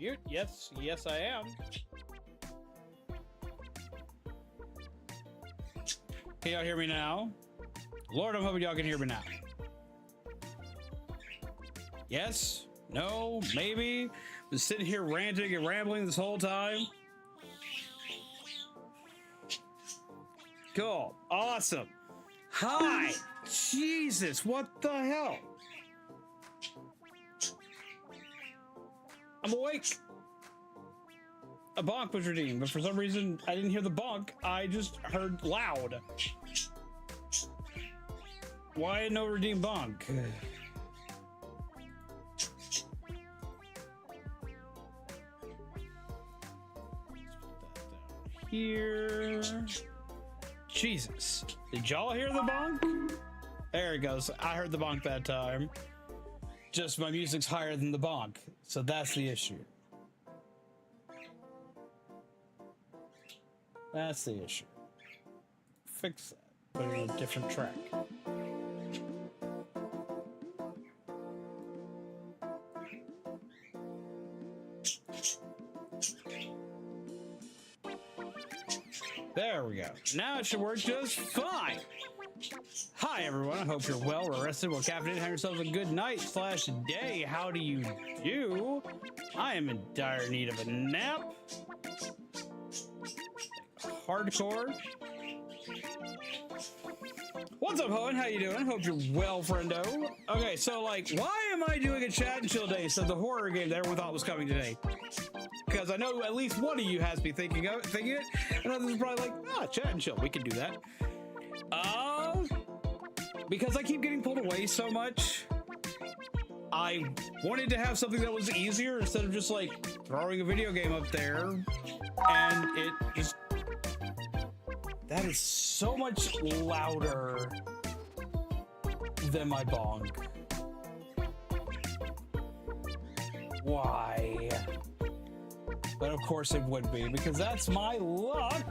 mute? Yes, yes I am. Can y'all hear me now? Lord, I'm hoping y'all can hear me now. Yes? No? Maybe? Been sitting here ranting and rambling this whole time. Cool. Awesome. Hi! Jesus, what the hell? I'm awake. A bonk was redeemed, but for some reason I didn't hear the bonk. I just heard loud. Why no redeem bonk? Here. Jesus. Did y'all hear the bonk? There it goes. I heard the bonk that time. Just my music's higher than the bonk. So that's the issue. That's the issue. Fix that. Put it on a different track. There we go. Now it should work just fine. Hi everyone, I hope you're well, rested, well caffeinated, have yourselves a good night / day. How do you do? I am in dire need of a nap. Hardcore. What's up, Hohen? How you doing? Hope you're well, friendo. Okay, so like, why am I doing a chat and chill day instead of the horror game that everyone thought was coming today? Because I know at least one of you has me thinking it, and others are probably like, ah, chat and chill, we can do that. Because I keep getting pulled away so much, I wanted to have something that was easier instead of just like throwing a video game up there, and it just, that is so much louder than my bong. Why? But of course it would be, because that's my luck.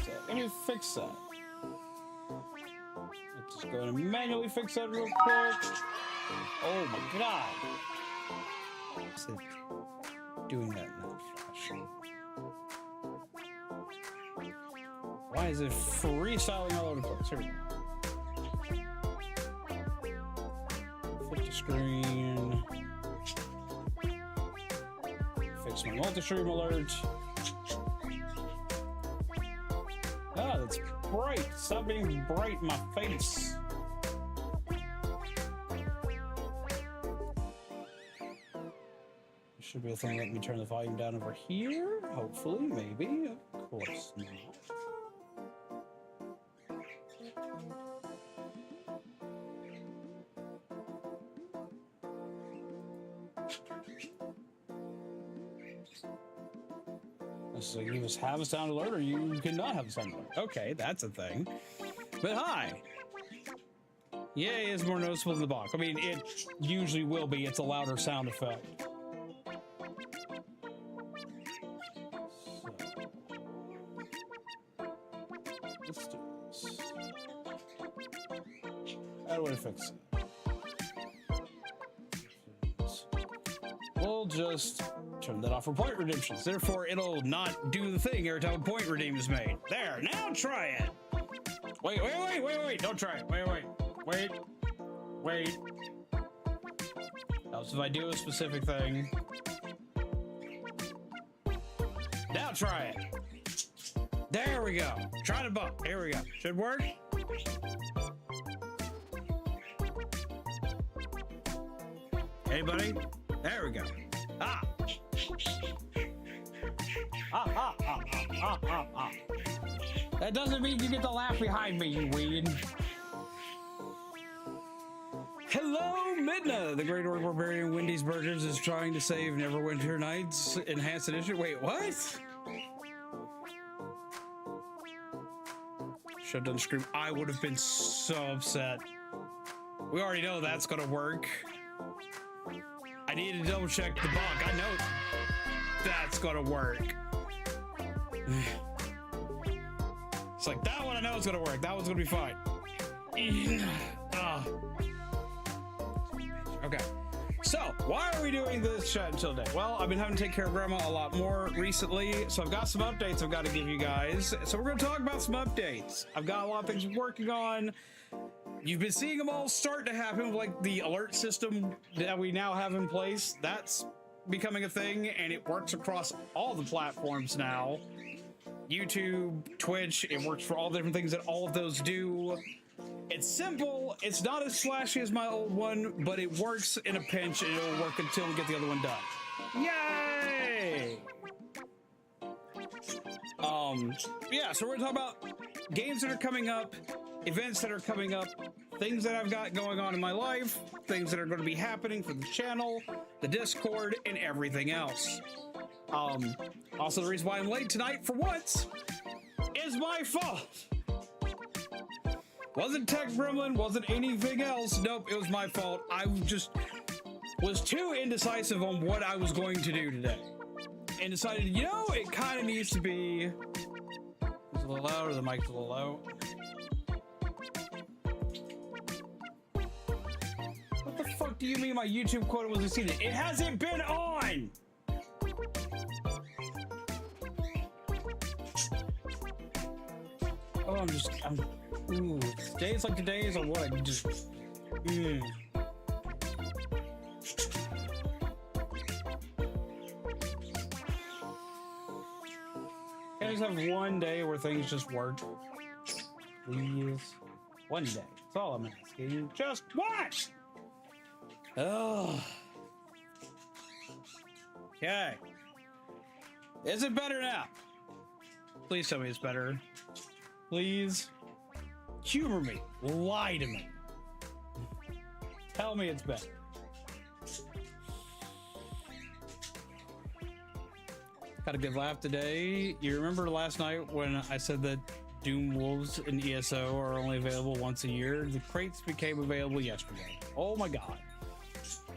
So let me fix that. Let's just go and manually fix that real quick. Oh my god. Is it doing that in that fashion? Why is it freestyling all over the place? Here we go. Flip the screen. Fix my multi-stream alert. Ah, that's bright. Stop being bright in my face. Should be a thing. Let me turn the volume down over here. Hopefully, maybe. Of course not. So you just have a sound alert, or you cannot have a sound alert. Okay, that's a thing. But hi. Yay is more noticeable than the bonk. I mean, it usually will be. It's a louder sound effect. So, let's do this. How do I fix it? We'll just turn that off for point redemptions. Therefore, it'll not do the thing every time a point redeem is made. There, now try it. Wait. Don't try it. Wait. Helps if I do a specific thing. Now try it. There we go. Try to bump. Here we go. Should work. Anybody? There we go. Ah. That doesn't mean you get to laugh behind me, you weed. Hello, Midna! The Great Orc Barbarian Wendy's Burgers is trying to save Neverwinter Nights Enhanced Edition. Wait, what? Should have done scream. I would have been so upset. We already know that's gonna work. I need to double check the bug. I know that's gonna work. It's like, that one I know is gonna work. That one's gonna be fine. Okay. So So, why are we doing this chat until day? Well, I've been having to take care of Grandma a lot more recently, so I've got some updates I've got to give you guys. So we're going to talk about some updates. I've got a lot of things I'm working on. You've been seeing them all start to happen, like the alert system that we now have in place. That's becoming a thing, and it works across all the platforms now. YouTube, Twitch, it works for all the different things that all of those do. It's simple, it's not as flashy as my old one, but it works in a pinch, and it'll work until we get the other one done. Yay! Yeah, so we're gonna talk about games that are coming up, events that are coming up, things that I've got going on in my life, things that are going to be happening for the channel, the Discord, and everything else. Also, the reason why I'm late tonight, for once, is my fault. Wasn't Tech Gremlin, wasn't anything else. Nope, it was my fault. I just was too indecisive on what I was going to do today. And decided, you know, it kind of needs to be... It's a little loud, or the mic's a little low. What the fuck do you mean my YouTube quota was exceeded? It hasn't been on! Oh, ooh, days like today's are what I just, Can I just have one day where things just work? Please. One day. That's all I'm asking. Just watch! Oh. Okay. Is it better now? Please tell me it's better. Please. Humor me. Lie to me. Tell me it's better. Had a good laugh today. You remember last night when I said that Doom Wolves and ESO are only available once a year? The crates became available yesterday. Oh my god.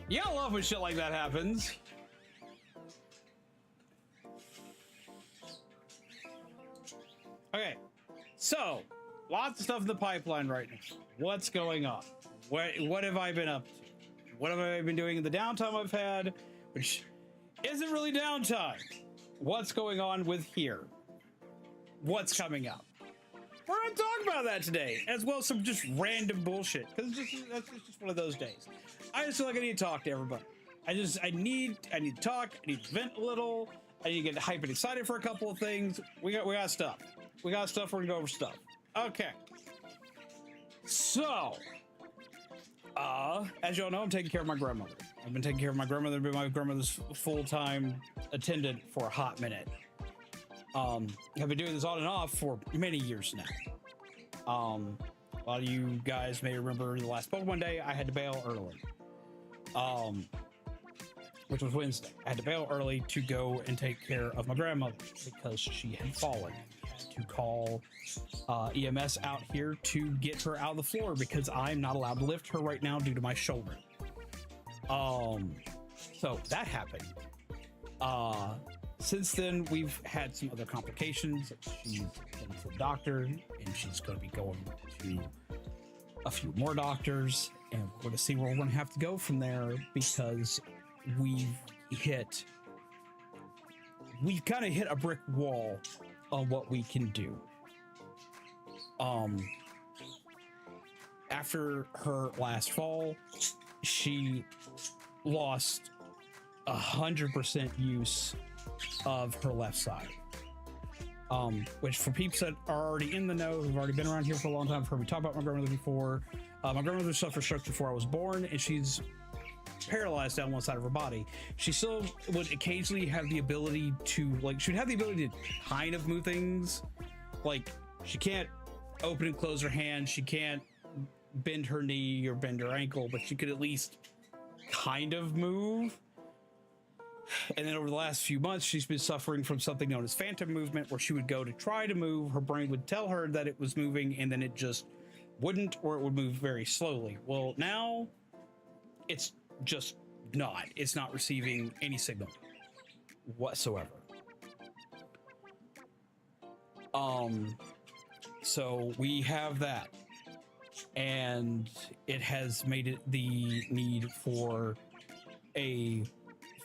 Yeah, I love when shit like that happens. Okay, so lots of stuff in the pipeline right now. What's going on? What have I been up to? What have I been doing in the downtime I've had, which isn't really downtime? What's going on with here? What's coming up? We're gonna talk about that today, as well as some just random bullshit, because that's just one of those days. I just feel like I need to talk to everybody. I need to talk. I need to vent a little. I need to get hyped and excited for a couple of things. We got stuff. We got stuff. We're gonna go over stuff. Okay. So, as y'all know, I'm taking care of my grandmother. I've been taking care of my grandmother, been my grandmother's full-time attendant for a hot minute. I've been doing this on and off for many years now. A lot of you guys may remember the last Pokemon Day, I had to bail early. Which was Wednesday. I had to bail early to go and take care of my grandmother because she had fallen. I had to call EMS out here to get her out of the floor because I'm not allowed to lift her right now due to my shoulder. So that happened. Since then, we've had some other complications. She's been to the doctor, and she's going to be going to a few more doctors, and we're going to see where we're going to have to go from there because we've kind of hit a brick wall on what we can do. After her last fall, she lost 100% use of her left side, which for people that are already in the know, who've already been around here for a long time, have heard me talk about my grandmother before. My grandmother suffered stroke before I was born, and she's paralyzed down one side of her body. She still would occasionally have the ability to, like, she'd have the ability to kind of move things. Like, she can't open and close her hand, she can't bend her knee or bend her ankle, but she could at least kind of move. And then over the last few months, she's been suffering from something known as phantom movement, where she would go to try to move, her brain would tell her that it was moving, and then it just wouldn't, or it would move very slowly. Well, now it's just not. It's not receiving any signal whatsoever. So we have that, and it has made it the need for a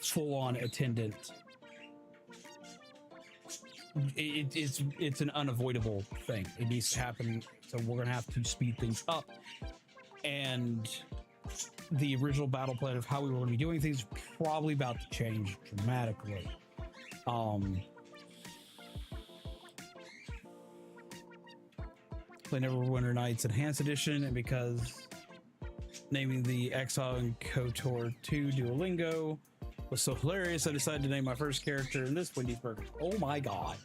full-on attendant. It's an unavoidable thing. It needs to happen, so we're gonna have to speed things up. And the original battle plan of how we were going to be doing things is probably about to change dramatically. Play Neverwinter Nights Enhanced Edition, and because naming the Exile and KOTOR 2 Duolingo was so hilarious, I decided to name my first character in this Wendy's Burger. Oh my god.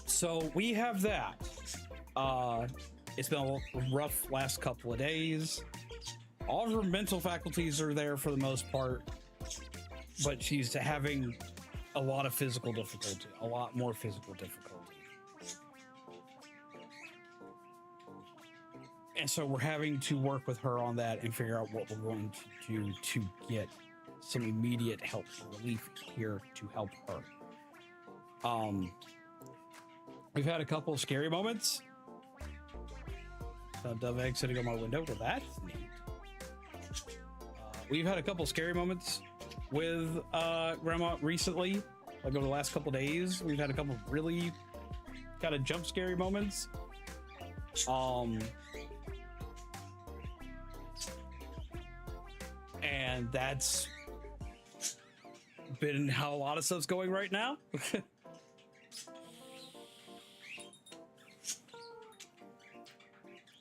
So we have that. It's been a rough last couple of days. All of her mental faculties are there for the most part, but she's having a lot of physical difficulty, a lot more physical difficulty. And so we're having to work with her on that and figure out what we're going to do to get some immediate help and relief here to help her. We've had a couple of scary moments. Dove egg sitting on my window. Well, that's neat. We've had a couple scary moments with Grandma recently. Like over the last couple days, we've had a couple really kind of jump scary moments. And that's been how a lot of stuff's going right now.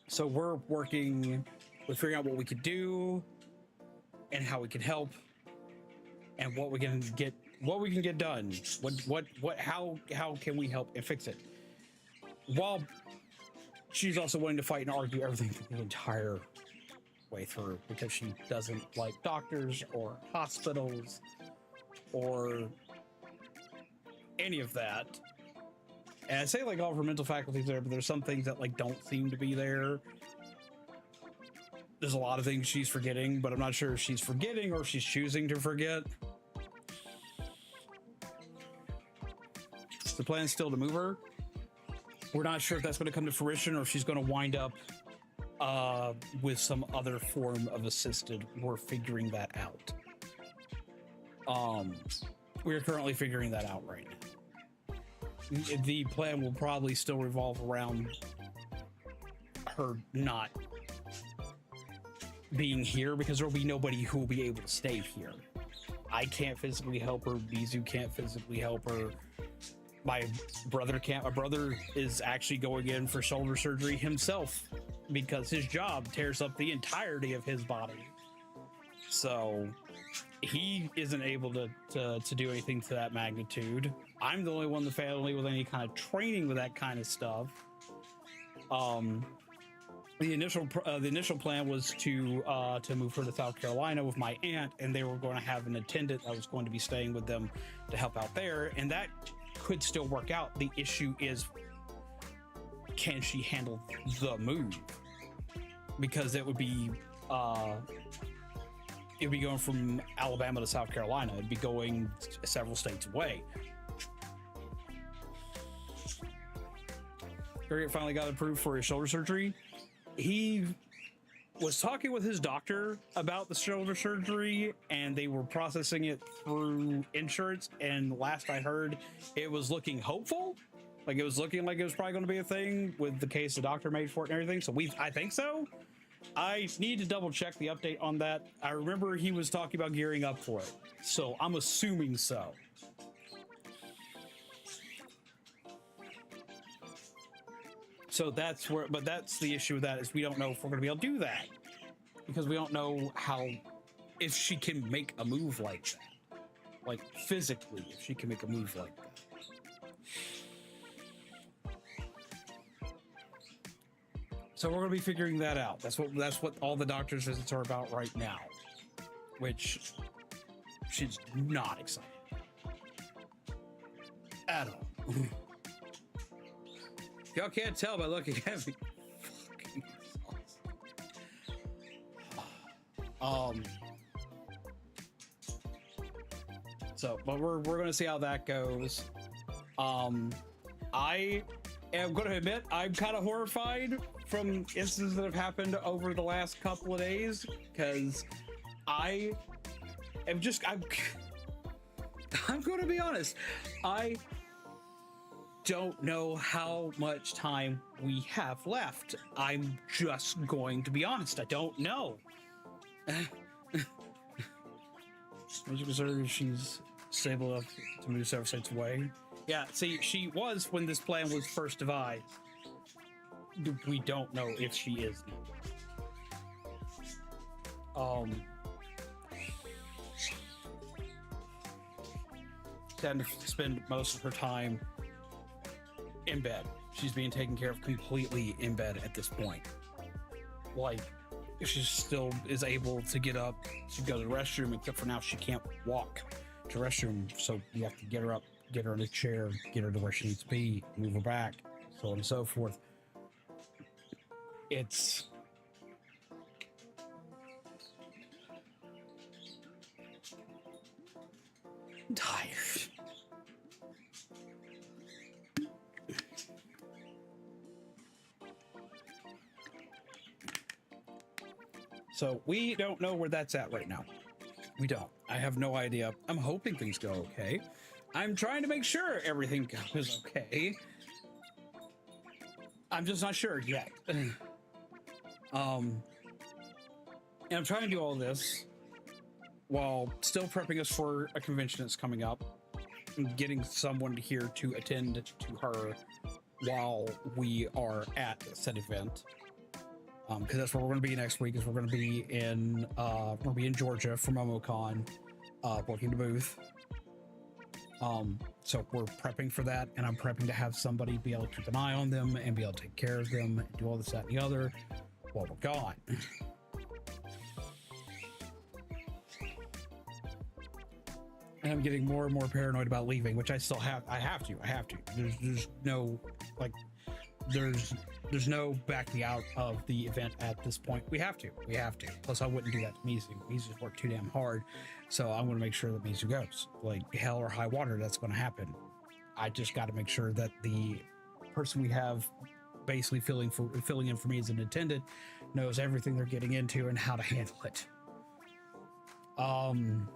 So we're working with figuring out what we could do and how we can help and what we can get done. How can we help and fix it? While she's also willing to fight and argue everything the entire way through, because she doesn't like doctors or hospitals or any of that. And I say like all of her mental faculties there, but there's some things that like don't seem to be there. There's a lot of things she's forgetting, but I'm not sure if she's forgetting or if she's choosing to forget. The plan is still to move her. We're not sure if that's going to come to fruition or if she's going to wind up with some other form of assisted. We're figuring that out. We're currently figuring that out right now. The plan will probably still revolve around her not being here because there will be nobody who will be able to stay here. I can't physically help her. Bizu can't physically help her. My brother can't. My brother is actually going in for shoulder surgery himself because his job tears up the entirety of his body. So he isn't able to do anything to that magnitude. I'm the only one in the family with any kind of training with that kind of stuff. The initial plan was to move her to South Carolina with my aunt, and they were going to have an attendant that was going to be staying with them to help out there, and that could still work out. The issue is, can she handle the move? Because it would be going from Alabama to South Carolina. It'd be going several states away. Harriet finally got approved for his shoulder surgery. He was talking with his doctor about the shoulder surgery, and they were processing it through insurance. And last I heard, it was looking hopeful. Like it was looking like it was probably going to be a thing with the case the doctor made for it and everything. So I think so. I need to double check the update on that. I remember he was talking about gearing up for it, so I'm assuming so. So that's where, but that's the issue with that, is we don't know if we're going to be able to do that because we don't know if she can make a move like that, like physically, if she can make a move like that. So we're going to be figuring that out. That's what all the doctor's visits are about right now, which she's not excited at all. Y'all can't tell by looking at me. Fucking awesome. So, but we're going to see how that goes. I am going to admit I'm kind of horrified from instances that have happened over the last couple of days, because I am just, I'm going to be honest. I don't know how much time we have left. I'm just going to be honest. I don't know. Would you consider she's stable enough to move several states away? Yeah, see, she was when this plan was first devised. We don't know if she is now. Tend to spend most of her time in bed. She's being taken care of completely in bed at this point. Like, if she still is able to get up, she goes to the restroom, except for now she can't walk to the restroom, so you have to get her up, get her in a chair, get her to where she needs to be, move her back, so on and so forth. It's I'm tired. So we don't know where that's at right now. We don't. I have no idea. I'm hoping things go okay. I'm trying to make sure everything goes okay. I'm just not sure yet. And I'm trying to do all this while still prepping us for a convention that's coming up and getting someone here to attend to her while we are at said event. Because that's where we're going to be next week. Is we're going to be in Georgia for MomoCon, working the booth. So we're prepping for that, and I'm prepping to have somebody be able to keep an eye on them and be able to take care of them and do all this, that, and the other while we're gone. And I'm getting more and more paranoid about leaving, which I still have. I have to. There's no, like, there's no backing out of the event at this point. We have to. Plus, I wouldn't do that to Mizu. Mizu's worked too damn hard, so I'm going to make sure that Mizu goes. Like hell or high water, that's going to happen. I just got to make sure that the person we have basically filling in for me as an attendant knows everything they're getting into and how to handle it. I'm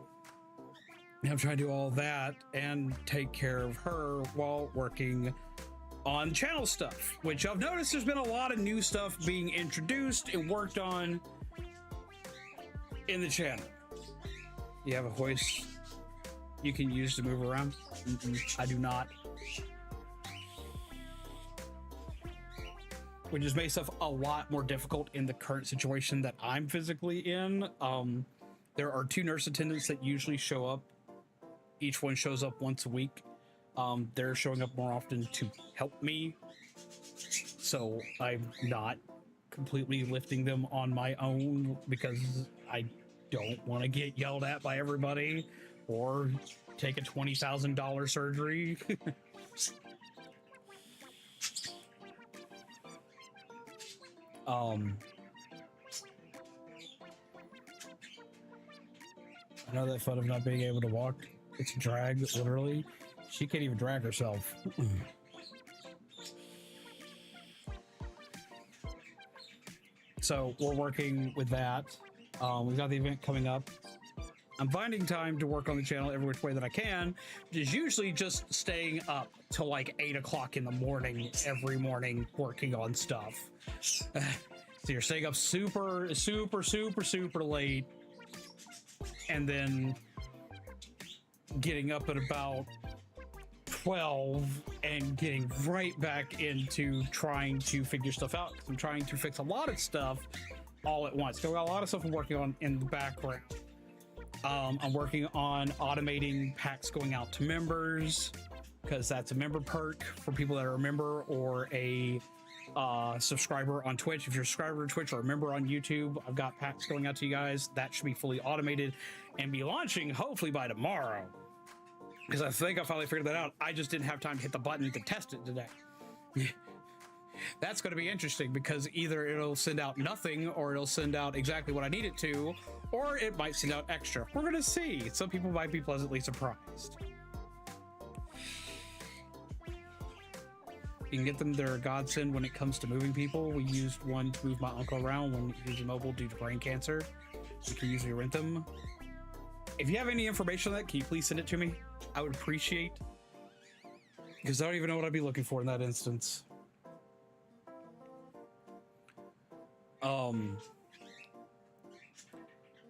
trying to do all that and take care of her while working on channel stuff, which I've noticed there's been a lot of new stuff being introduced and worked on in the channel. You have a hoist you can use to move around? I do not. Which just makes stuff a lot more difficult in the current situation that I'm physically in. There are 2 nurse attendants that usually show up. Each one shows up once a week. They're showing up more often to help me, so I'm not completely lifting them on my own because I don't want to get yelled at by everybody or take a $20,000 surgery. I know that fun of not being able to walk. It's a drag, literally. She can't even drag herself. So we're working with that. We've got the event coming up. I'm finding time to work on the channel every which way that I can, which is usually just staying up till like 8 o'clock in the morning every morning working on stuff. So you're staying up super late, and then getting up at about 12 and getting right back into trying to figure stuff out, because I'm trying to fix a lot of stuff all at once. So got a lot of stuff I'm working on in the background. I'm working on automating packs going out to members, because that's a member perk for people that are a member or a subscriber on Twitch. If you're a subscriber on Twitch or a member on YouTube, I've got packs going out to you guys. That should be fully automated and be launching hopefully by tomorrow, because I think I finally figured that out. I just didn't have time to hit the button to test it today. That's going to be interesting, because either it'll send out nothing or it'll send out exactly what I need it to, or it might send out extra. We're going to see. Some people might be pleasantly surprised. You can get them. They're a godsend when it comes to moving people. We used one to move my uncle around when he was immobile due to brain cancer. You can usually rent them. If you have any information on that, can you please send it to me? I would appreciate, because I don't even know what I'd be looking for in that instance.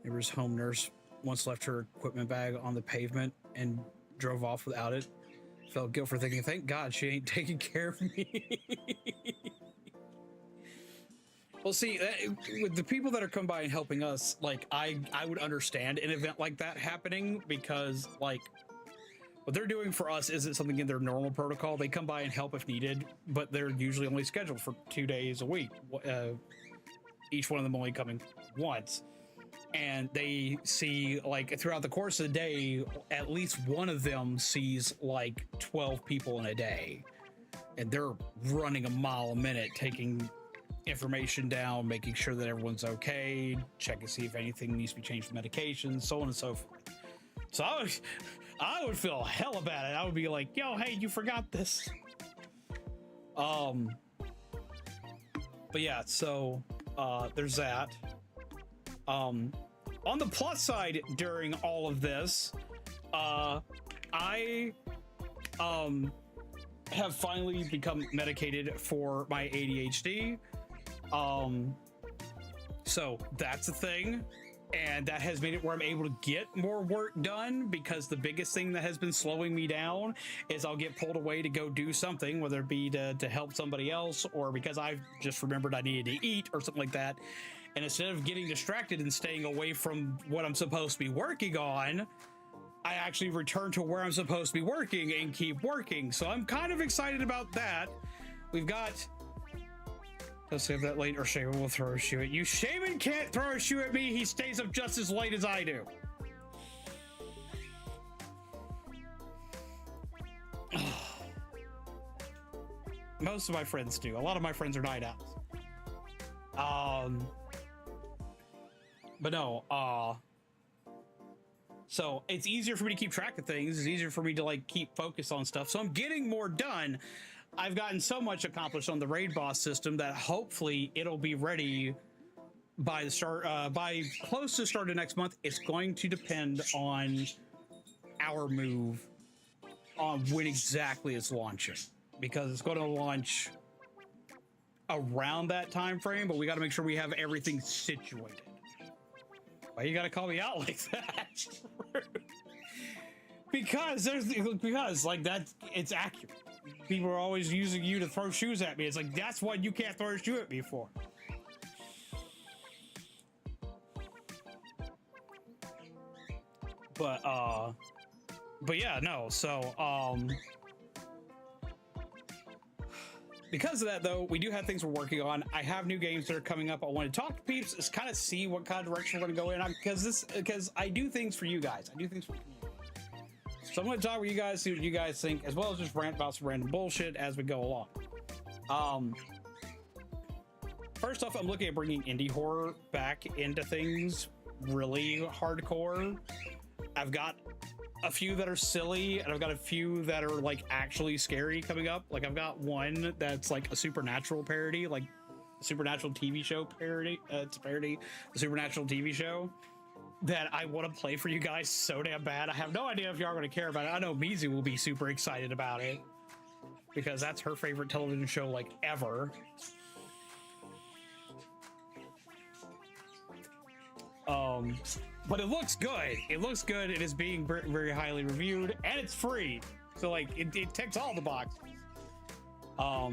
Neighbor's home nurse once left her equipment bag on the pavement and drove off without it. Felt guilt for thinking, thank God she ain't taking care of me. Well, see, with the people that are coming by and helping us, like, I would understand an event like that happening, because, like, what they're doing for us isn't something in their normal protocol. They come by and help if needed, but they're usually only scheduled for 2 days a week. Each one of them only coming once. And they see, like, throughout the course of the day, at least one of them sees, like, 12 people in a day. And they're running a mile a minute, taking information down, making sure that everyone's okay, check to see if anything needs to be changed with medications, so on and so forth. So I would feel hella bad. I would be like, yo, hey, you forgot this. But yeah, so there's that. On the plus side during all of this, I have finally become medicated for my ADHD. So that's a thing, and that has made it where I'm able to get more work done, because the biggest thing that has been slowing me down is I'll get pulled away to go do something, whether it be to help somebody else, or because I've just remembered I needed to eat or something like that. And instead of getting distracted and staying away from what I'm supposed to be working on, I actually return to where I'm supposed to be working and keep working. So I'm kind of excited about that. We've got... Let's save that late, or Shaman will throw a shoe at you. Shaman can't throw a shoe at me. He stays up just as late as I do. Most of my friends do. A lot of my friends are night owls. But no, so it's easier for me to keep track of things. It's easier for me to, like, keep focused on stuff. So I'm getting more done. I've gotten so much accomplished on the raid boss system that hopefully it'll be ready by the start, by close to the start of next month. It's going to depend on our move on when exactly it's launching, because it's going to launch around that time frame, but we got to make sure we have everything situated. Why you got to call me out like that? because like that, it's accurate. People are always using you to throw shoes at me. It's like, that's what you can't throw a shoe at me for. But yeah, no. So, because of that, though, we do have things we're working on. I have new games that are coming up. I want to talk to peeps, just kind of see what kind of direction we're going to go in on, because I do things for you guys. I do things for the community. So I'm going to talk with you guys, see what you guys think, as well as just rant about some random bullshit as we go along. First off, I'm looking at bringing indie horror back into things really hardcore. I've got a few that are silly, and I've got a few that are, like, actually scary coming up. Like, I've got one that's like a Supernatural parody, like a Supernatural TV show parody. It's a parody, the Supernatural TV show, that I want to play for you guys so damn bad. I have no idea if y'all are going to care about it. I know Mizu will be super excited about it, because that's her favorite television show, like, ever. But it looks good. It looks good. It is being very highly reviewed, and it's free. So, like, it ticks all the boxes. I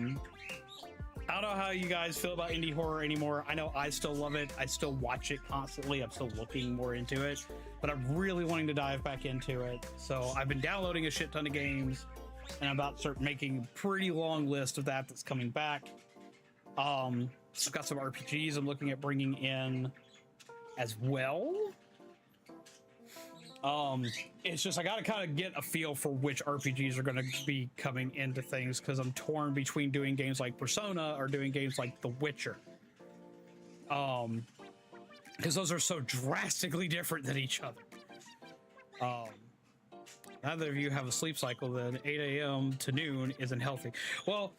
don't know how you guys feel about indie horror anymore. I know I still love it. I still watch it constantly. I'm still looking more into it, but I'm really wanting to dive back into it. So I've been downloading a shit ton of games, and I'm about to start making a pretty long list of that's coming back. I've got some RPGs I'm looking at bringing in as well. It's just, I gotta kind of get a feel for which RPGs are going to be coming into things, because I'm torn between doing games like Persona or doing games like The Witcher. Because those are so drastically different than each other. Neither of you have a sleep cycle that 8 a.m. to noon isn't healthy. Well,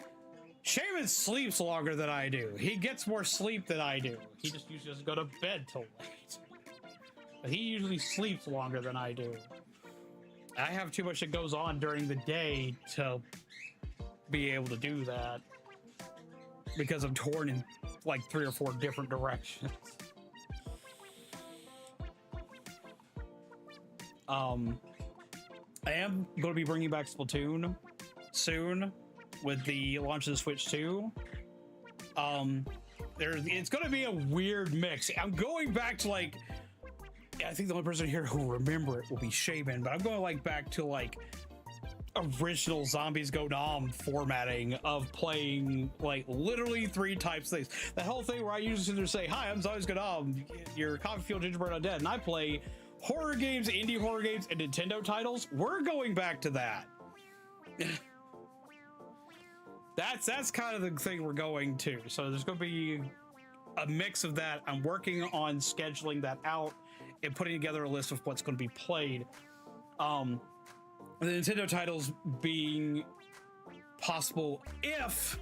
Shaman sleeps longer than I do. He gets more sleep than I do. He just usually doesn't go to bed till late. He usually sleeps longer than I do. I have too much that goes on during the day to be able to do that because I'm torn in like 3 or 4 different directions. I am going to be bringing back Splatoon soon with the launch of the Switch 2. It's going to be a weird mix. I'm going back to like, I think the only person here who will remember it will be Shaman, but I'm going like back to like original Zombies Go Nom formatting of playing like literally 3 types of things. The whole thing where I usually sit there and say, "Hi, I'm Zombies Go Nom, your Coffee Field Gingerbread Undead," and I play horror games, indie horror games, and Nintendo titles. We're going back to that. That's kind of the thing we're going to. So there's going to be a mix of that. I'm working on scheduling that out and putting together a list of what's going to be played. The Nintendo titles being possible if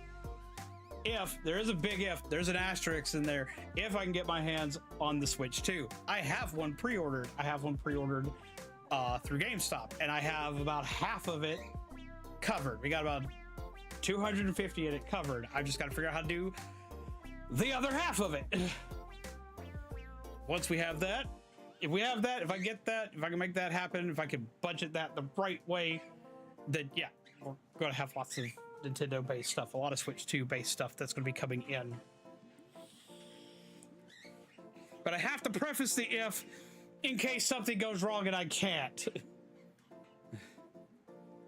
there is a big if, there's an asterisk in there, if I can get my hands on the Switch 2. I have one pre-ordered. Through GameStop, and I have about half of it covered. We got about 250 in it covered. I just got to figure out how to do the other half of it. Once we have that, if I get that, if I can make that happen, if I can budget that the right way, then yeah, we're going to have lots of Nintendo based stuff, a lot of Switch 2 based stuff that's going to be coming in. But I have to preface the if in case something goes wrong and I can't.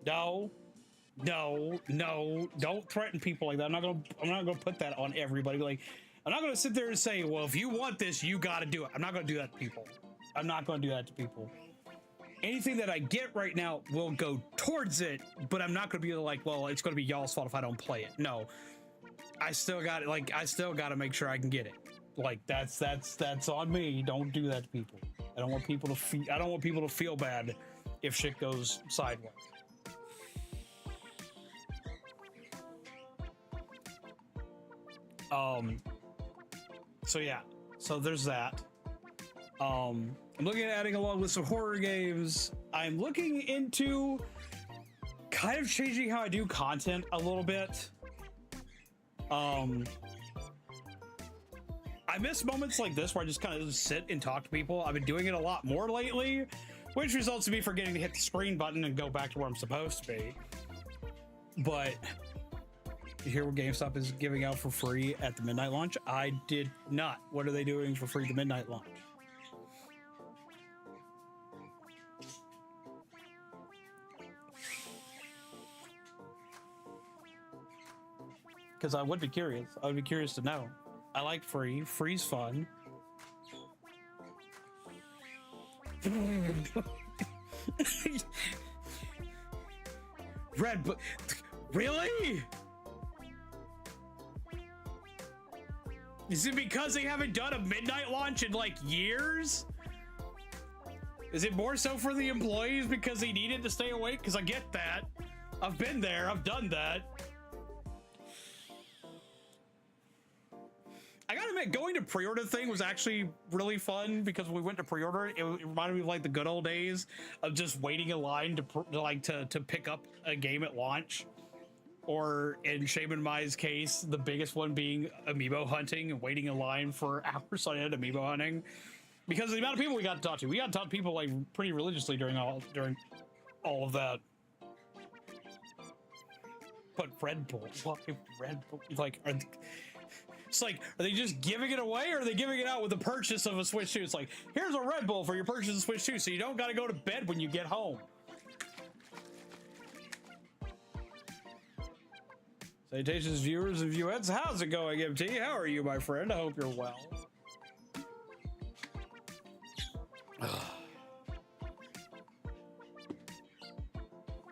No, don't threaten people like that. I'm not gonna put that on everybody. Like, I'm not gonna sit there and say, well, if you want this, you gotta do it. I'm not gonna do that to people. Anything that I get right now will go towards it, but I'm not gonna be like, well, it's gonna be y'all's fault if I don't play it. No, I still got it. Like, I still gotta make sure I can get it. Like, that's on me. Don't do that to people. I don't want people to feel bad if shit goes sideways. So yeah, so there's that. I'm looking at adding a long list of horror games. I'm looking into kind of changing how I do content a little bit. I miss moments like this where I just kind of sit and talk to people. I've been doing it a lot more lately, which results in me forgetting to hit the screen button and go back to where I'm supposed to be. But you hear what GameStop is giving out for free at the midnight launch? I did not. What are they doing for free at the midnight launch? Because I would be curious. I would be curious to know. I like free. Free's fun. Red, but really? Is it because they haven't done a midnight launch in like years? Is it more so for the employees because they needed to stay awake? Because I get that. I've been there. I've done that. I gotta admit, going to pre-order thing was actually really fun because when we went to pre-order, it reminded me of like the good old days of just waiting in line to pick up a game at launch. Or in Shaman Mai's case, the biggest one being amiibo hunting and waiting in line for hours on end amiibo hunting. Because of the amount of people we got to talk to. We got to talk to people like pretty religiously during all of that. But Red Bull, why Red Bull? Like, it's like, are they just giving it away, or are they giving it out with the purchase of a Switch 2? It's like, here's a Red Bull for your purchase of Switch 2, so you don't got to go to bed when you get home. Salutations, viewers and viewettes. How's it going, MT? How are you, my friend? I hope you're well.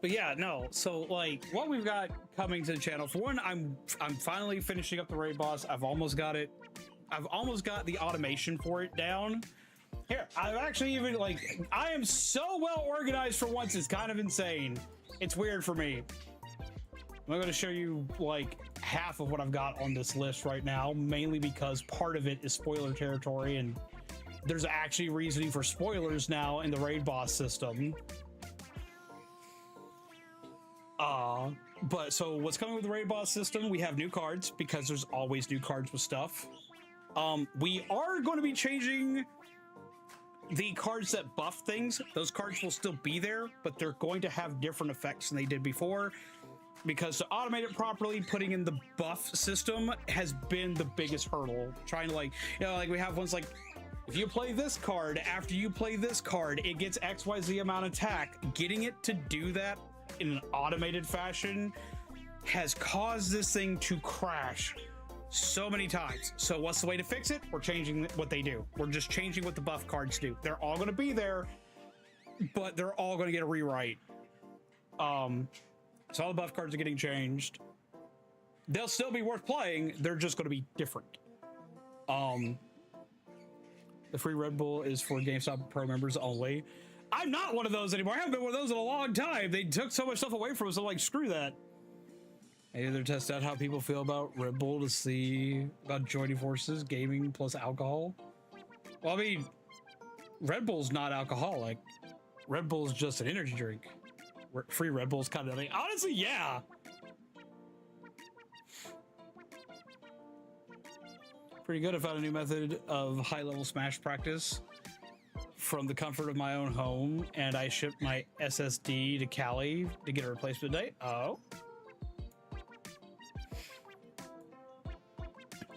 But yeah, no. So like, what we've got coming to the channel. For one, I'm finally finishing up the raid boss. I've almost got it. I've almost got the automation for it down. Here, I've actually even like, I am so well organized for once. It's kind of insane. It's weird for me. I'm going to show you like half of what I've got on this list right now, mainly because part of it is spoiler territory, and there's actually reasoning for spoilers now in the raid boss system. But so what's coming with the raid boss system? We have new cards because there's always new cards with stuff. We are going to be changing the cards that buff things. Those cards will still be there, but they're going to have different effects than they did before, because to automate it properly, putting in the buff system has been the biggest hurdle. Trying to, like, you know, like we have ones like, if you play this card, after you play this card, it gets XYZ amount of attack. Getting it to do that in an automated fashion has caused this thing to crash so many times. So what's the way to fix it? We're changing what they do. We're just changing what the buff cards do. They're all going to be there, but they're all going to get a rewrite. So all the buff cards are getting changed. They'll still be worth playing. They're just going to be different. The free Red Bull is for GameStop Pro members only. I'm not one of those anymore. I haven't been one of those in a long time. They took so much stuff away from us. I'm like, screw that. Maybe they're testing out how people feel about Red Bull to see about joining forces, gaming plus alcohol. Well, I mean, Red Bull's not alcoholic. Red Bull's just an energy drink. Free Red Bull's kind of thing. Honestly, yeah. Pretty good. I found a new method of high-level Smash practice from the comfort of my own home, and I shipped my SSD to Cali to get a replacement today. Oh.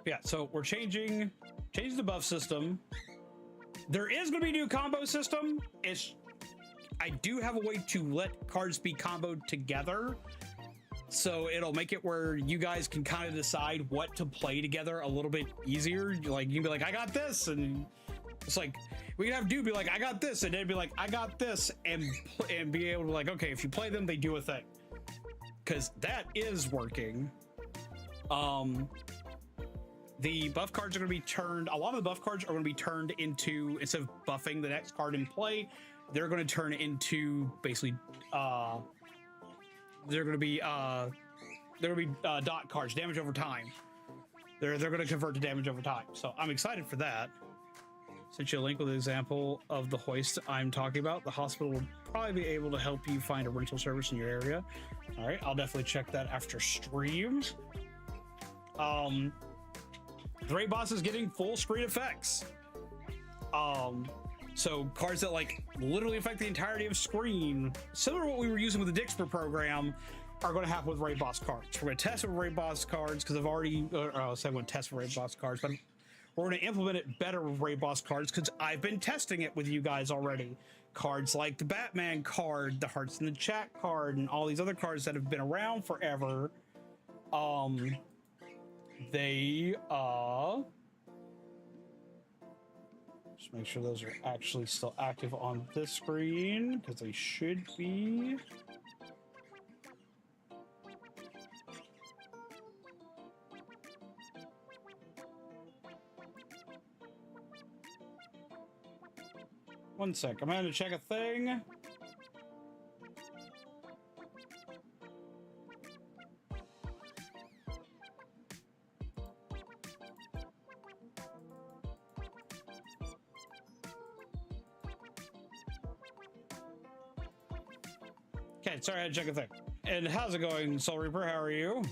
Yeah, so we're changing the buff system. There is going to be a new combo system. I do have a way to let cards be comboed together, so it'll make it where you guys can kind of decide what to play together a little bit easier. Like, you can be like, I got this, and it's like, we can have dude be like, I got this, and they'd be like, I got this, and be able to, like, okay, if you play them, they do a thing. Because that is working. The buff cards are going to be turned, a lot of the buff cards are going to be turned into, instead of buffing the next card in play, they're going to turn into basically, they're going to be dot cards, damage over time. They're going to convert to damage over time. So I'm excited for that. Sent you a link with an example of the hoist I'm talking about. The hospital will probably be able to help you find a rental service in your area. All right, I'll definitely check that after stream. The raid boss is getting full screen effects. So cards that like literally affect the entirety of screen, similar to what we were using with the Dixper program, are going to happen with raid boss cards. We're going to test it with raid boss cards because I've already, I said I'm going to test with raid boss cards, but we're going to implement it better with raid boss cards because I've been testing it with you guys already. Cards like the Batman card, the Hearts in the Chat card, and all these other cards that have been around forever. They just make sure those are actually still active on this screen because they should be. One sec, I'm going to check a thing. Okay, sorry, I had to check a thing. And how's it going, Soul Reaper? How are you?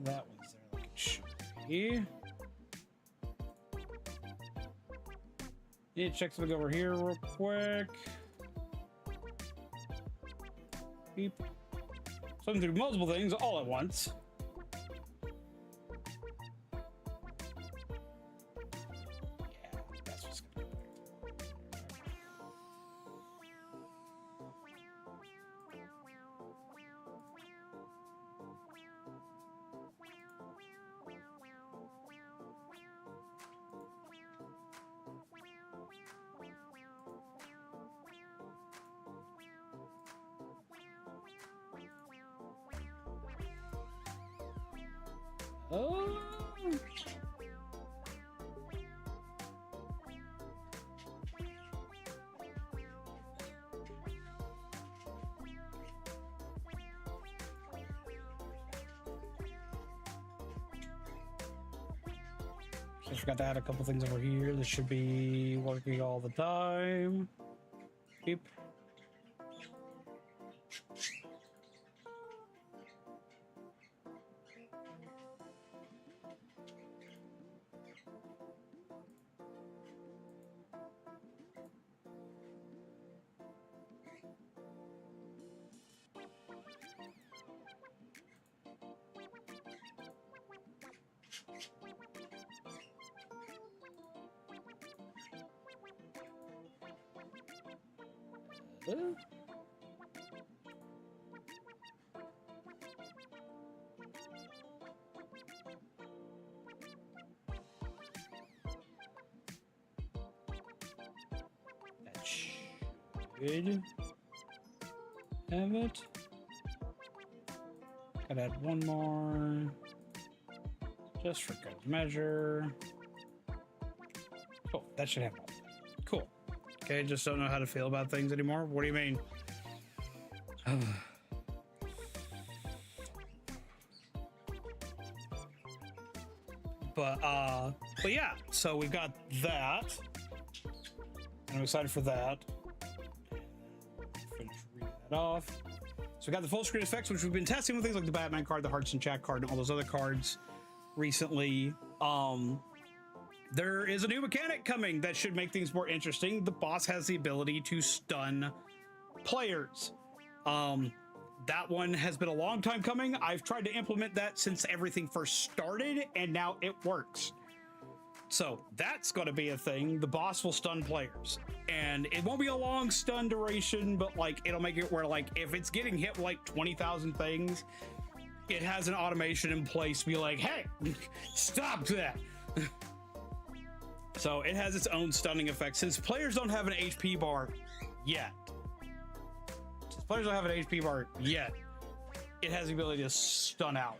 That one's there like it should be. Need to check something over here real quick. Beep. So I'm doing multiple things all at once. Yeah, that's what's gonna be. Oh. I forgot to add a couple things over here. This should be working all the time. Beep. That should have it. Gotta add one more, just for good measure. Cool, that should have all. Cool. Okay, just don't know how to feel about things anymore. What do you mean? But yeah, so we've got that. And I'm excited for that. Finish reading that off. So we got the full screen effects, which we've been testing with things like the Batman card, the Hearts and Chat card, and all those other cards recently. There is a new mechanic coming that should make things more interesting. The boss has the ability to stun players. That one has been a long time coming. I've tried to implement that since everything first started, and now it works. So that's going to be a thing. The boss will stun players, and it won't be a long stun duration, but like it'll make it where like if it's getting hit with like 20,000 things, it has an automation in place to be like, hey, stop that. So it has its own stunning effect. Since players don't have an HP bar yet, it has the ability to stun out.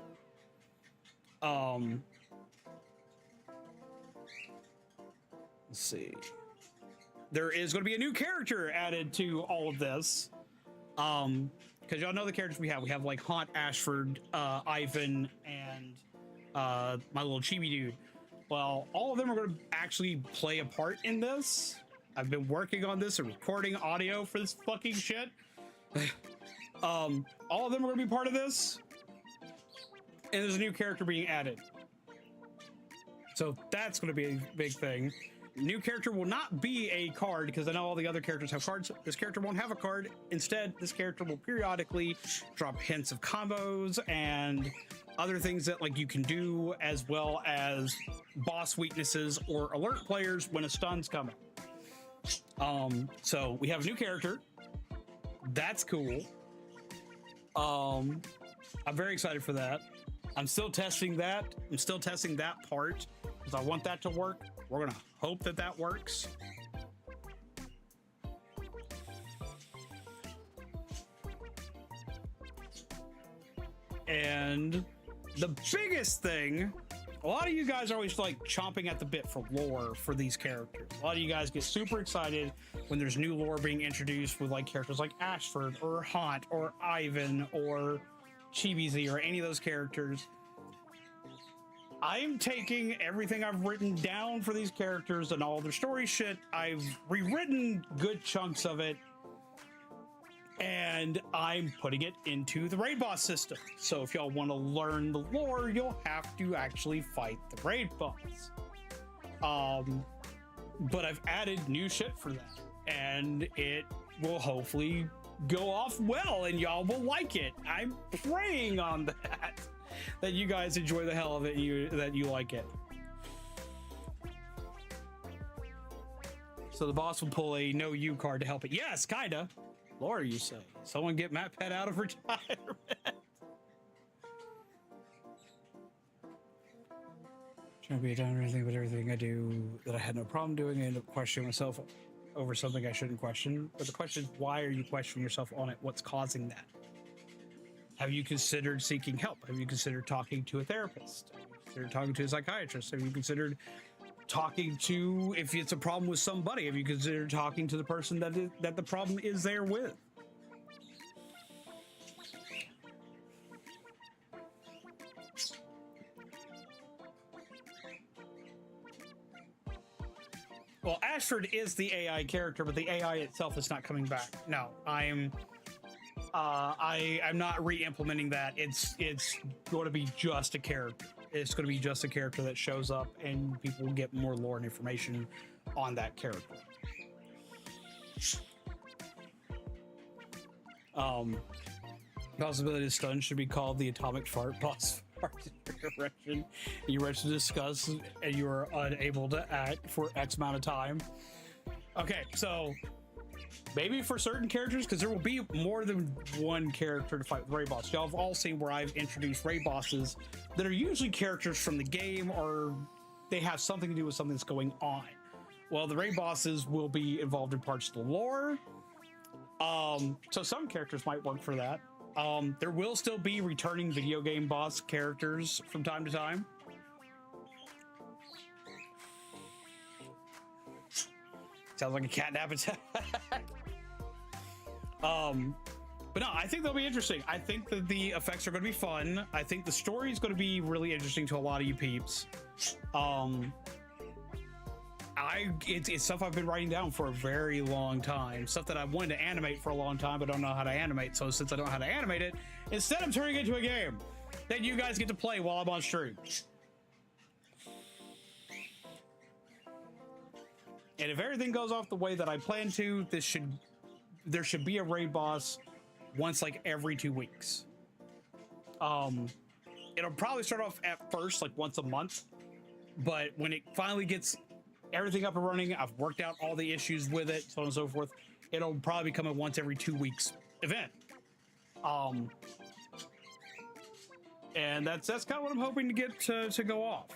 Let's see. There is going to be a new character added to all of this. Because y'all know the characters we have. We have like Haunt, Ashford, Ivan, and my little chibi dude. Well, all of them are going to actually play a part in this. I've been working on this and recording audio for this fucking shit. All of them are going to be part of this. And there's a new character being added. So that's going to be a big thing. New character will not be a card, because I know all the other characters have cards. This character won't have a card. Instead, this character will periodically drop hints of combos and other things that like you can do, as well as boss weaknesses or alert players when a stun's coming. So we have a new character. That's cool. I'm very excited for that. I'm still testing that. I'm still testing that part because I want that to work. We're gonna hope that that works. And the biggest thing, a lot of you guys are always like chomping at the bit for lore for these characters. A lot of you guys get super excited when there's new lore being introduced with like characters like Ashford or Haunt or Ivan or Chibi-Z or any of those characters. I'm taking everything I've written down for these characters and all their story shit. I've rewritten good chunks of it, and I'm putting it into the raid boss system. So if y'all want to learn the lore, you'll have to actually fight the raid boss. But I've added new shit for that, and it will hopefully go off well, and y'all will like it. I'm praying on that you guys enjoy the hell of it, that you like it. So the boss will pull a no you card to help it. Yes, kinda. Lore, you say. Someone get Matt Pet out of retirement. Trying to be done everything, but everything I do that I had no problem doing, I end up questioning myself over something I shouldn't question. But the question is, why are you questioning yourself on it? What's causing that? Have you considered seeking help? Have you considered talking to a therapist? Have you considered talking to a psychiatrist? Have you considered talking to, if it's a problem with somebody, have you considered talking to the person that the problem is there with? Well, Ashford is the AI character, but the AI itself is not coming back. No, I'm not re-implementing that. It's going to be just a character. It's going to be just a character that shows up, and people will get more lore and information on that character. Possibility of stun should be called the atomic fart boss fart erection. You ready to discuss and you are unable to act for X amount of time. Okay, so maybe for certain characters, because there will be more than one character to fight with raid boss. Y'all have all seen where I've introduced raid bosses that are usually characters from the game, or they have something to do with something that's going on. Well, the raid bosses will be involved in parts of the lore. So some characters might work for that. There will still be returning video game boss characters from time to time. Sounds like a catnap attack. But no, I think they'll be interesting. I think that the effects are going to be fun. I think the story is going to be really interesting to a lot of you peeps. It's stuff I've been writing down for a very long time. Stuff that I've wanted to animate for a long time, but don't know how to animate. So since I don't know how to animate it, instead I'm turning it into a game that you guys get to play while I'm on stream. And if everything goes off the way that I plan to, there should be a raid boss once like every 2 weeks. It'll probably start off at first like once a month, but when it finally gets everything up and running, I've worked out all the issues with it, so on and so forth, it'll probably become a once every 2 weeks event. And that's kind of what I'm hoping to get to go off.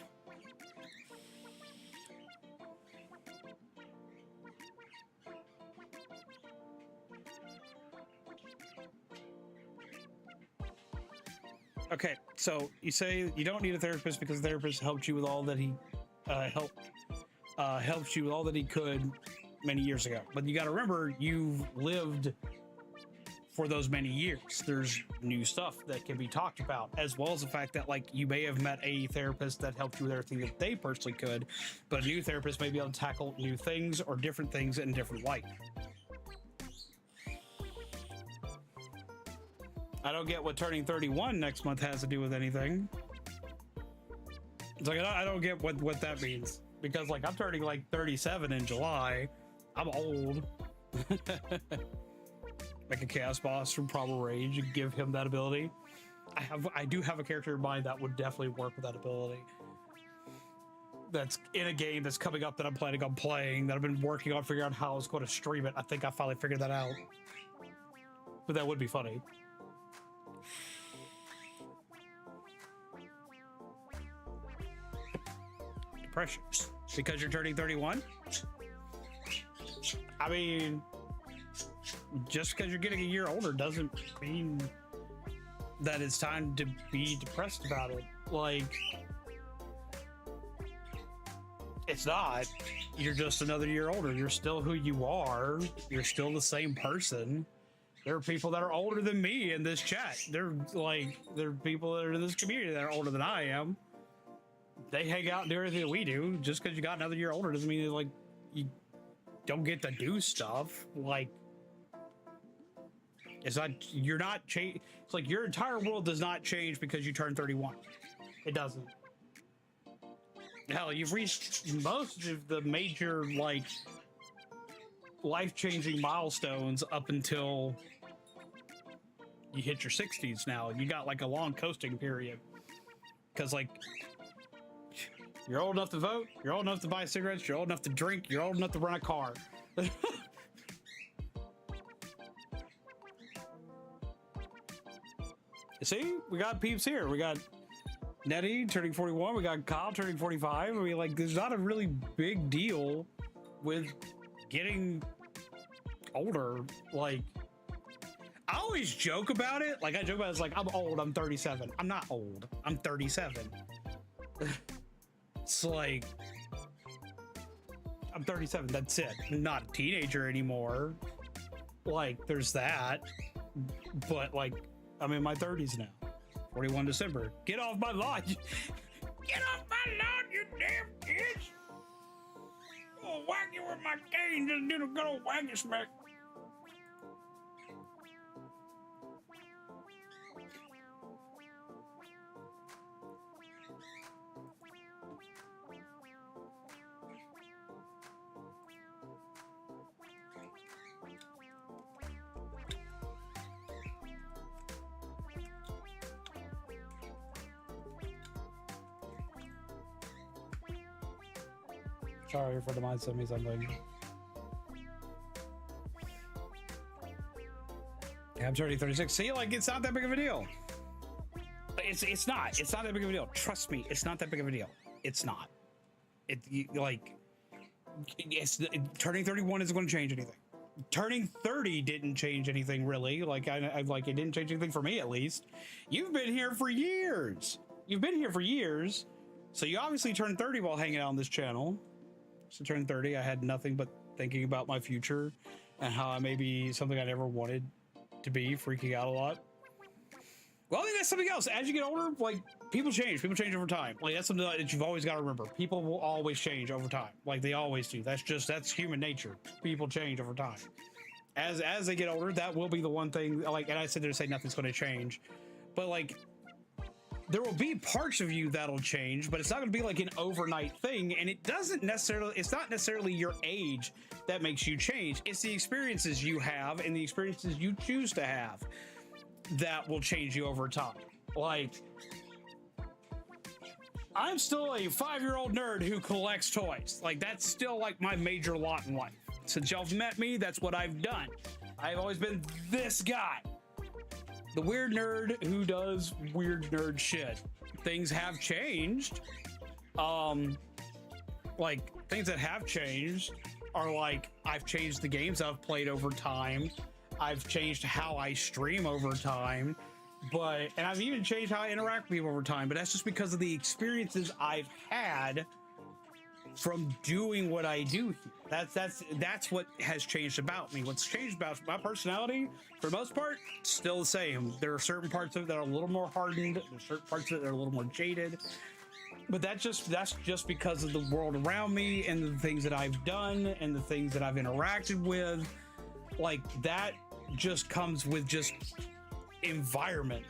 Okay, so you say you don't need a therapist because the therapist helped you with all that he helped you with all that he could many years ago. But you got to remember, you've lived for those many years. There's new stuff that can be talked about, as well as the fact that like you may have met a therapist that helped you with everything that they personally could, but a new therapist may be able to tackle new things or different things in different light. I don't get what turning 31 next month has to do with anything. It's like, I don't get what that means. Because like I'm turning like 37 in July. I'm old. Like a chaos boss from Primal Rage and give him that ability. I do have a character in mind that would definitely work with that ability. That's in a game that's coming up that I'm planning on playing, that I've been working on figuring out how I was going to stream it. I think I finally figured that out. But that would be funny. Depression. Because you're turning 31? I mean, just because you're getting a year older doesn't mean that it's time to be depressed about it. Like, it's not. You're just another year older. You're still who you are. You're still the same person. There are people that are older than me in this chat. There are people that are in this community that are older than I am. They hang out and do everything that we do. Just because you got another year older doesn't mean like you don't get to do stuff. Like, it's not, you're not change. It's like your entire world does not change because you turn 31. It doesn't. Hell, you've reached most of the major like life-changing milestones up until you hit your 60s now. You got like a long coasting period because like you're old enough to vote, you're old enough to buy cigarettes, you're old enough to drink, you're old enough to run a car. See, we got peeps here. We got Nettie turning 41. We got Kyle turning 45. I mean, like, there's not a really big deal with getting older. Like, I always joke about it. Like, I joke about it. It's like, I'm old. I'm 37. I'm not old. I'm 37. It's like, I'm 37. That's it. I'm not a teenager anymore. Like, there's that. But, like, I'm in my 30s now. 41 December. Get off my lawn. Get off my lawn, you damn kids. gonna whack you with my cane. Just do the good old whacky smack. Sorry for the mind send me something. Yeah, I'm turning 36. See, like, it's not that big of a deal. It's not that big of a deal. Trust me, it's not that big of a deal. It's not. Turning 31 isn't going to change anything. Turning 30 didn't change anything really. Like, I like, it didn't change anything for me, at least. You've been here for years. You've been here for years. So you obviously turned 30 while hanging out on this channel. So turn 30, I had nothing but thinking about my future and how I may be something I never wanted to be, freaking out a lot. Well, I think that's something else. As you get older, like, people change. People change over time. Like, that's something that you've always got to remember. People will always change over time. Like, they always do. That's human nature. People change over time. As they get older, that will be the one thing, like, and I sit there and say nothing's going to change. But, like, there will be parts of you that'll change, but it's not going to be like an overnight thing. And it's not necessarily your age that makes you change. It's the experiences you have and the experiences you choose to have that will change you over time. Like, I'm still a 5-year-old nerd who collects toys. Like, that's still like my major lot in life. Since y'all have met me, that's what I've done. I've always been this guy. The weird nerd who does weird nerd shit. Things have changed. Like, things that have changed are like, I've changed the games I've played over time. I've changed how I stream over time. And I've even changed how I interact with people over time. But that's just because of the experiences I've had from doing what I do here. That's what has changed about me. What's changed about my personality, for the most part, still the same. There are certain parts of it that are a little more hardened. There's certain parts of it that are a little more jaded. But that's just because of the world around me and the things that I've done and the things that I've interacted with. Like, that just comes with just environment.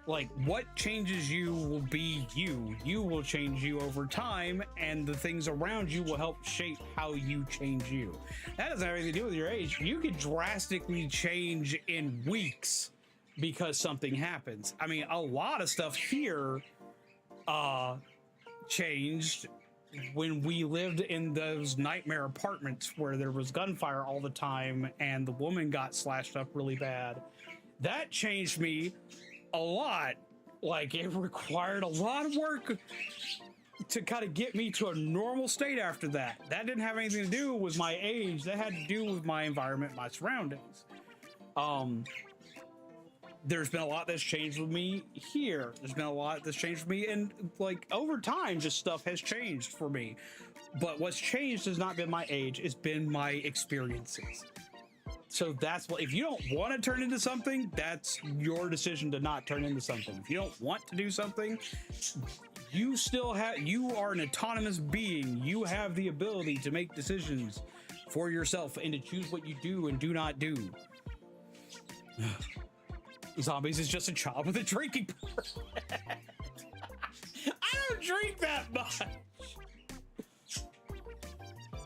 Like, what changes you will be you. You will change you over time, and the things around you will help shape how you change you. That doesn't have anything to do with your age. You could drastically change in weeks because something happens. I mean, a lot of stuff here changed when we lived in those nightmare apartments where there was gunfire all the time and the woman got slashed up really bad. That changed me a lot. Like, it required a lot of work to kind of get me to a normal state after that. That didn't have anything to do with my age. That had to do with my environment, my surroundings. There's been a lot that's changed with me here. There's been a lot that's changed with me, and like, over time, just stuff has changed for me. But what's changed has not been my age, it's been my experiences. So that's what, if you don't want to turn into something, that's your decision to not turn into something. If you don't want to do something, you are an autonomous being. You have the ability to make decisions for yourself and to choose what you do and do not do. Zombies is just a child with a drinking permit. I don't drink that much.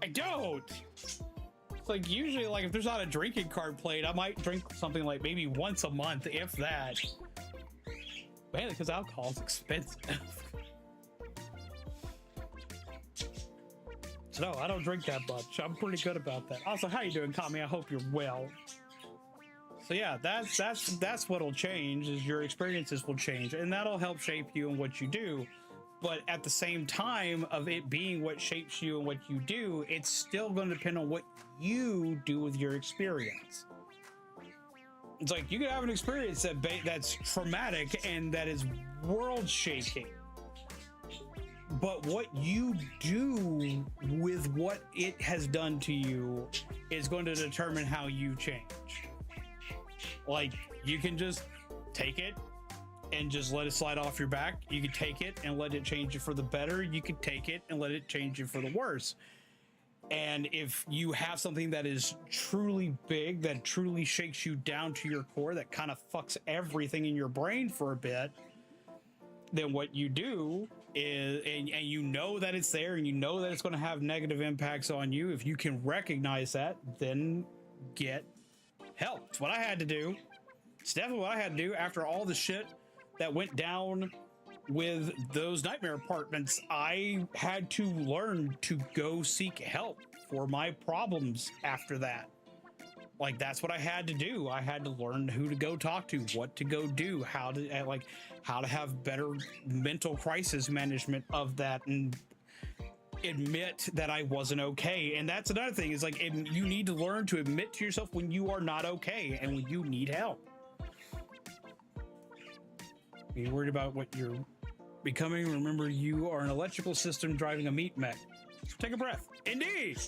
I don't. It's like, usually, like, if there's not a drinking card played, I might drink something like maybe once a month, if that. Mainly because alcohol's expensive. So no, I don't drink that much. I'm pretty good about that. Also, how you doing, Kami? I hope you're well. So yeah, that's what'll change, is your experiences will change, and that'll help shape you and what you do. But at the same time of it being what shapes you and what you do, it's still going to depend on what you do with your experience. It's like, you could have an experience that's traumatic and that is world shaking, but what you do with what it has done to you is going to determine how you change. Like, you can just take it and just let it slide off your back. You can take it and let it change you for the better. You can take it and let it change you for the worse. And if you have something that is truly big, that truly shakes you down to your core, that kind of fucks everything in your brain for a bit, then what you do is, and you know that it's there, and you know that it's going to have negative impacts on you. If you can recognize that, then get help. It's what I had to do. It's definitely what I had to do after all the shit that went down with those nightmare apartments. I had to learn to go seek help for my problems after that. Like, that's what I had to do. I had to learn who to go talk to, what to go do, how to have better mental crisis management of that, and admit that I wasn't okay. And that's another thing, is like, you need to learn to admit to yourself when you are not okay and when you need help. Be worried about what you're becoming. Remember, you are an electrical system driving a meat mech. Take a breath. Indeed.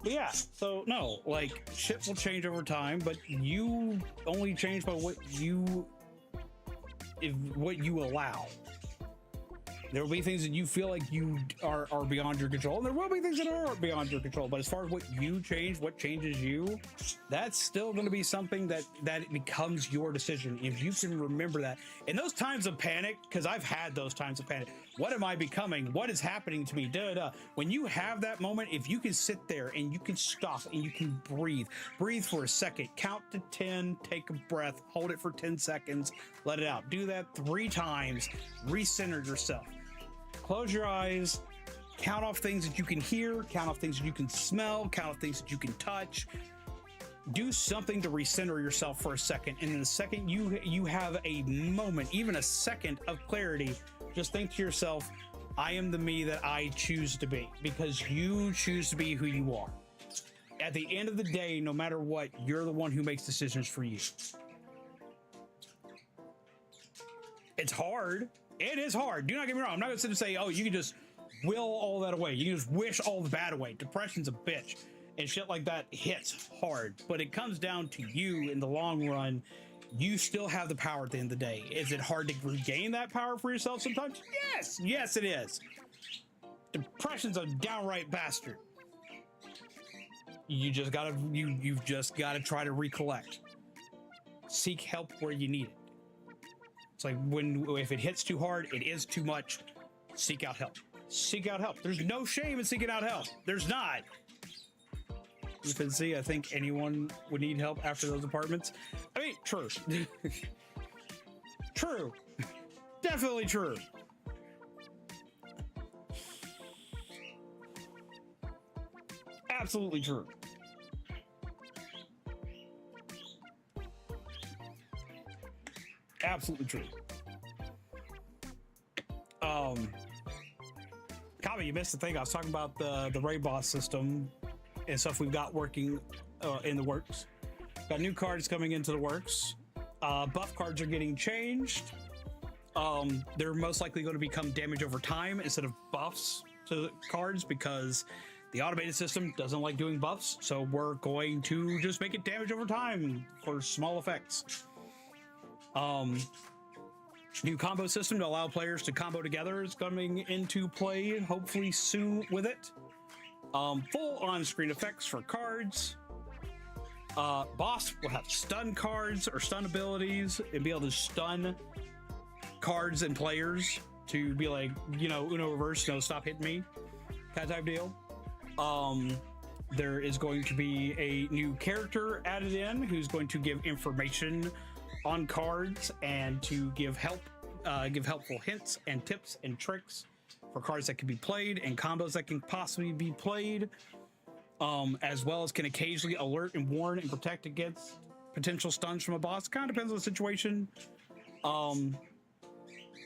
But yeah, so no, like, shit will change over time, but you only change by what you allow. There will be things that you feel like you are beyond your control, and there will be things that are beyond your control. But as far as what you change, what changes you, that's still going to be something that it becomes your decision. If you can remember that in those times of panic, because I've had those times of panic. What am I becoming? What is happening to me? When you have that moment, if you can sit there and you can stop and you can breathe for a second, count to 10, take a breath, hold it for 10 seconds, let it out. Do that 3 times, recenter yourself. Close your eyes, count off things that you can hear, count off things that you can smell, count off things that you can touch. Do something to recenter yourself for a second, and in the second you have a moment, even a second of clarity, just think to yourself, I am the me that I choose to be, because you choose to be who you are. At the end of the day, no matter what, you're the one who makes decisions for you. It's hard. It is hard. Do not get me wrong. I'm not going to sit and say, oh, you can just will all that away. You can just wish all the bad away. Depression's a bitch. And shit like that hits hard. But it comes down to you in the long run. You still have the power at the end of the day. Is it hard to regain that power for yourself sometimes? Yes. Yes, it is. Depression's a downright bastard. You've just gotta try to recollect. Seek help where you need it. It's like if it hits too hard, it is too much, seek out help. Seek out help. There's no shame in seeking out help. There's not. You can see, I think anyone would need help after those apartments. I mean, true. True. Definitely true. Absolutely true. Absolutely true. Kami, you missed the thing. I was talking about the raid boss system and stuff we've got working in the works. Got new cards coming into the works. Buff cards are getting changed. They're most likely going to become damage over time instead of buffs to the cards, because the automated system doesn't like doing buffs. So we're going to just make it damage over time for small effects. New combo system to allow players to combo together is coming into play hopefully soon with it. Full on-screen effects for cards. Boss will have stun cards or stun abilities and be able to stun cards and players to be like, you know, Uno reverse, no, stop hitting me, kind of type deal. There is going to be a new character added in who's going to give information on cards and to give helpful hints and tips and tricks for cards that can be played and combos that can possibly be played, as well as can occasionally alert and warn and protect against potential stuns from a boss. Kind of depends on the situation.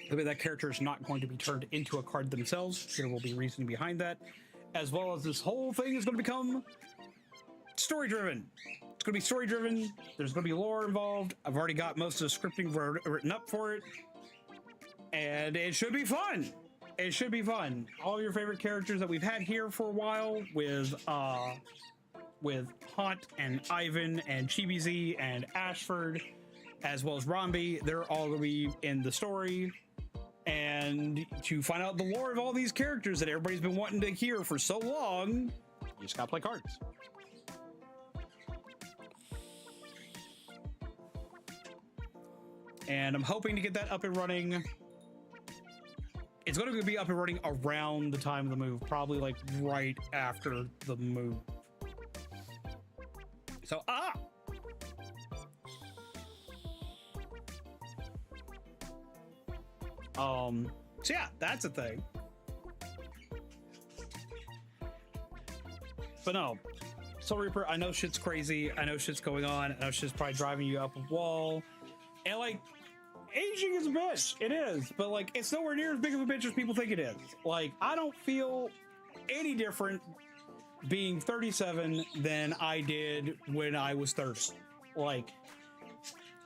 Maybe that character is not going to be turned into a card themselves. There will be reasoning behind that, as well as this whole thing is going to become story driven. It's going to be story driven. There's going to be lore involved. I've already got most of the scripting written up for it, and it should be fun. It should be fun. All of your favorite characters that we've had here for a while, with Haunt and Ivan and Chibi-Z and Ashford, as well as Romby, they're all going to be in the story. And to find out the lore of all these characters that everybody's been wanting to hear for so long, you just gotta play cards. And I'm hoping to get that up and running. It's going to be up and running around the time of the move, probably like right after the move. So, so yeah, that's a thing. But no, Soul Reaper, I know shit's crazy. I know shit's going on. I know shit's probably driving you up a wall. And like, aging is a bitch. It is. But like, it's nowhere near as big of a bitch as people think it is. Like, I don't feel any different being 37 than I did when I was 30. Like,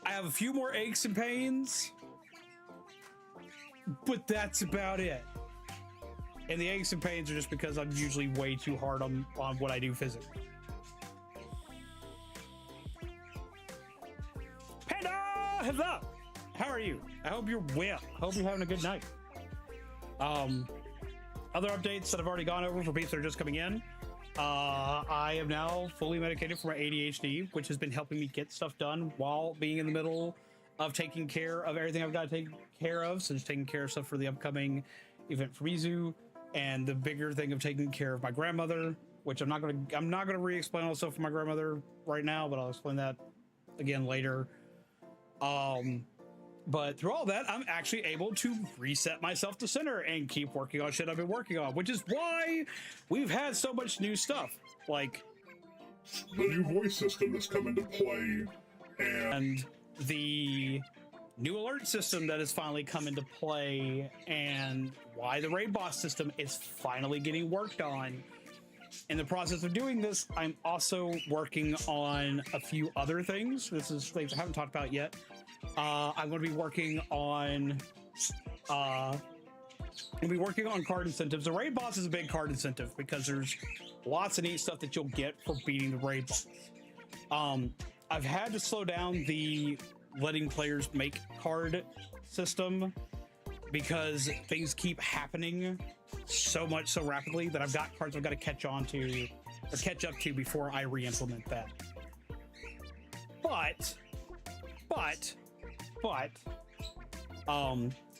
I have a few more aches and pains, but that's about it. And the aches and pains are just because I'm usually way too hard on what I do physically. Panda, hello. How are you? I hope you're well. I hope you're having a good night. Other updates that I've already gone over for people that are just coming in. I am now fully medicated for my ADHD, which has been helping me get stuff done while being in the middle of taking care of everything I've got to take care of. So just taking care of stuff for the upcoming event for Mizu, and the bigger thing of taking care of my grandmother, which I'm not gonna re-explain all the stuff for my grandmother right now, but I'll explain that again later. But through all that, I'm actually able to reset myself to center and keep working on shit I've been working on, which is why we've had so much new stuff. Like the new voice system that's come into play, and the new alert system that has finally come into play, and why the raid boss system is finally getting worked on. In the process of doing this, I'm also working on a few other things. This is things I haven't talked about yet. I'm going to be working on card incentives. The raid boss is a big card incentive because there's lots of neat stuff that you'll get for beating the raid boss. I've had to slow down the letting players make card system because things keep happening so rapidly that I've got cards I've got to catch up to before I re-implement that. But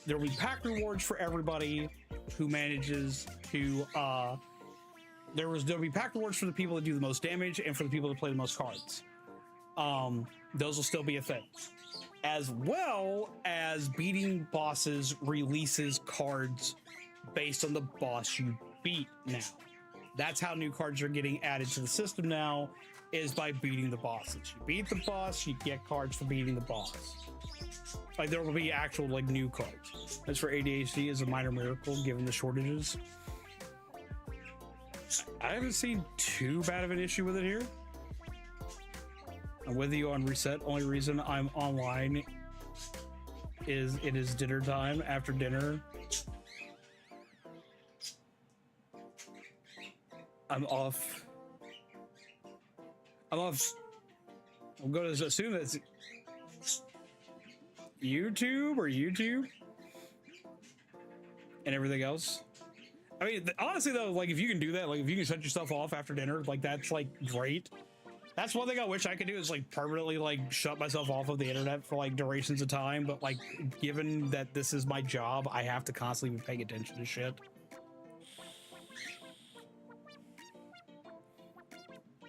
there will be pack rewards for everybody who manages to there'll be pack rewards for the people that do the most damage and for the people that play the most cards. Those will still be a thing, as well as beating bosses releases cards based on the boss you beat. Now that's how new cards are getting added to the system now, is by beating the bosses. You beat the boss, you get cards for beating the boss. Like, there will be actual like new cards. As for ADHD, is a minor miracle given the shortages. I haven't seen too bad of an issue with it here. I'm with you on reset. Only reason I'm online is it is dinner time. After dinner, I'm off. I'm going to assume that's YouTube and everything else. I mean, honestly though, like, if you can do that, like if you can shut yourself off after dinner, like that's like great. That's one thing I wish I could do, is like permanently like shut myself off of the internet for like durations of time. But like, given that this is my job, I have to constantly be paying attention to shit.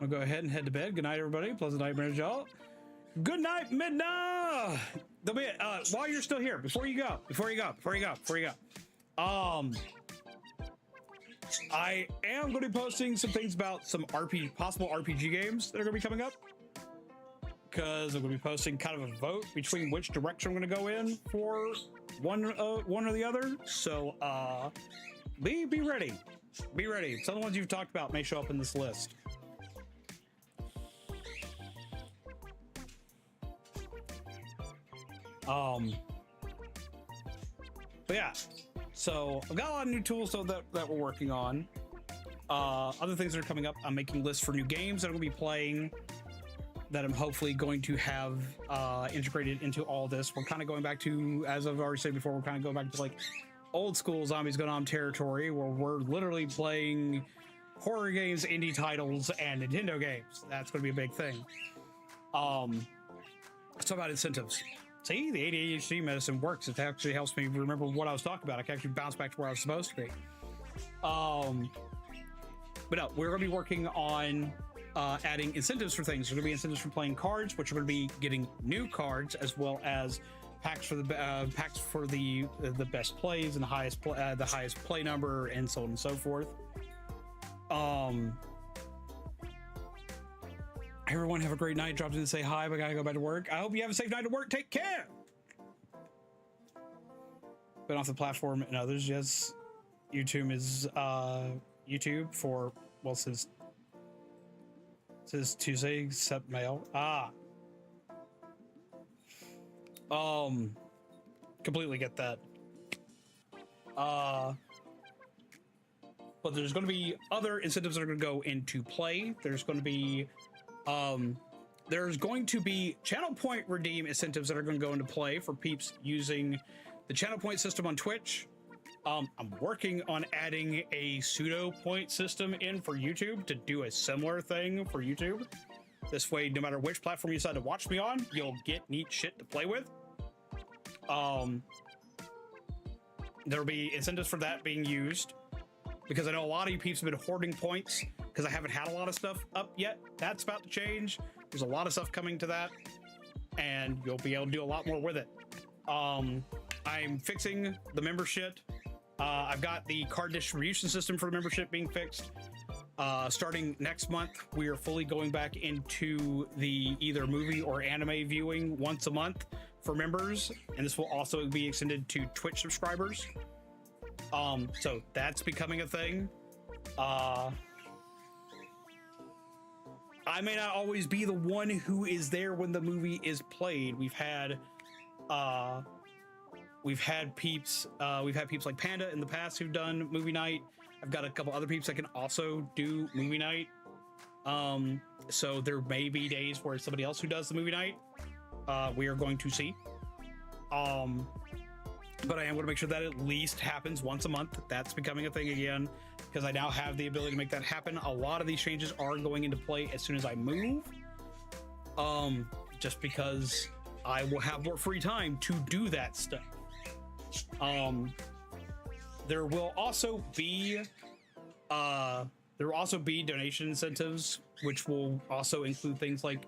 I'll go ahead and head to bed. Good night, everybody. Pleasant nightmares, y'all. Good night, Midna. There'll be while you're still here, before you go, I am going to be posting some things about some possible RPG games that are going to be coming up, because I'm going to be posting kind of a vote between which direction I'm going to go in for one or the other. So be ready. Some of the ones you've talked about may show up in this list. But yeah, so I've got a lot of new tools that we're working on. Other things that are coming up, I'm making lists for new games that I'm going to be playing, that I'm hopefully going to have integrated into all this. We're kind of going back to, as I've already said before, we're kind of going back to like old school Zombies Go Nom territory where we're literally playing horror games, indie titles, and Nintendo games. That's going to be a big thing. Let's talk about incentives. See, the ADHD medicine works. It actually helps me remember what I was talking about. I can actually bounce back to where I was supposed to be. But no, we're going to be working on adding incentives for things. There's going to be incentives for playing cards, which are going to be getting new cards, as well as packs for the best plays and the highest play number, and so on and so forth. Everyone have a great night. Dropped in to say hi, but I gotta go back to work. I hope you have a safe night at work. Take care. Been off the platform and others. Yes, YouTube is YouTube for, well, says Tuesday except mail. Completely get that. But there's going to be other incentives that are going to go into play. There's going to be channel point redeem incentives that are going to go into play for peeps using the channel point system on Twitch. I'm working on adding a pseudo point system in for YouTube to do a similar thing for YouTube. This way, no matter which platform you decide to watch me on, you'll get neat shit to play with. There'll be incentives for that being used, because I know a lot of you peeps have been hoarding points because I haven't had a lot of stuff up yet. That's about to change. There's a lot of stuff coming to that, and you'll be able to do a lot more with it. I'm fixing the membership. I've got the card distribution system for the membership being fixed. Starting next month, we are fully going back into the either movie or anime viewing once a month for members, and this will also be extended to Twitch subscribers. So that's becoming a thing. I may not always be the one who is there when the movie is played. We've had peeps like Panda in the past who've done movie night. I've got a couple other peeps that can also do movie night. So there may be days where it's somebody else who does the movie night. We are going to see. But I am going to make sure that at least happens once a month. That's becoming a thing again, because I now have the ability to make that happen. A lot of these changes are going into play as soon as I move. Just because I will have more free time to do that stuff. There will also be donation incentives, which will also include things like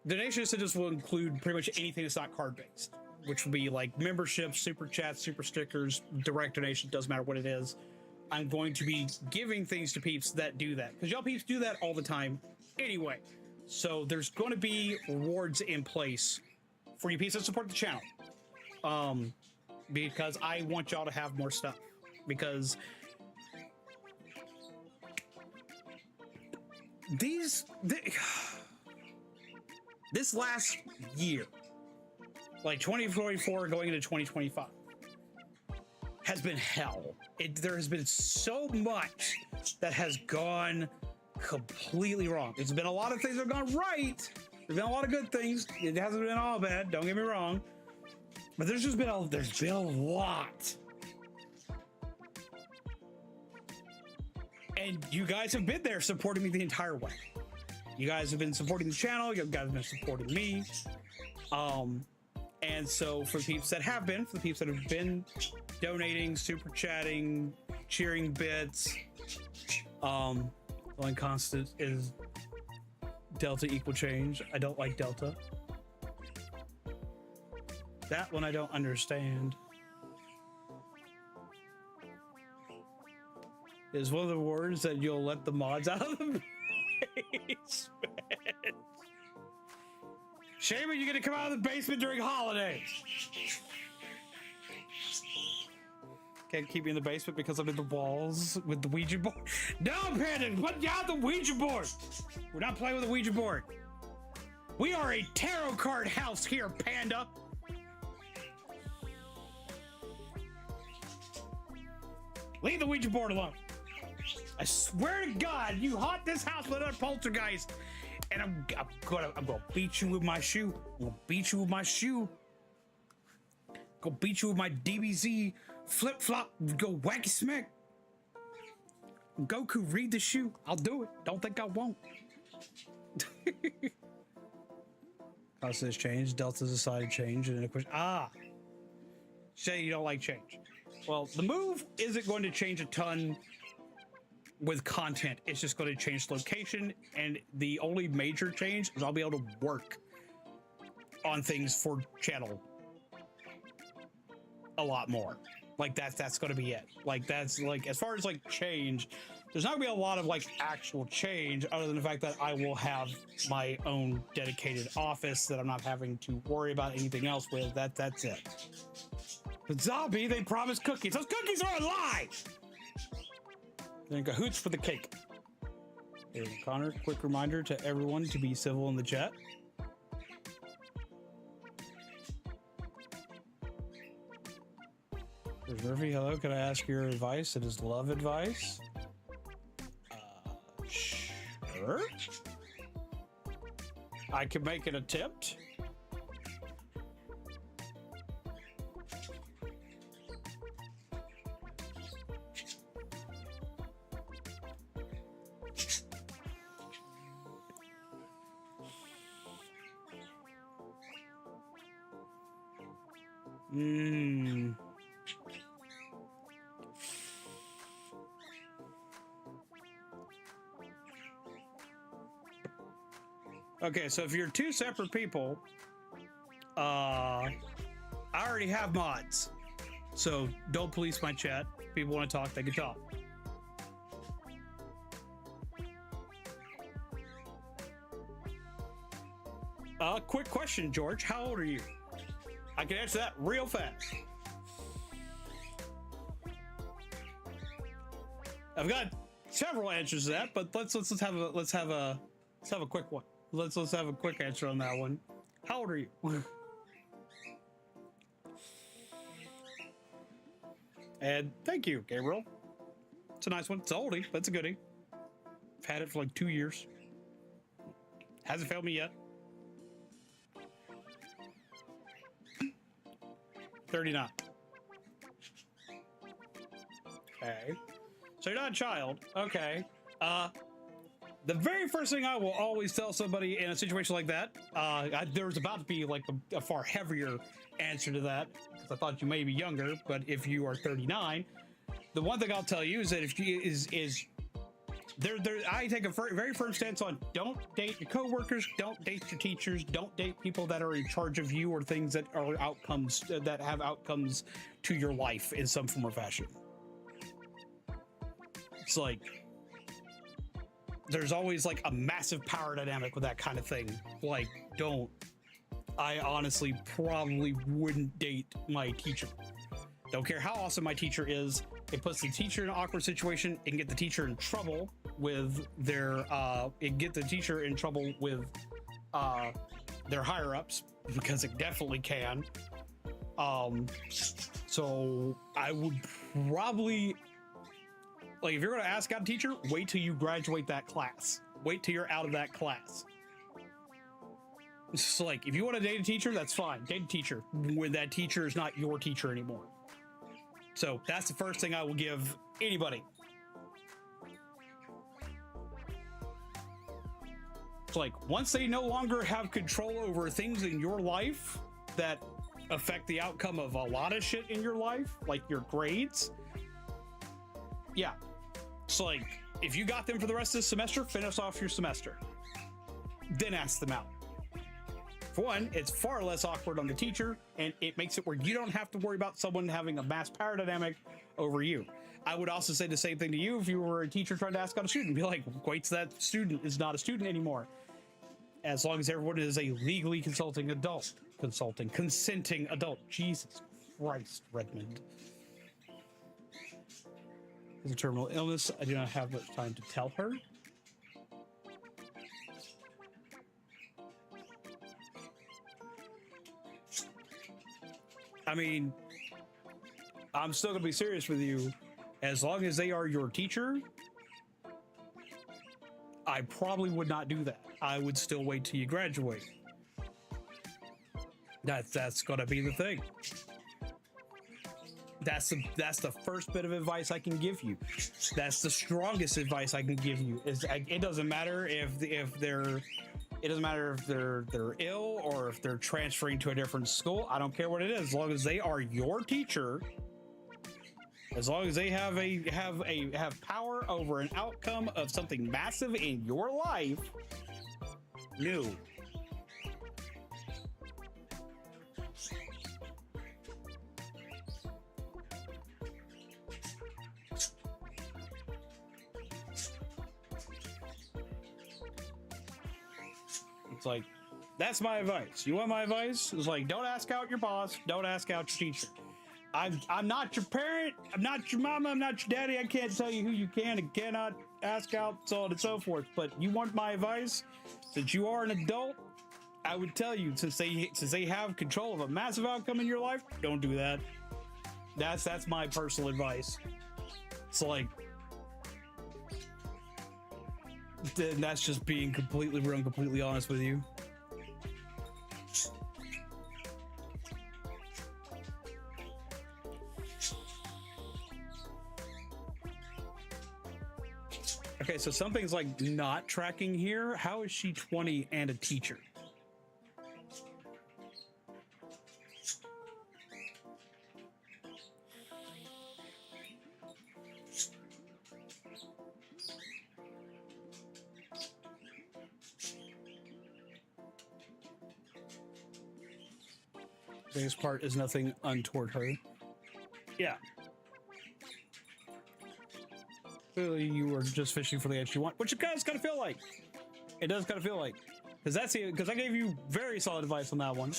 donation incentives will include pretty much anything that's not card based, which will be like memberships, super chats, super stickers, direct donation, doesn't matter what it is. I'm going to be giving things to peeps that do that, because y'all peeps do that all the time anyway. So there's going to be rewards in place for you peeps that support the channel. Because I want y'all to have more stuff, because this last year, like 2024 going into 2025, has been hell. There has been so much that has gone completely wrong. There's been a lot of things that have gone right. There's been a lot of good things. It hasn't been all bad, don't get me wrong. But there's been a lot. And you guys have been there supporting me the entire way. You guys have been supporting the channel. You guys have been supporting me. And so for the peeps that have been, for the peeps that have been donating, super chatting, cheering bits, one constant is Delta equal change. I don't like Delta. That one I don't understand. Is one of the words that you'll let the mods out of the basement. Shaman, you're gonna come out of the basement during holidays. Can't keep me in the basement because I'm in the walls with the Ouija board. No, Panda, put down the Ouija board. We're not playing with the Ouija board. We are a tarot card house here, Panda. Leave the Ouija board alone. I swear to God, you haunt this house with a poltergeist, and I'm gonna beat you with my shoe. I'm gonna beat you with my shoe. Go beat you with my DBZ flip flop, go wacky smack. Goku, read the shoe. I'll do it. Don't think I won't. Cost has changed. Delta's decided change, and then a question. Say you don't like change. Well, the move isn't going to change a ton with content. It's just going to change location, and the only major change is I'll be able to work on things for channel a lot more. Like that's going to be it. Like that's like, as far as like change, there's not gonna be a lot of like actual change other than the fact that I will have my own dedicated office that I'm not having to worry about anything else with. That's it. But zombie, they promised cookies. Those cookies are a lie. Then cahoots for the cake. Hey, Connor, quick reminder to everyone to be civil in the chat. There's Murphy, hello, can I ask your advice? It is love advice. Sure. I can make an attempt. Okay, so if you're two separate people, I already have mods, so don't police my chat. If people want to talk, they can talk. Quick question, George. How old are you? I can answer that real fast. I've got several answers to that, but let's have a quick one. Let's have a quick answer on that one. How old are you? And thank you, Gabriel. It's a nice one. It's an oldie, but it's a goodie. I've had it for like 2 years. Hasn't failed me yet. 39. Okay. So you're not a child. Okay. The very first thing I will always tell somebody in a situation like that, there's about to be like a far heavier answer to that, because I thought you may be younger, but if you are 39, the one thing I'll tell you is that if you I take a very firm stance on don't date your coworkers, don't date your teachers, don't date people that are in charge of you or things that are outcomes that have outcomes to your life in some form or fashion. It's like there's always like a massive power dynamic with that kind of thing. Like, don't. I honestly probably wouldn't date my teacher. Don't care how awesome my teacher is. It puts the teacher in an awkward situation. It can get the teacher in trouble with their their higher ups, because it definitely can. So I would probably, like, if you're going to ask out a teacher, wait till you graduate that class. Wait till you're out of that class. It's like, if you want to date a teacher, that's fine. Date a teacher when that teacher is not your teacher anymore. So that's the first thing I will give anybody. It's like, once they no longer have control over things in your life that affect the outcome of a lot of shit in your life, like your grades, yeah. It's like, if you got them for the rest of the semester, finish off your semester. Then ask them out. For one, it's far less awkward on the teacher, and it makes it where you don't have to worry about someone having a mass power dynamic over you. I would also say the same thing to you if you were a teacher trying to ask out a student. Be like, wait till that student is not a student anymore. As long as everyone is a legally consenting adult. Jesus Christ, Redmond. It's a terminal illness. I do not have much time to tell her. I mean, I'm still gonna be serious with you. As long as they are your teacher, I probably would not do that. I would still wait till you graduate. That's gonna be the thing. That's the first bit of advice I can give you. That's the strongest advice I can give you. It doesn't matter if they're ill or if they're transferring to a different school. I don't care what it is. As long as they are your teacher, as long as they have power over an outcome of something massive in your life, no. It's like, that's my advice. You want my advice? It's like, don't ask out your boss. Don't ask out your teacher. I'm not your parent. I'm not your mama. I'm not your daddy. I can't tell you who you can and cannot ask out, so on and so forth. But you want my advice? Since you are an adult, I would tell you, since they have control of a massive outcome in your life, don't do that. That's my personal advice. So like, then that's just being completely real and completely honest with you. Okay, so something's like not tracking here. How is she 20 and a teacher? This part is nothing untoward her. Yeah. Clearly you were just fishing for the edge you want, which it does kind of feel like. It does kind of feel like. Because I gave you very solid advice on that one.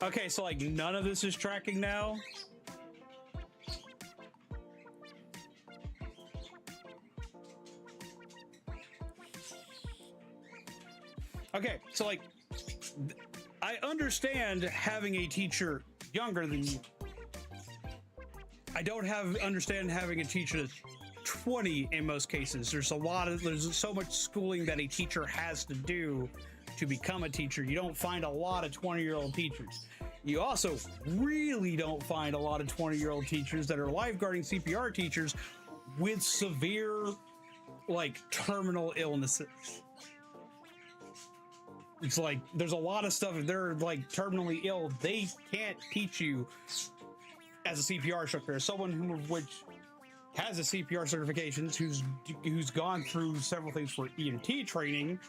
Okay, so like none of this is tracking now. Okay, so like I understand having a teacher younger than you. I don't understand having a teacher that's 20 in most cases. There's so much schooling that a teacher has to do to become a teacher. You don't find a lot of 20-year-old teachers. You also really don't find a lot of 20-year-old teachers that are lifeguarding CPR teachers with severe, like, terminal illnesses. It's like, there's a lot of stuff, if they're, like, terminally ill, they can't teach you as a CPR instructor. As someone which has a CPR certifications, who's gone through several things for EMT training,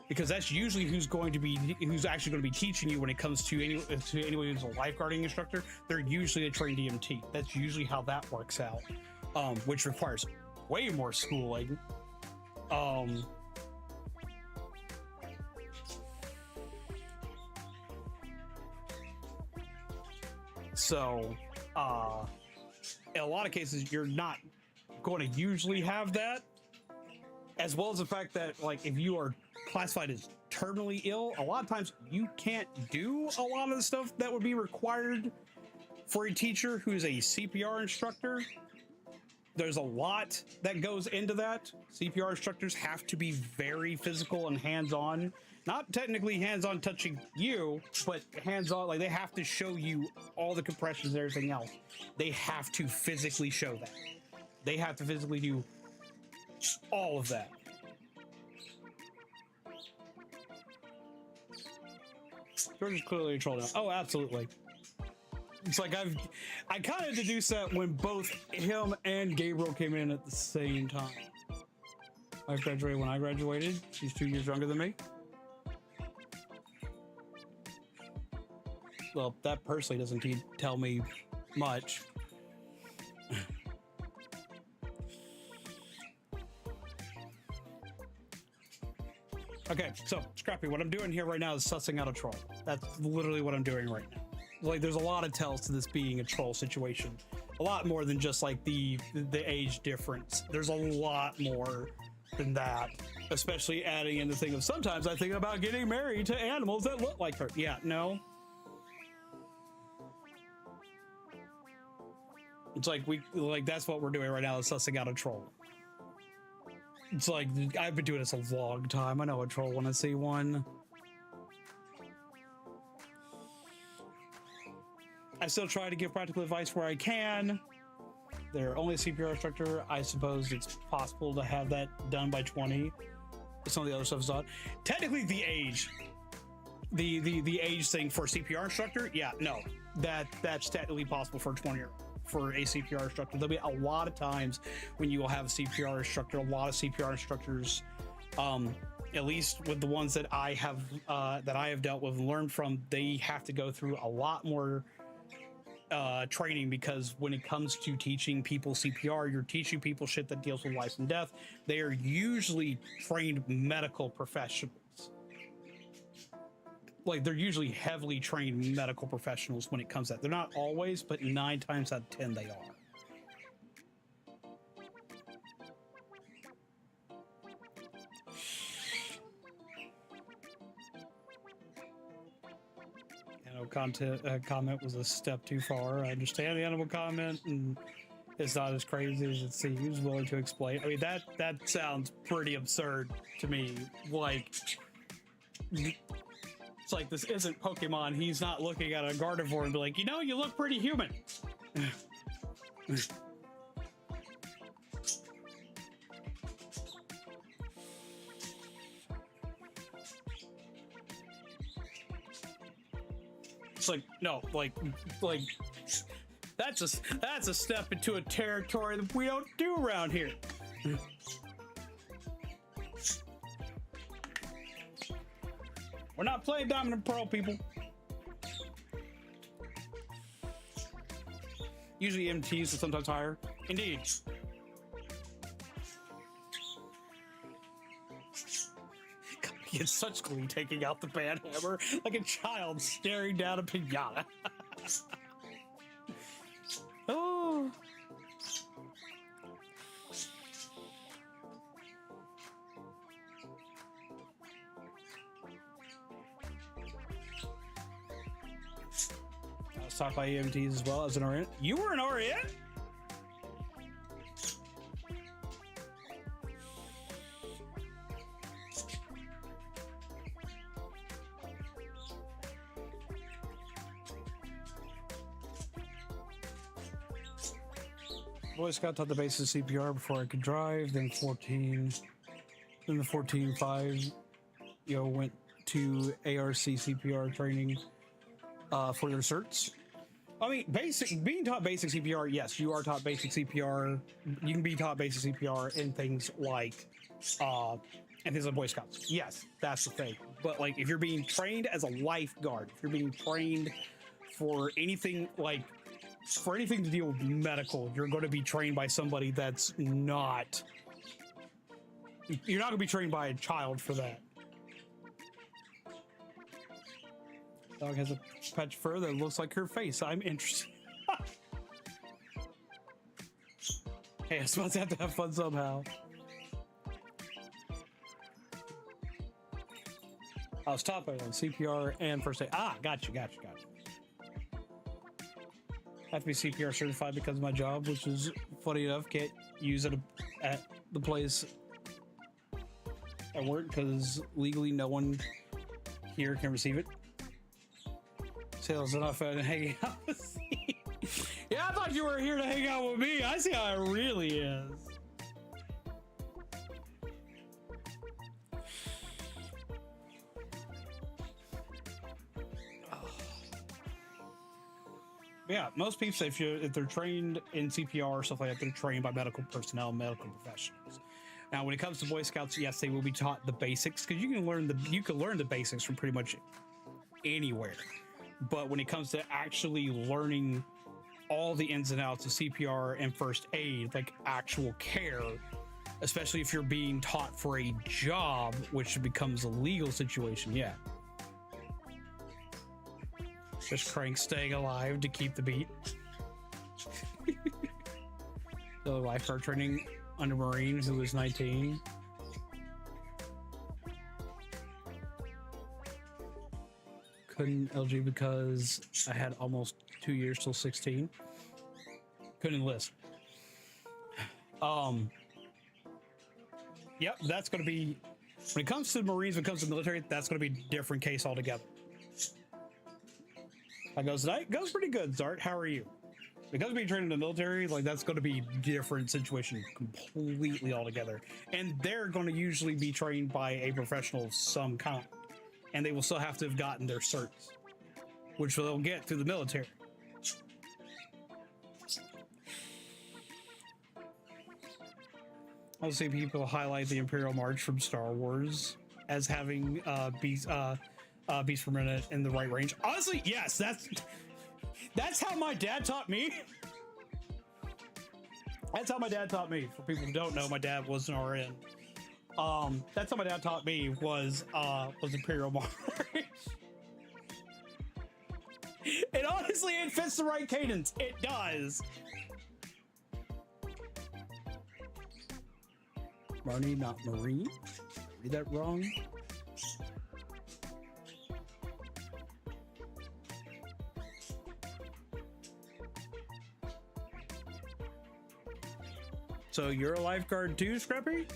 because that's usually who's actually going to be teaching you when it comes to anyone who's a lifeguarding instructor. They're usually a trained EMT. That's usually how that works out, which requires way more schooling. So, in a lot of cases, you're not going to usually have that, as well as the fact that, like, if you are classified as terminally ill, a lot of times you can't do a lot of the stuff that would be required for a teacher who's a CPR instructor. There's a lot that goes into that. CPR instructors have to be very physical and hands-on. Not technically hands-on touching you, but hands-on, like they have to show you all the compressions and everything else. They have to physically show that. They have to physically do all of that. George is clearly a troll now. Oh, absolutely. It's like I kind of deduced that when both him and Gabriel came in at the same time. I graduated when I graduated. She's 2 years younger than me. Well, that personally doesn't tell me much. Okay, so Scrappy, what I'm doing here right now is sussing out a troll. That's literally what I'm doing right now. Like, there's a lot of tells to this being a troll situation. A lot more than just like the age difference. There's a lot more than that. Especially adding in the thing of sometimes I think about getting married to animals that look like her. Yeah, no. It's like that's what we're doing right now, is sussing out a troll. It's like, I've been doing this a long time. I know a troll when I see one. I still try to give practical advice where I can. They're only a CPR instructor. I suppose it's possible to have that done by 20. Some of the other stuff is not. Technically, the age thing for CPR instructor, yeah, no, that's technically possible for a 20-year-old. For a CPR instructor, there'll be a lot of times when you will have a CPR instructor. A lot of CPR instructors, at least with the ones that I have dealt with and learned from, they have to go through a lot more training, because when it comes to teaching people CPR, you're teaching people shit that deals with life and death. They are usually trained medical professionals. Like, they're usually heavily trained medical professionals when it comes to that. They're not always, but 9 times out of 10 they are. Comment was a step too far. I understand the animal comment, and it's not as crazy as it seems. Willing to explain. I mean, that sounds pretty absurd to me. Like, it's like, this isn't Pokemon. He's not looking at a Gardevoir and be like, you know, you look pretty human. It's like, no, like that's a step into a territory that we don't do around here. We're not playing Diamond and Pearl, people. Usually MTs are sometimes higher. Indeed. He gets such glee taking out the band hammer like a child staring down a pinata. Oh. I was taught by EMTs as well as an RN. You were an RN? Boy Scout taught the basics of CPR before I could drive, then 14. Then the 14-5, went to ARC CPR training for their certs. I mean, being taught basic CPR, yes, you are taught basic CPR. You can be taught basic CPR in things like Boy Scouts. Yes, that's the thing. But like, if you're being trained as a lifeguard, if you're being trained for anything to deal with medical, you're going to be trained by somebody that's not. You're not going to be trained by a child for that. Dog has a patch of fur that looks like her face. I'm interested. Hey, I was supposed to have fun somehow. I was taught by CPR and first aid. Ah, gotcha. I have to be CPR certified because of my job, which is funny enough. Can't use it at the place at work because legally no one here can receive it. Sales enough and hanging out with me. Yeah, I thought you were here to hang out with me. I see how it really is. Yeah, most people, if they're trained in CPR or stuff like that, they're trained by medical personnel, medical professionals. Now, when it comes to Boy Scouts, yes, they will be taught the basics because you can learn the basics from pretty much anywhere. But when it comes to actually learning all the ins and outs of CPR and first aid, like actual care, especially if you're being taught for a job, which becomes a legal situation, yeah. Just Crank staying alive to keep the beat. The lifeguard training under Marine who was 19. Couldn't LG because I had almost 2 years till 16. couldn't enlist. Yep, that's going to be, when it comes to the Marines, when it comes to the military, that's going to be a different case altogether. How goes tonight? Goes pretty good, Zart. How are you? Because being trained in the military, like, that's going to be a different situation completely altogether. And they're going to usually be trained by a professional of some kind. And they will still have to have gotten their certs, which they'll get through the military. I'll see people highlight the Imperial March from Star Wars as having beats per minute in the right range. Honestly, yes, that's how my dad taught me. That's how my dad taught me. For people who don't know, my dad was an RN. That's how my dad taught me was Imperial March. And honestly, it fits the right cadence. It does. Marnie, not Marine. Read that wrong. So you're a lifeguard too, Scrappy?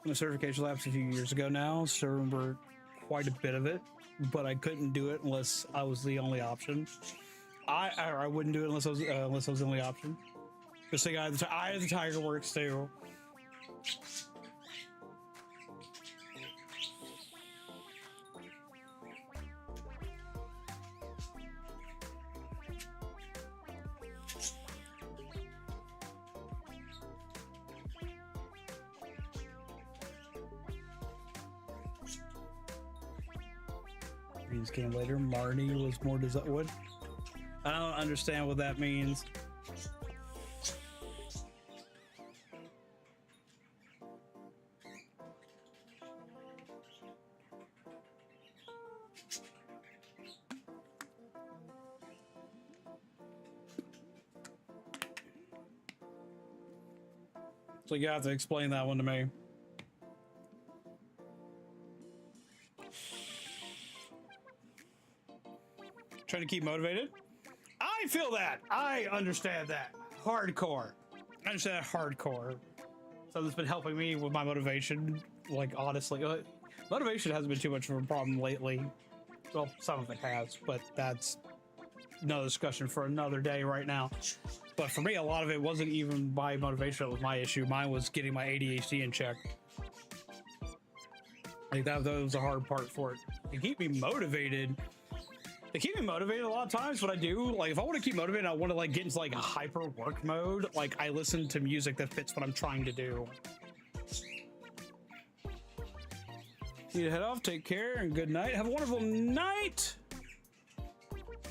My certification lapsed a few years ago now, so I remember quite a bit of it, but I couldn't do it unless I was the only option. I wouldn't do it unless I was the only option. Just think Eye of the Tiger works too. Marines came later. Marnie was more what? I don't understand what that means. So you have to explain that one to me. Trying to keep motivated. I feel that. I understand that. Hardcore. I understand that hardcore. So that's been helping me with my motivation. Like, honestly, motivation hasn't been too much of a problem lately. Well, some of it has, but that's another discussion for another day right now. But for me, a lot of it wasn't even my motivation that was my issue. Mine was getting my ADHD in check. Like that was the hard part for it. To keep me motivated. They keep me motivated a lot of times. What I do, like if I want to keep motivated, I want to like get into like a hyper work mode. Like I listen to music that fits what I'm trying to do. Need to head off. Take care and good night. Have a wonderful night.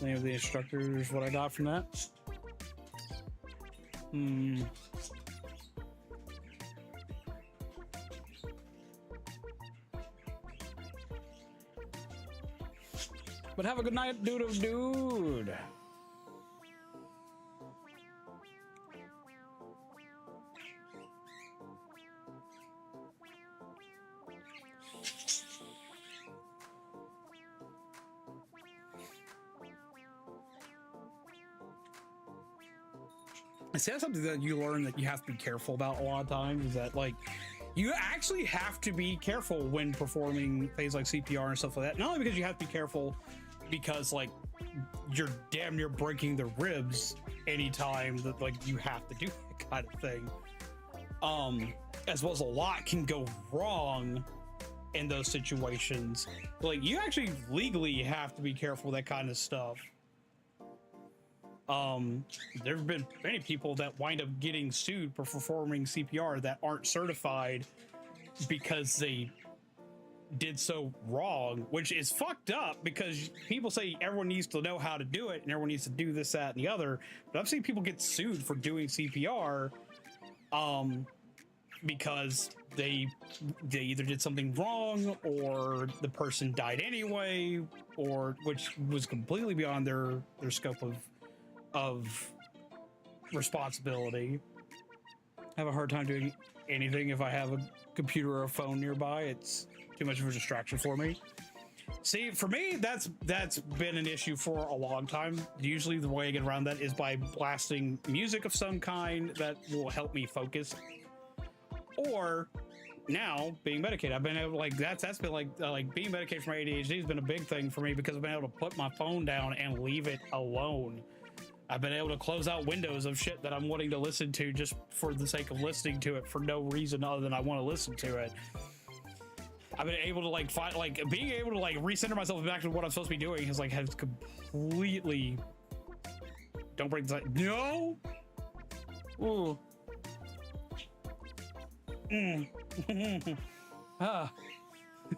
Name of the instructors. What I got from that. But have a good night, dude. I see that's something that you learn that you have to be careful about a lot of times is that like you actually have to be careful when performing things like CPR and stuff like that. Not only because you have to be careful because like you're damn near breaking the ribs anytime that like you have to do that kind of thing. As well as a lot can go wrong in those situations. Like you actually legally have to be careful with that kind of stuff. There have been many people that wind up getting sued for performing CPR that aren't certified because they did so wrong, which is fucked up because people say everyone needs to know how to do it and everyone needs to do this, that, and the other. But I've seen people get sued for doing CPR because they either did something wrong or the person died anyway, or which was completely beyond their scope of responsibility. I have a hard time doing anything if I have a computer or a phone nearby. It's too much of a distraction for me. See, for me, that's been an issue for a long time. Usually the way I get around that is by blasting music of some kind that will help me focus. Or now being medicated, I've been able, like, that's been like being medicated for my ADHD has been a big thing for me because I've been able to put my phone down and leave it alone. I've been able to close out windows of shit that I'm wanting to listen to just for the sake of listening to it for no reason other than I want to listen to it. I've been able to like find, like, being able to like recenter myself back to what I'm supposed to be doing has completely. Don't break the side. No. Ooh. Ah.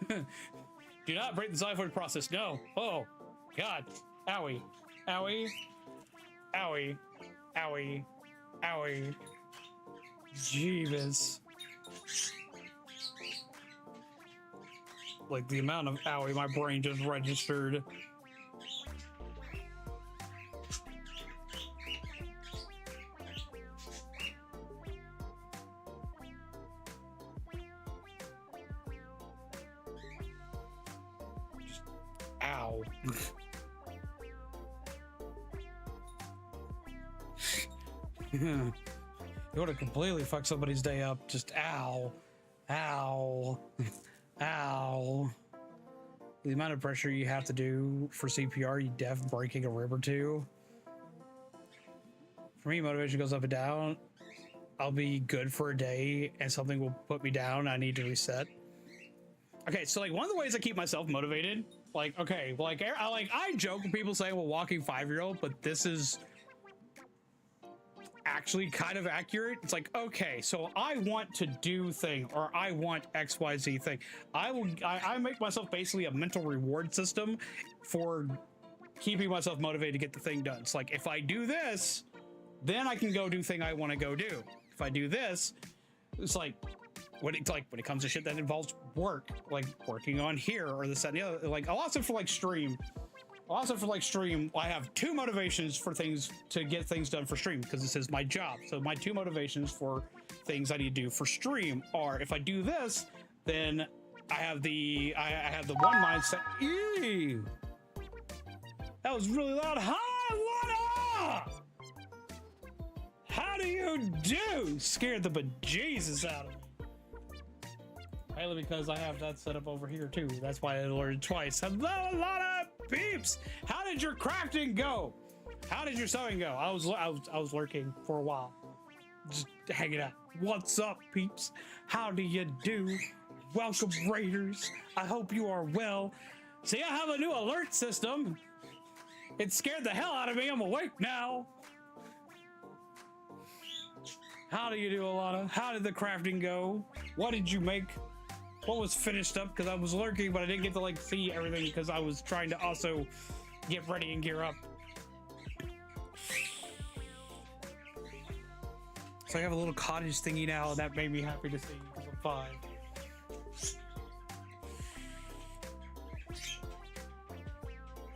Do not break the xylophone process. No. Oh, God. Owie. Owie. Owie. Owie. Owie. Jeebus. Like the amount of owie my brain just registered. Ow. You want to completely fuck somebody's day up. Just ow. Ow. Ow. The amount of pressure you have to do for CPR, you def breaking a rib or two. For me, motivation goes up and down. I'll be good for a day and something will put me down. I need to reset. Okay, so like one of the ways I keep myself motivated, like, okay, like I joke when people say, well, walking 5-year-old, but this is actually kind of accurate. It's like, okay, so I want to do thing, or I want XYZ thing. I make myself basically a mental reward system for keeping myself motivated to get the thing done. It's like, if I do this, then I can go do thing I want to go do. If I do this, it's like when it comes to shit that involves work, like working on here or this, that, and the other, like a lot of stuff for like stream. Also for like stream, I have 2 motivations for things to get things done for stream because this is my job. So my 2 motivations for things I need to do for stream are, if I do this, then I have the one mindset. Ew, that was really loud. Hi, Alanna! How do you do? Scared the bejesus out of me. Mainly because I have that set up over here too. That's why I alerted twice. Hello, Alot peeps. How did your crafting go? How did your sewing go? I was lurking for a while, just hanging out. What's up, peeps? How do you do? Welcome, raiders. I hope you are well. See, I have a new alert system. It scared the hell out of me. I'm awake now. How do you do, Alana? How did the crafting go? What did you make? What was finished up? Because I was lurking, but I didn't get to like see everything because I was trying to also get ready and gear up. So I have a little cottage thingy now, and that made me happy to see because I'm 5.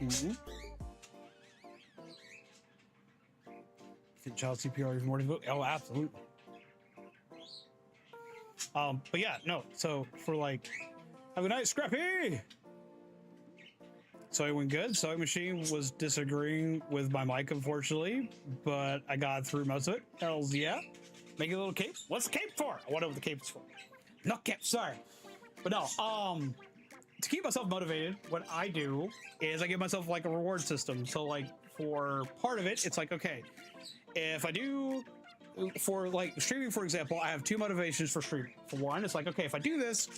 Mm-hmm. Did child CPR even more difficult? Oh, absolutely. But yeah, no. So for like, have a night, Scrappy. Sewing went good. Sewing machine was disagreeing with my mic, unfortunately, but I got through most of it. Hells yeah. Make a little cape. What's the cape for? I wonder what the cape is for. Not cape, sorry. But no, to keep myself motivated, what I do is I give myself like a reward system. So like for part of it, it's like, okay, if I do, for like streaming, for example, I have 2 motivations for streaming. For one, it's like, okay, if I do this,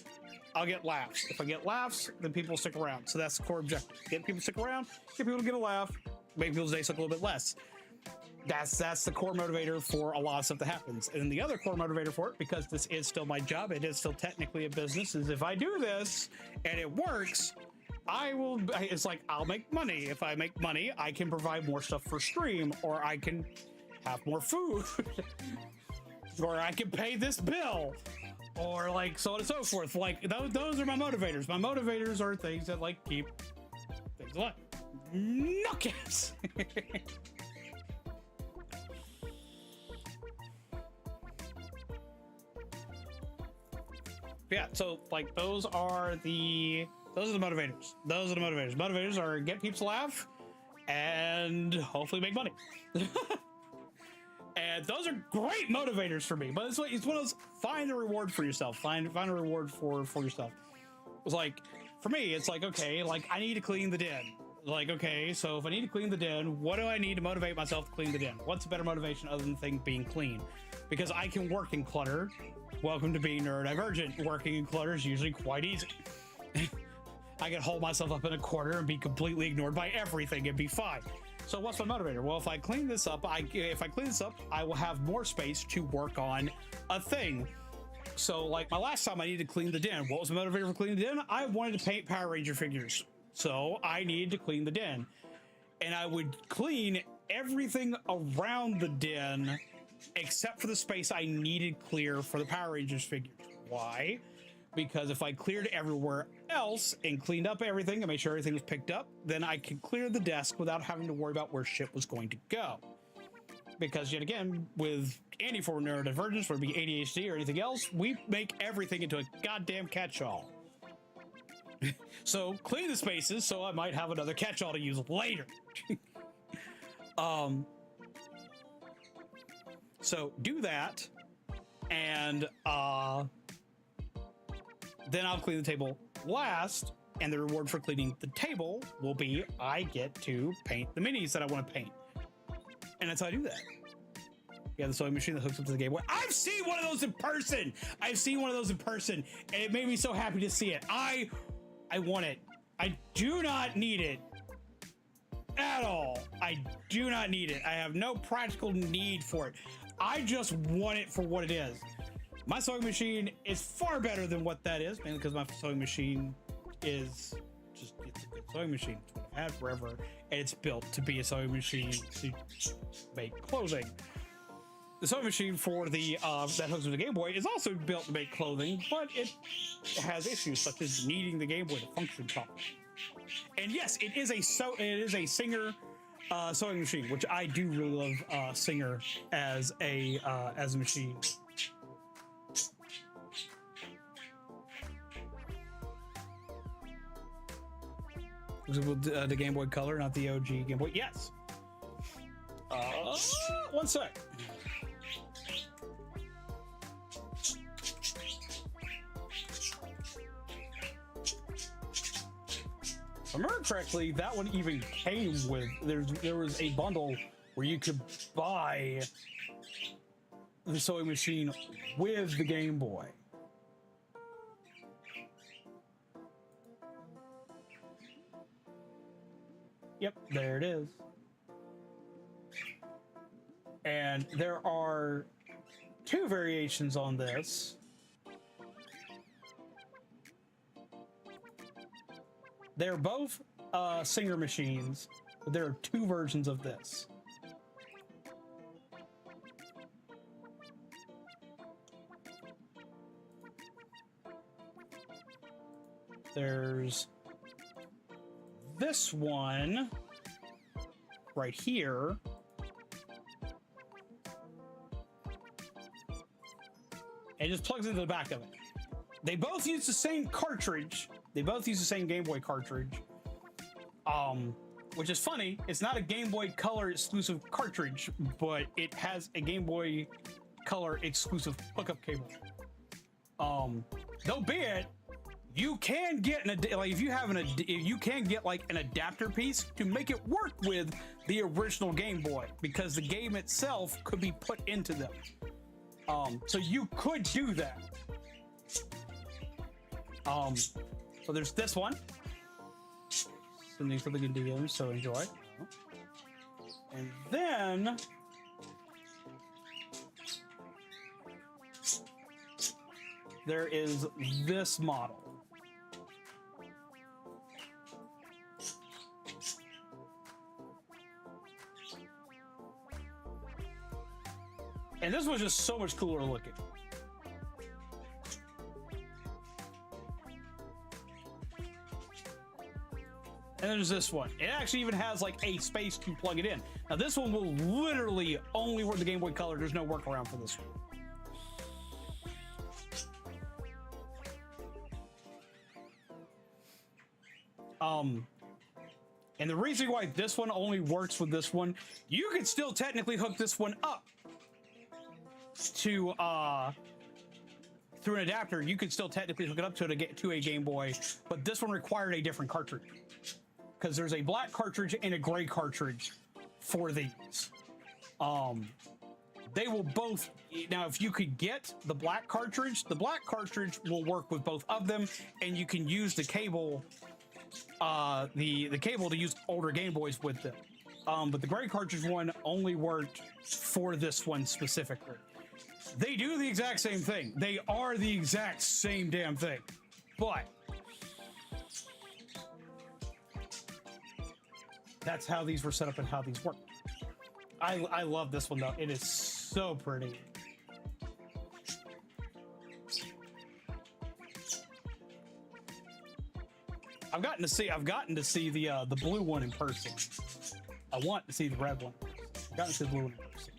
I'll get laughs. If I get laughs, then people stick around. So that's the core objective. Get people to stick around, get people to get a laugh, make people's day suck a little bit less. That's the core motivator for a lot of stuff that happens. And then the other core motivator for it, because this is still my job, it is still technically a business, is if I do this and it works, it's like, I'll make money. If I make money, I can provide more stuff for stream, or I can have more food, or I can pay this bill, or like so on and so forth. Like those are my motivators. My motivators are things that like keep things alive. Knuckles. Yeah, so like those are the Those are the motivators. Those are the motivators. Motivators are get people to laugh and hopefully make money. And those are great motivators for me. But it's one of those, find a reward for yourself. Find a reward for yourself. It's like, for me, it's like, okay, like I need to clean the den. Like, okay, so if I need to clean the den, what do I need to motivate myself to clean the den? What's a better motivation other than thing being clean? Because I can work in clutter. Welcome to being neurodivergent. Working in clutter is usually quite easy. I can hold myself up in a corner and be completely ignored by everything and be fine. So what's my motivator? Well, if I clean this up, I will have more space to work on a thing. So like my last time I needed to clean the den. What was the motivator for cleaning the den? I wanted to paint Power Ranger figures. So I needed to clean the den. And I would clean everything around the den except for the space I needed clear for the Power Rangers figures. Why? Because if I cleared everywhere else and cleaned up everything and made sure everything was picked up, then I could clear the desk without having to worry about where shit was going to go. Because yet again, with any form of neurodivergence, whether it be ADHD or anything else, we make everything into a goddamn catch-all. So clean the spaces so I might have another catch-all to use later. So do that, and then I'll clean the table last, and the reward for cleaning the table will be I get to paint the minis that I want to paint. And that's how I do that. Yeah, the sewing machine that hooks up to the Game Boy. I've seen one of those in person. And it made me so happy to see it. I want it. I do not need it at all. I do not need it. I have no practical need for it. I just want it for what it is. My sewing machine is far better than what that is, mainly because my sewing machine is just, it's a good sewing machine. It's what I've had forever, and it's built to be a sewing machine to make clothing. The sewing machine for the that hooks with the Game Boy is also built to make clothing, but it has issues such as needing the Game Boy to function properly. And yes, it is a Singer sewing machine, which I do really love Singer as a machine. The Game Boy Color, not the OG Game Boy. Yes. One sec. If I remember correctly, that one even came with there was a bundle where you could buy the sewing machine with the Game Boy. Yep, there it is. And there are two variations on this. They're both Singer machines, but there are two versions of this. There's this one right here. And it just plugs into the back of it. They both use the same cartridge. They both use the same Game Boy cartridge. Which is funny. It's not a Game Boy Color exclusive cartridge, but it has a Game Boy Color exclusive hookup cable. Though be it, you can get you can get like an adapter piece to make it work with the original Game Boy, because the game itself could be put into them. So you could do that. So there's this one. Something for the good DMs, so enjoy. And then there is this model. And this was just so much cooler looking. And there's this one. It actually even has like a space to plug it in. Now this one will literally only work the Game Boy Color. There's no workaround for this one. And the reason why this one only works with this one, you could still technically hook this one up to through an adapter. You could still technically hook it up to a Game Boy, but this one required a different cartridge because there's a black cartridge and a gray cartridge for these. They will both, now if you could get the black cartridge will work with both of them, and you can use the cable the cable to use older Game Boys with them. But the gray cartridge one only worked for this one specifically. They do the exact same thing. They are the exact same damn thing. But that's how these were set up and how these work. I love this one though. It is so pretty. I've gotten to see the blue one in person. I want to see the red one. I've gotten to see the blue one in person.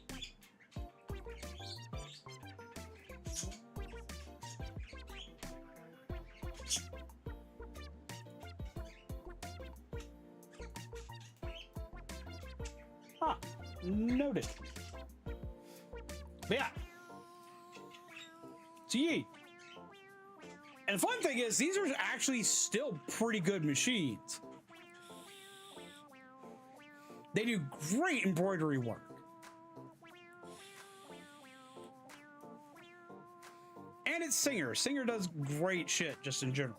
Huh. Noted. But yeah. Gee. And the fun thing is, these are actually still pretty good machines. They do great embroidery work. And it's Singer. Singer does great shit just in general.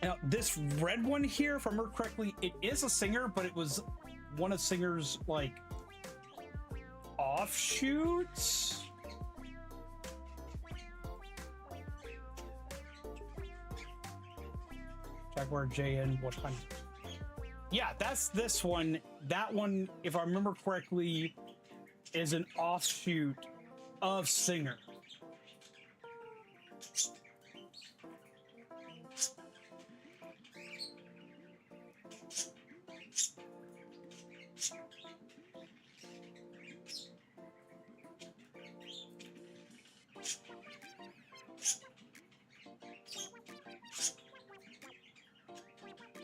Now, this red one here, if I remember correctly, it is a Singer, but it was one of Singer's, like, offshoots. Jaguar JN 100. Yeah, that's this one. That one, if I remember correctly, is an offshoot of Singer.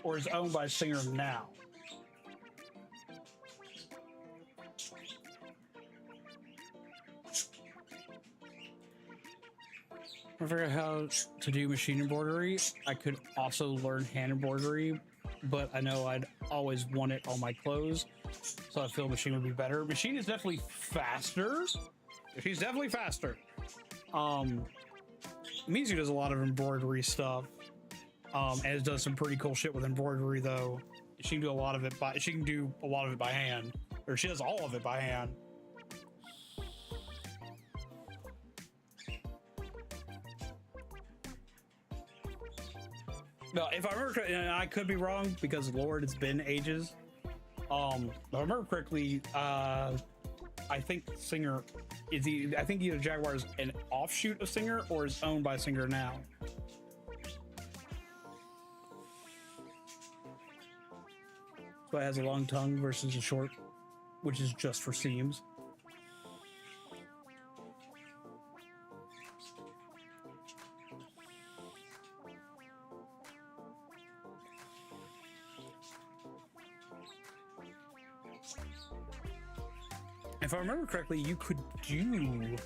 Or is owned by Singer now. I figured out how to do machine embroidery. I could also learn hand embroidery, but I know I'd always want it on my clothes, so I feel machine would be better. Machine is definitely faster. She's definitely faster. Mizu does a lot of embroidery stuff. And it does some pretty cool shit with embroidery, though. She can do a lot of it by hand, or she does all of it by hand. No, if I remember, and I could be wrong because Lord, it's been ages. If I remember correctly, I think Singer is I think either Jaguar is an offshoot of Singer or is owned by Singer now. So it has a long tongue versus a short, which is just for seams. If I remember correctly, you could do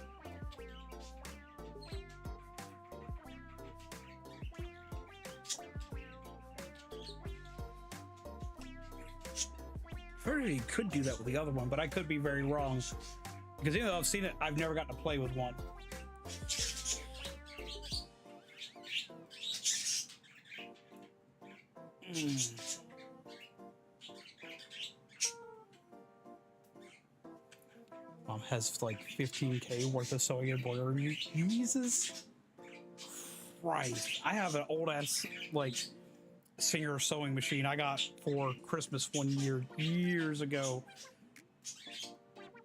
you could do that with the other one, but I could be very wrong because even though I've seen it, I've never gotten to play with one. Mom has like 15K worth of sewing and embroidery. Jesus Christ. I have an old ass like Singer sewing machine I got for Christmas one year, years ago.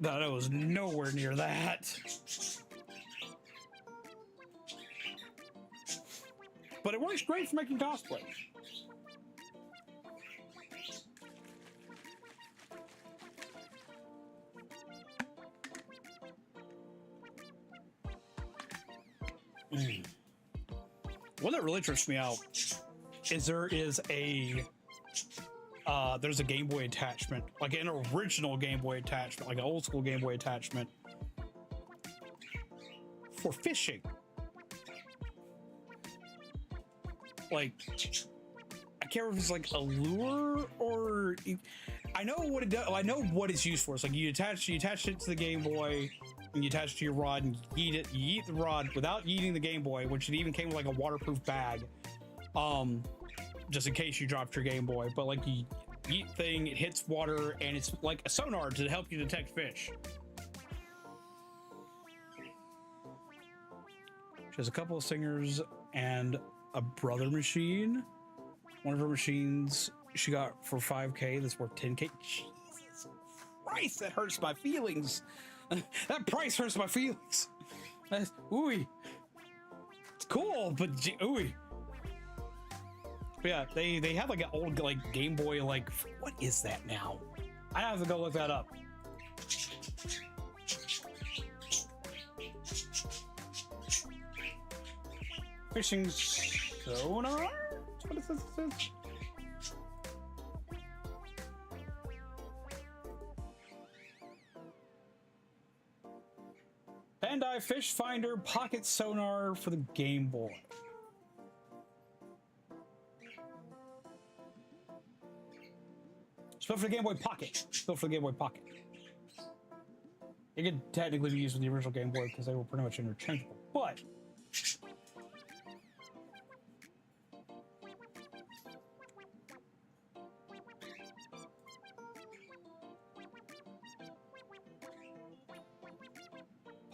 But it was nowhere near that. But it works great for making cosplay. One that really trips me out is there's a Game Boy attachment, like an original Game Boy attachment, like an old school Game Boy attachment for fishing. Like, I can't remember if it's like a lure or I know what it does. I know what it's used for. It's like you attach it to the Game Boy and you attach it to your rod and you yeet the rod without yeeting the Game Boy, which it even came with like a waterproof bag. Just in case you dropped your Game Boy, but like you yeet thing, it hits water and it's like a sonar to help you detect fish. She has a couple of singers and a brother machine. One of her machines she got for 5K that's worth 10K. Jesus Christ, that hurts my feelings. That price hurts my feelings. That's, ooey. It's cool, but ooey. But yeah, they have like an old like Game Boy, like, what is that now? I have to go look that up. Fishing sonar? What is this? Bandai Fish Finder Pocket Sonar for the Game Boy. It's built for the Game Boy Pocket. It's built for the Game Boy Pocket. It could technically be used with the original Game Boy because they were pretty much interchangeable, but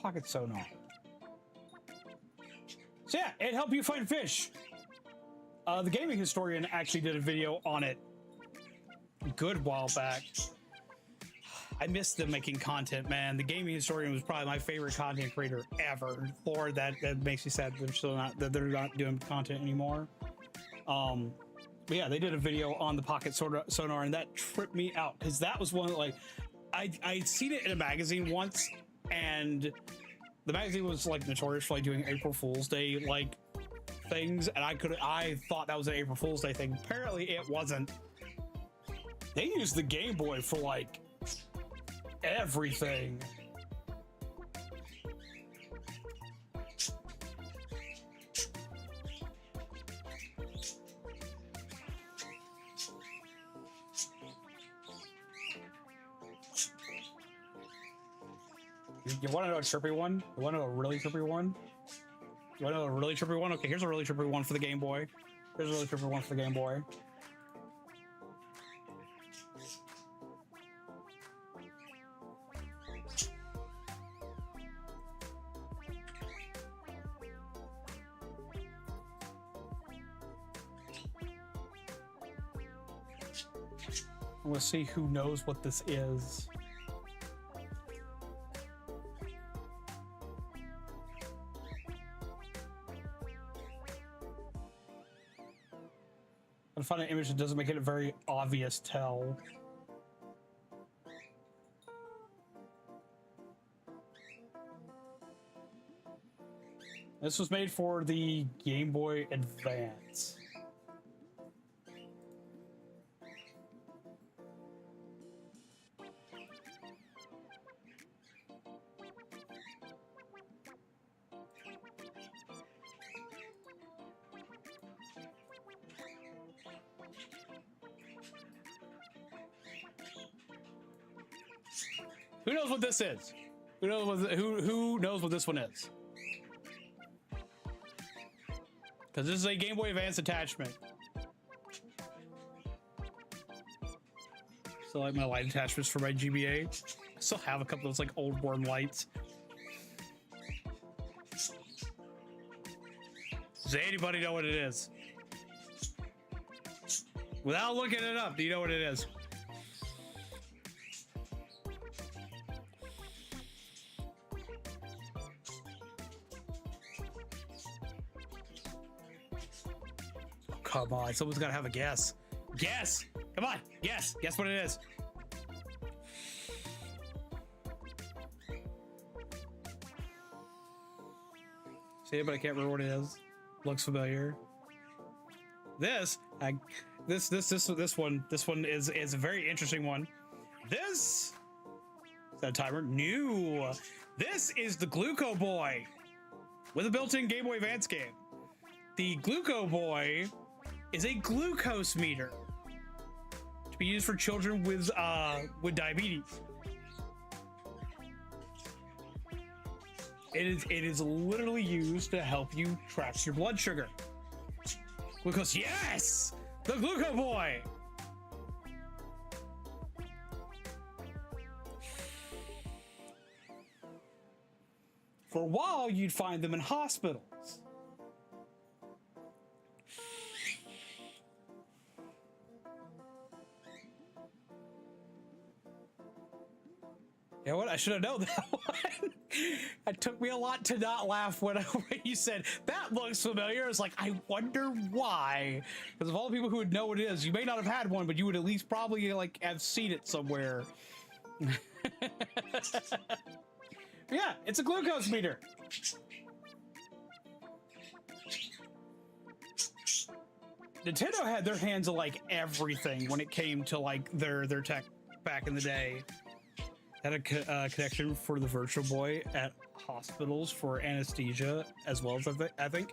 pocket sonar. So yeah, it helped you find fish. The Gaming Historian actually did a video on it a good while back. I miss them making content, man. The Gaming Historian was probably my favorite content creator ever. Lord, that makes me sad that they're not doing content anymore. But yeah, they did a video on the pocket sonar, and that tripped me out because that was one that, like, I'd seen it in a magazine once, and the magazine was like notorious for like doing April Fool's Day like things, and I thought that was an April Fool's Day thing. Apparently it wasn't. They used the Game Boy for like everything. You want to know a trippy one? You want to know a really trippy one? You want to know a really trippy one? Okay, here's a really trippy one for the Game Boy. Here's a really trippy one for the Game Boy. I'm gonna see who knows what this is. I find an image that doesn't make it a very obvious tell. This was made for the Game Boy Advance. Who knows what this is? Who knows what this one is? Because this is a Game Boy Advance attachment. So like my light attachments for my GBA. I still have a couple of those like old worm lights. Does anybody know what it is? Without looking it up, do you know what it is? Come on, someone's gotta have a guess. Guess! Come on, guess! Guess what it is. See, but I can't remember what it is. Looks familiar. This one is a very interesting one. This is that timer. New. This is the Gluco Boy with a built-in Game Boy Advance game. The Gluco Boy is a glucose meter to be used for children with diabetes. It is literally used to help you track your blood sugar. Glucose, yes! The Gluco Boy! For a while, you'd find them in hospitals. You know what? I should have known that one. It took me a lot to not laugh when you said, that looks familiar. It's like, I wonder why. Because of all the people who would know what it is, you may not have had one, but you would at least probably like have seen it somewhere. Yeah, it's a glucose meter. Nintendo had their hands on like everything when it came to like their tech back in the day. Had a connection for the Virtual Boy at hospitals for anesthesia, as well as I think.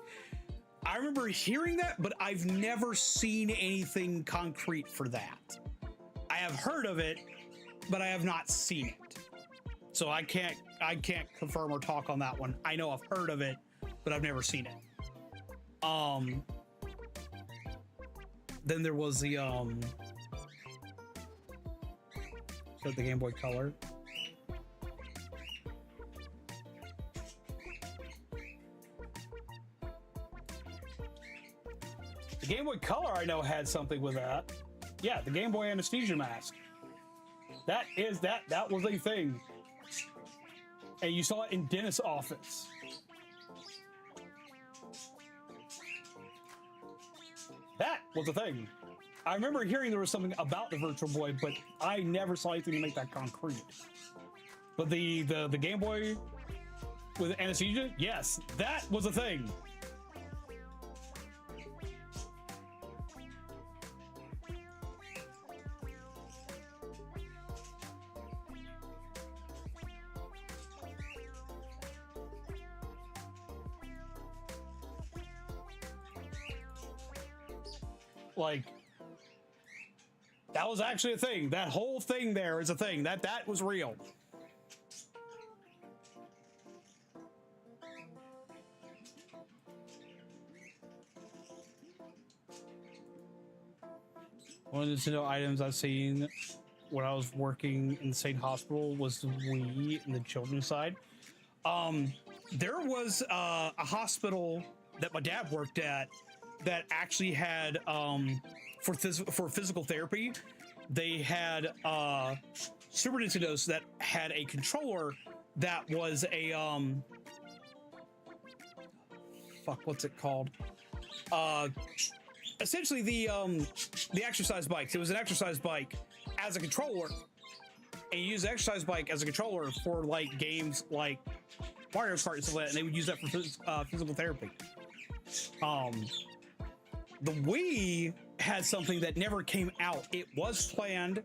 I remember hearing that, but I've never seen anything concrete for that. I have heard of it, but I have not seen it. So I can't confirm or talk on that one. I know I've heard of it, but I've never seen it. Then there was the Game Boy Color. The Game Boy Color I know had something with that. Yeah, the Game Boy anesthesia mask. That was a thing. And you saw it in dentist's office. That was a thing. I remember hearing there was something about the Virtual Boy, but I never saw anything to make that concrete. But the Game Boy with anesthesia, yes, that was a thing. Like, that was actually a thing. That whole thing there is a thing. That was real. One of the Nintendo items I've seen when I was working in the same hospital was the Wii in the children's side. There was a hospital that my dad worked at that actually had for physical therapy, they had Super Nintendos that had a controller that was a what's it called? Essentially the exercise bikes. It was an exercise bike as a controller, and you use the exercise bike as a controller for like games like Mario Kart and stuff like that, and they would use that for physical therapy. The Wii had something that never came out. It was planned.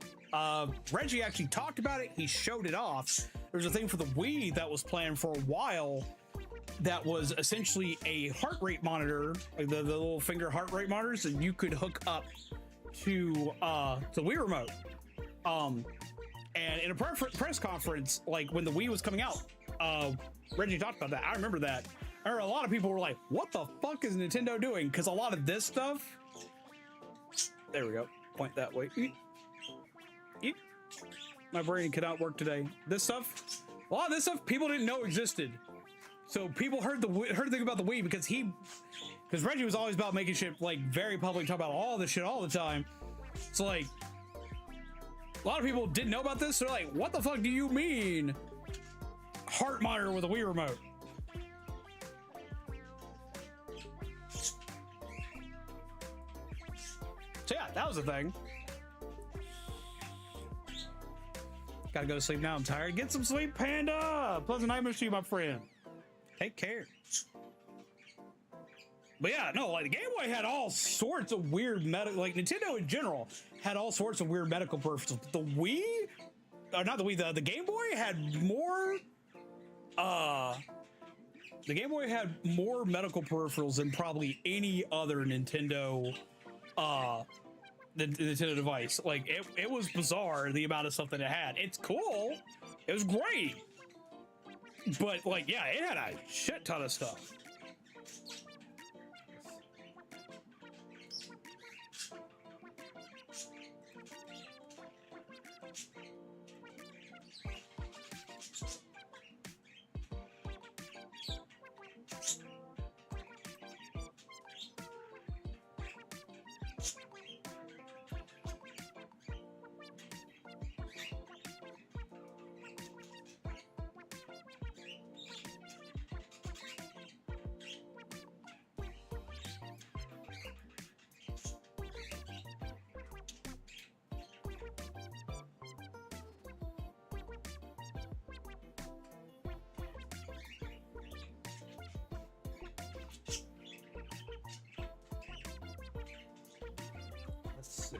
Reggie actually talked about it. He showed it off. There was a thing for the Wii that was planned for a while that was essentially a heart rate monitor, like the little finger heart rate monitors that you could hook up to the Wii remote. And in a press conference, like when the Wii was coming out, Reggie talked about that. I remember that. I remember a lot of people were like, what the fuck is Nintendo doing? Because a lot of this stuff, there we go, point that way. Eep. My brain cannot work today. This stuff, a lot of this stuff people didn't know existed. So people heard the thing about the Wii because Reggie was always about making shit like very public, talk about all this shit all the time. So like, a lot of people didn't know about this. They're like, what the fuck do you mean? Heart monitor with a Wii remote. So yeah, that was a thing. Gotta go to sleep now. I'm tired. Get some sleep, Panda. Pleasant nightmares to you, my friend. Take care. But yeah, no, like the Game Boy had all sorts of weird medical, like Nintendo in general had all sorts of weird medical peripherals. The Wii, or not the Wii, the Game Boy had more, the Game Boy had more medical peripherals than probably any other Nintendo, the Nintendo device. Like it was bizarre the amount of stuff that it had. It's cool. It was great. But like, yeah, it had a shit ton of stuff. Let's see.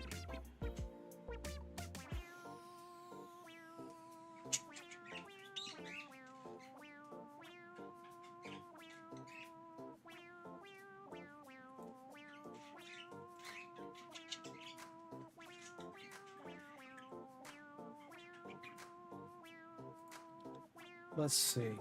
Let's see.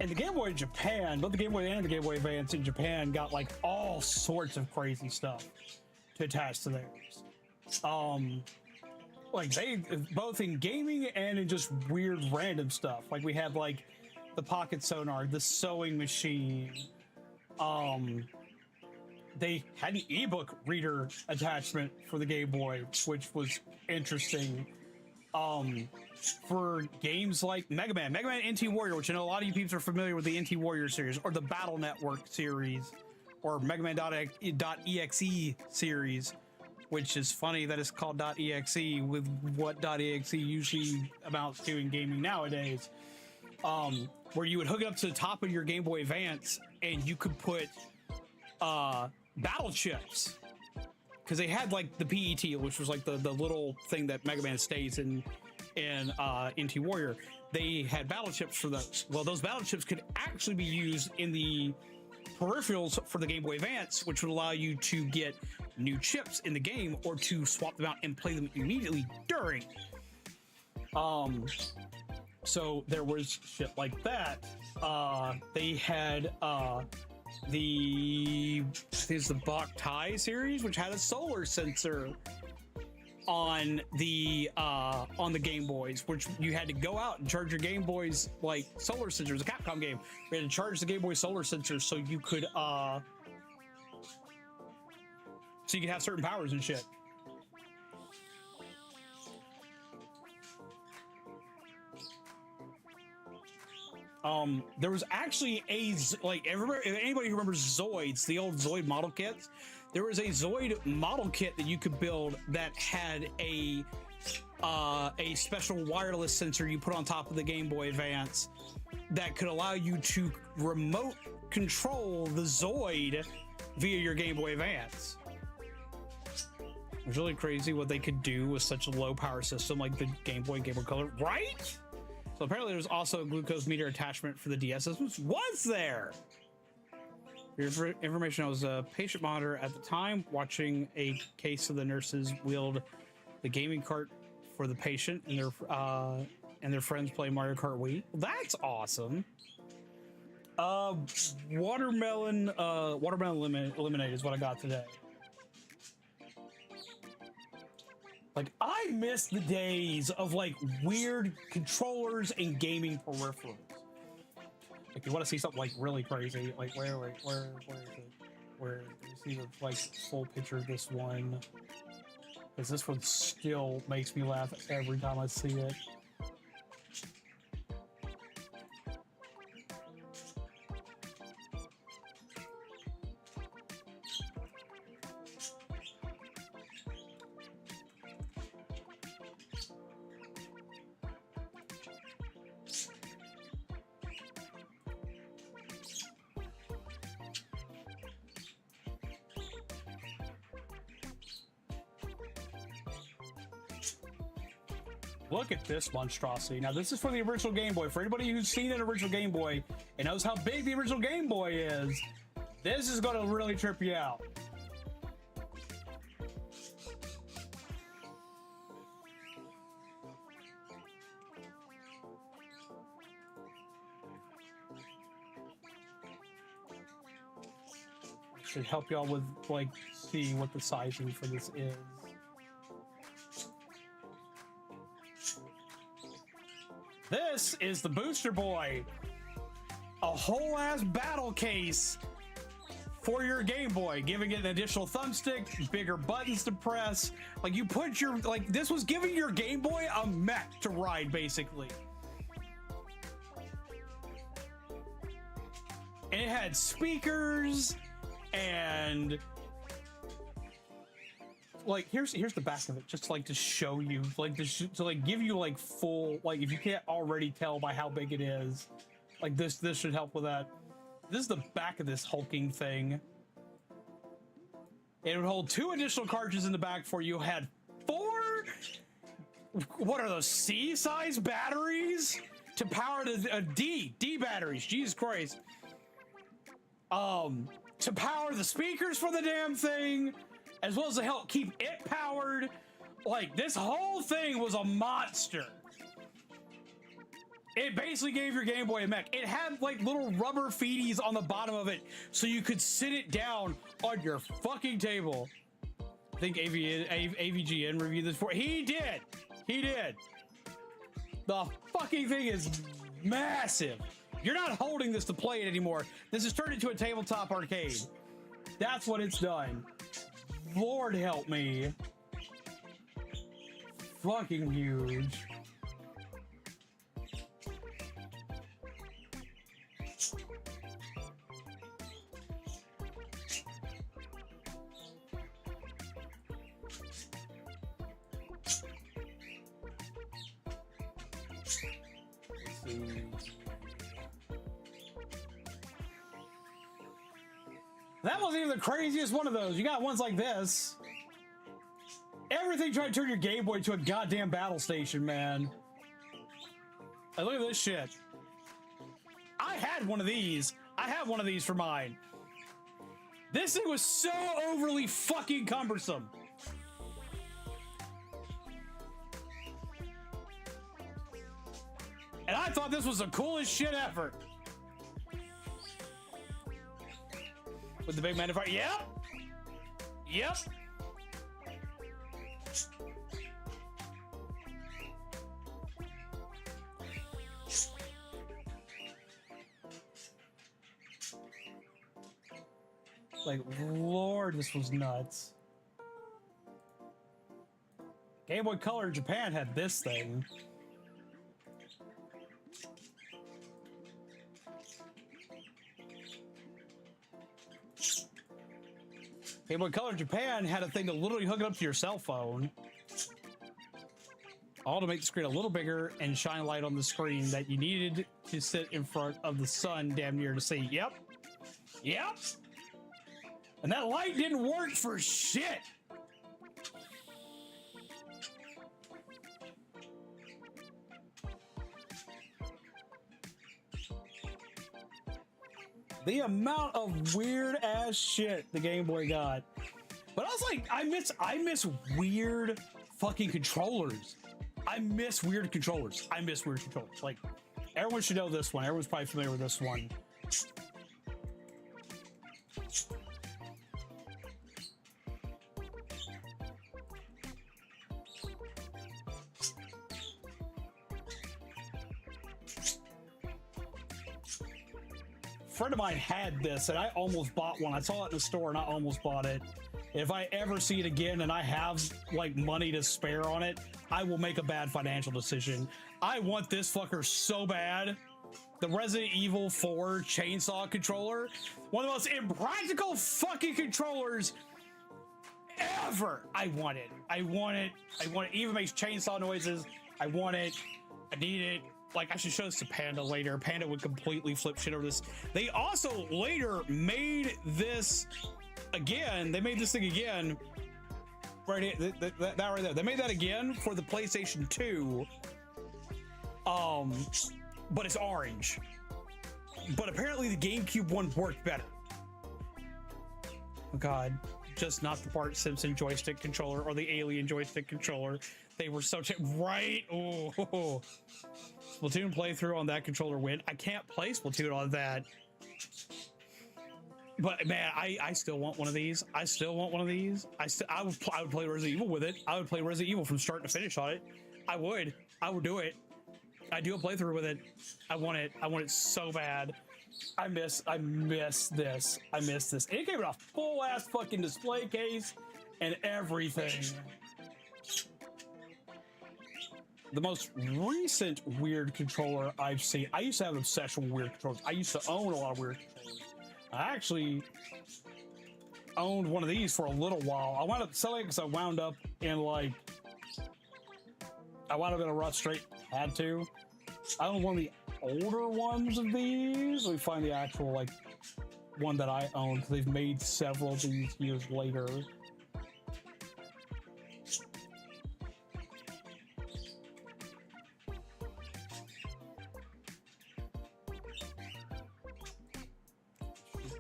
And the Game Boy in Japan, both the Game Boy and the Game Boy Advance in Japan got like all sorts of crazy stuff to attach to theirs. Like they both in gaming and in just weird random stuff. Like we had like the pocket sonar, the sewing machine. They had an ebook reader attachment for the Game Boy, which was interesting. For games like Mega Man NT Warrior, which I know a lot of you people are familiar with the NT Warrior series, or the Battle Network series, or Mega Man.exe series, which is funny that it's called .exe with what .exe usually amounts to in gaming nowadays, where you would hook it up to the top of your Game Boy Advance and you could put battle chips, because they had like the PET, which was like the little thing that Mega Man stays in NT Warrior. They had battle chips for those. Well, those battle chips could actually be used in the peripherals for the Game Boy Advance, which would allow you to get new chips in the game or to swap them out and play them immediately during. So there was shit like that. They had the Bok Tai series, which had a solar sensor on the Game Boys, which you had to go out and charge your Game Boys like solar sensors. A Capcom game, we had to charge the Game Boy solar sensors so you could have certain powers and shit. There was actually anybody who remembers Zoids, the old Zoid model kits, there was a Zoid model kit that you could build that had a special wireless sensor you put on top of the Game Boy Advance that could allow you to remote control the Zoid via your Game Boy Advance. It was really crazy what they could do with such a low power system like the Game Boy and Game Boy Color, right? So apparently there's also a glucose meter attachment for the DS systems. Was there? For your information, I was a patient monitor at the time, watching a case of the nurses wield the gaming cart for the patient and their friends play Mario Kart Wii. That's awesome. Watermelon lemonade is what I got today. Like, I miss the days of like weird controllers and gaming peripherals. Like, you want to see something like really crazy? Like, where is it? Where you see the like full picture of this one? Because this one still makes me laugh every time I see it. Look at this monstrosity. Now, this is for the original Game Boy. For anybody who's seen an original Game Boy and knows how big the original Game Boy is, this is going to really trip you out. Should help y'all with, like, see what the sizing for this is. This is the Booster Boy. A whole ass battle case for your Game Boy, giving it an additional thumbstick, bigger buttons to press. Like, you put your, like, this was giving your Game Boy a mech to ride, basically. And it had speakers and, like, here's the back of it, just like to show you, like, to like give you like full, like, if you can't already tell by how big it is, like, this should help with that. This is the back of this hulking thing. It would hold 2 additional cartridges in the back for you. Had 4, what are those, C-size batteries to power the D batteries, Jesus Christ. To power the speakers for the damn thing, as well as to help keep it powered. Like, this whole thing was a monster. It basically gave your Game Boy a mech. It had, like, little rubber feeties on the bottom of it so you could sit it down on your fucking table. I think AVGN reviewed this for. He did. The fucking thing is massive. You're not holding this to play it anymore. This is turned into a tabletop arcade. That's what it's done. Lord help me. Fucking huge. That wasn't even the craziest one of those. You got ones like this. Everything trying to turn your Game Boy to a goddamn battle station, man. Hey, look at this shit. I had one of these. I have one of these for mine. This thing was so overly fucking cumbersome. And I thought this was the coolest shit ever. With the big magnifier. Yep. Like, Lord, this was nuts. Game Boy Color in Japan had this thing. Game Boy Color Japan had a thing to literally hook it up to your cell phone. All to make the screen a little bigger and shine light on the screen that you needed to sit in front of the sun damn near to see. Yep. And that light didn't work for shit. The amount of weird ass shit the Game Boy got. But I was like, I miss weird fucking controllers. I miss weird controllers. Like, everyone should know this one. Everyone's probably familiar with this one. A friend of mine had this and I almost bought one. I saw it in the store and I almost bought it. If I ever see it again and I have like money to spare on it, I will make a bad financial decision. I want this fucker so bad. The Resident Evil 4 chainsaw controller, one of the most impractical fucking controllers ever. I want it. It even makes chainsaw noises. I want it. I need it. Like, I should show this to Panda later. Panda would completely flip shit over this. They also later made this again. They made this thing again right here, that right there. They made that again for the PlayStation 2. But it's orange. But apparently the GameCube one worked better. Oh God, just not the Bart Simpson joystick controller or the Alien joystick controller. They were so right. Oh, Splatoon playthrough on that controller win. I can't play Splatoon on that. But man, I still want one of these. I still want one of these. I would play Resident Evil with it. I would play Resident Evil from start to finish on it. I would do it. I do a playthrough with it. I want it. I want it so bad. I miss this. And it came in a full ass fucking display case and everything. The most recent weird controller I've seen. I used to have an obsession with weird controllers. I used to own a lot of weird controllers. I actually owned one of these for a little while. I wound up selling it because I wound up in a rut straight. Had to. I own one of the older ones of these. We find the actual one that I own because they've made several of these years later.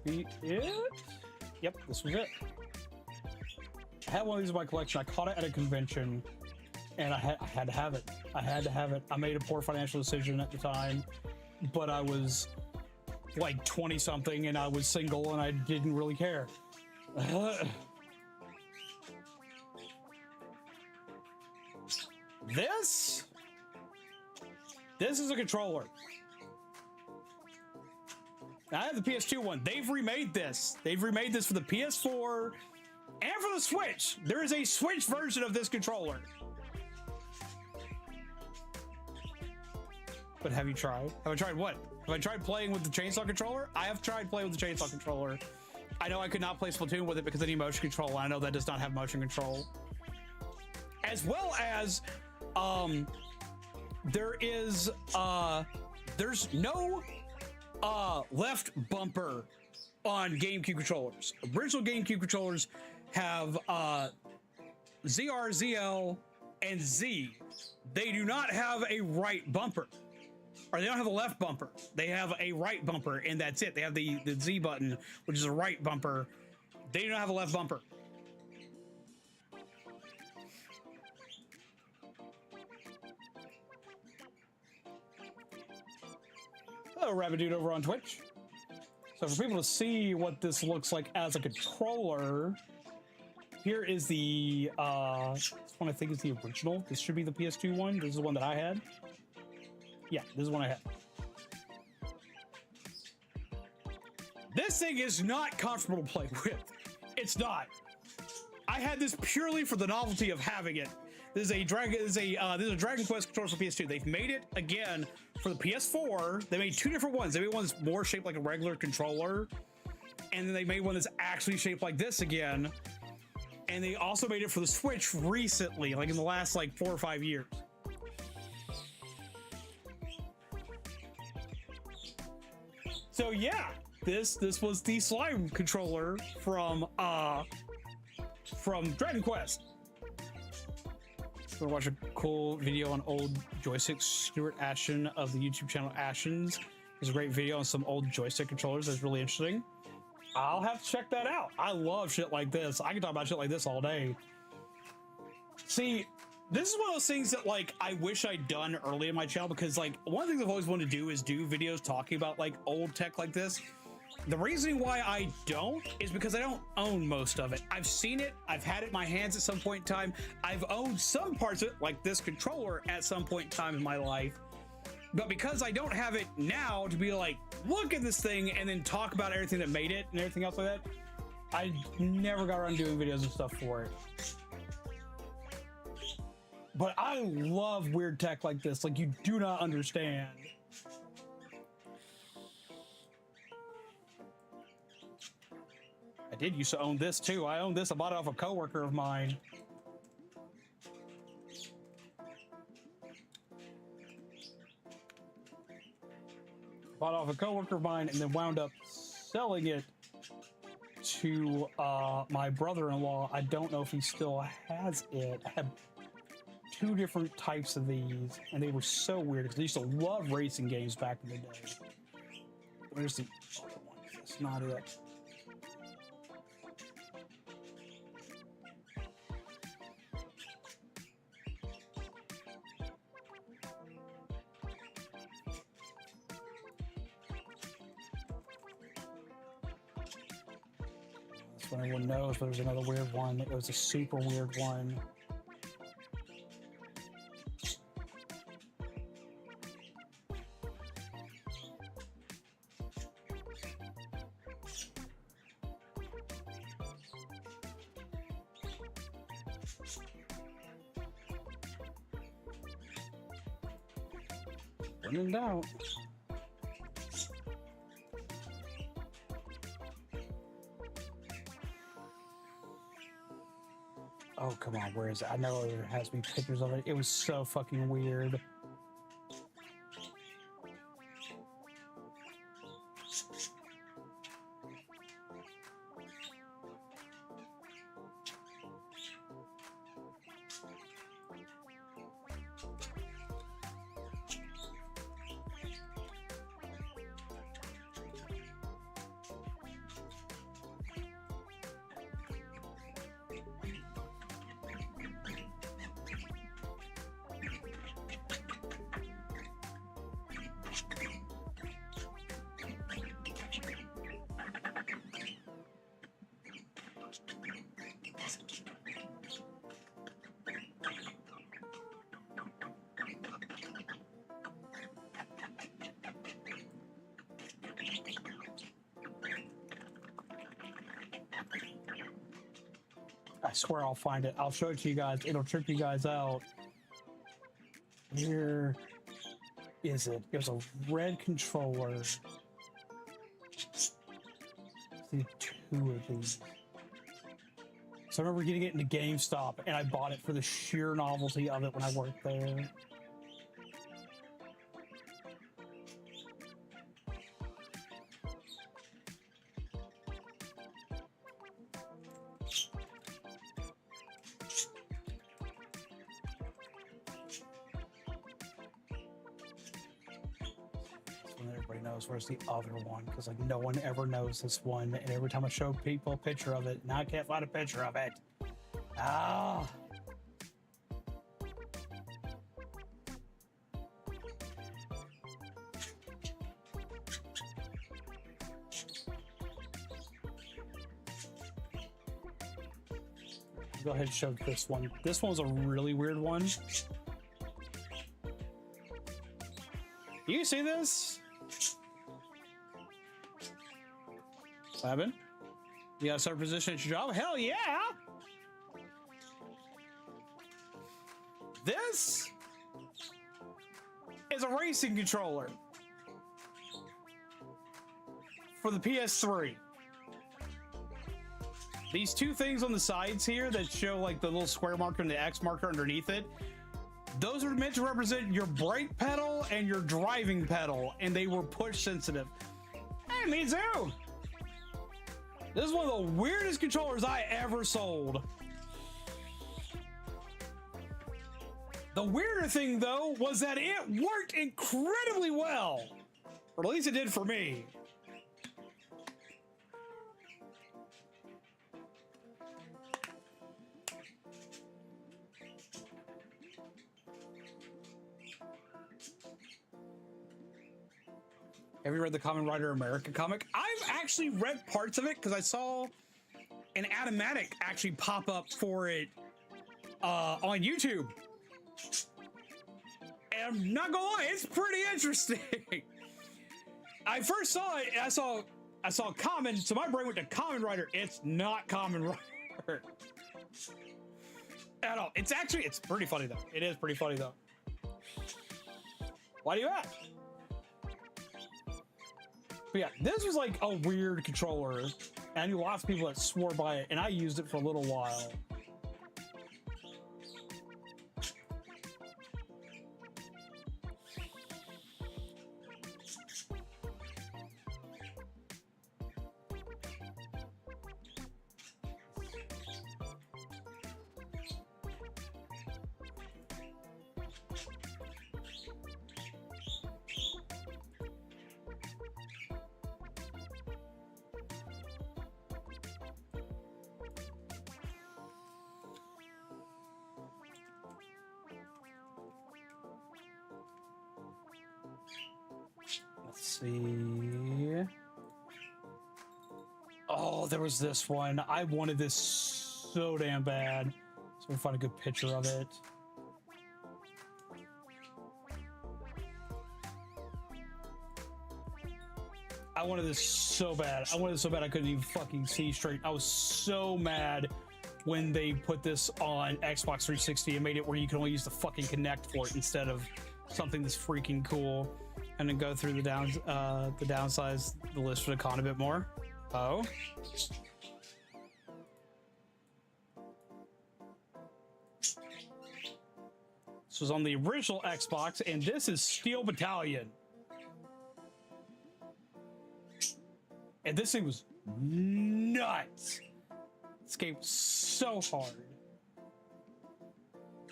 Be it? Yep, this was it. I had one of these in my collection. I caught it at a convention, and I had to have it. I had to have it. I made a poor financial decision at the time, but I was like 20 something, and I was single, and I didn't really care. This is a controller. I have the PS2 one. They've remade this. They've remade this for the PS4 and for the Switch. There is a Switch version of this controller. But have you tried? Have I tried what? Have I tried playing with the chainsaw controller? I have tried playing with the chainsaw controller. I know I could not play Splatoon with it because I need motion control. I know that does not have motion control. As well as, there's no left bumper on GameCube controllers. Original GameCube controllers have ZR, ZL, and Z. They do not have a right bumper, or they don't have a left bumper. They have a right bumper, and that's it. They have the Z button, which is a right bumper. They do not have a left bumper. Hello, Rabbit Dude over on Twitch. So for people to see what this looks like as a controller, here is the, this one I think is the original. This should be the PS2 one. This is the one that I had. Yeah, this is one I had. This thing is not comfortable to play with. It's not. I had this purely for the novelty of having it. This is a Dragon Quest controller for PS2. They've made it again for the PS4. They made two different ones. They made one that's more shaped like a regular controller, and then they made one that's actually shaped like this again. And they also made it for the Switch recently, like in the last 4 or 5 years. So yeah, this was the slime controller from Dragon Quest. We're gonna watch a cool video on old joysticks. Stuart Ashen of the YouTube channel Ashens. There's a great video on some old joystick controllers that's really interesting. I'll have to check that out. I love shit like this. I can talk about shit like this all day. See, this is one of those things that I wish I'd done early in my channel, because one of the things I've always wanted to do is do videos talking about old tech like this. The reason why I don't is because I don't own most of it. I've seen it. I've had it in my hands at some point in time. I've owned some parts of it, like this controller, at some point in time in my life. But because I don't have it now to be look at this thing and then talk about everything that made it and everything else like that, I never got around doing videos and stuff for it. But I love weird tech like this. You do not understand. I did used to own this too. I owned this. I bought it off a coworker of mine. Bought off a coworker of mine and then wound up selling it to my brother-in-law. I don't know if he still has it. I have two different types of these, and they were so weird because I used to love racing games back in the day. Where's the other one? That's not it. This one everyone knows, but there's another weird one. It was a super weird one. When in doubt. Oh, come on, where is it? I know there has to be pictures of it. It was so fucking weird. I swear I'll find it. I'll show it to you guys. It'll trip you guys out. Where is it? It was a red controller. See, two of these. So I remember getting it into GameStop, and I bought it for the sheer novelty of it when I worked there. Everybody knows where's the other one, because like no one ever knows this one, and every time I show people a picture of it, now I can't find a picture of it. Ah. Go ahead and show this one. This one was a really weird one. Do you see this? Evan? You got a certain position at your job? Hell yeah! This is a racing controller for the PS3. These two things on the sides here that show like the little square marker and the X marker underneath it, those are meant to represent your brake pedal and your driving pedal, and they were push sensitive. Hey, me too! This is one of the weirdest controllers I ever sold. The weirder thing, though, was that it worked incredibly well. Or at least it did for me. Have you read the Kamen Rider America comic? I've actually read parts of it because I saw an animatic actually pop up for it on YouTube. And I'm not gonna lie, it's pretty interesting. I first saw it and I saw Kamen, so my brain went to Kamen Rider. It's not Kamen Rider at all. It's pretty funny though. It is pretty funny though. Why do you ask? But yeah, this was like a weird controller, and I knew lots of people that swore by it, and I used it for a little while. see. Oh, there was this one. I wanted this so damn bad. So we'll find a good picture of it. I wanted this so bad. I wanted it so bad I couldn't even fucking see straight. I was so mad when they put this on Xbox 360 and made it where you can only use the fucking Kinect for it instead of something that's freaking cool. And then go through the downsize the list for the con a bit more. Oh. This was on the original Xbox, and this is Steel Battalion. And this thing was nuts. This game was so hard.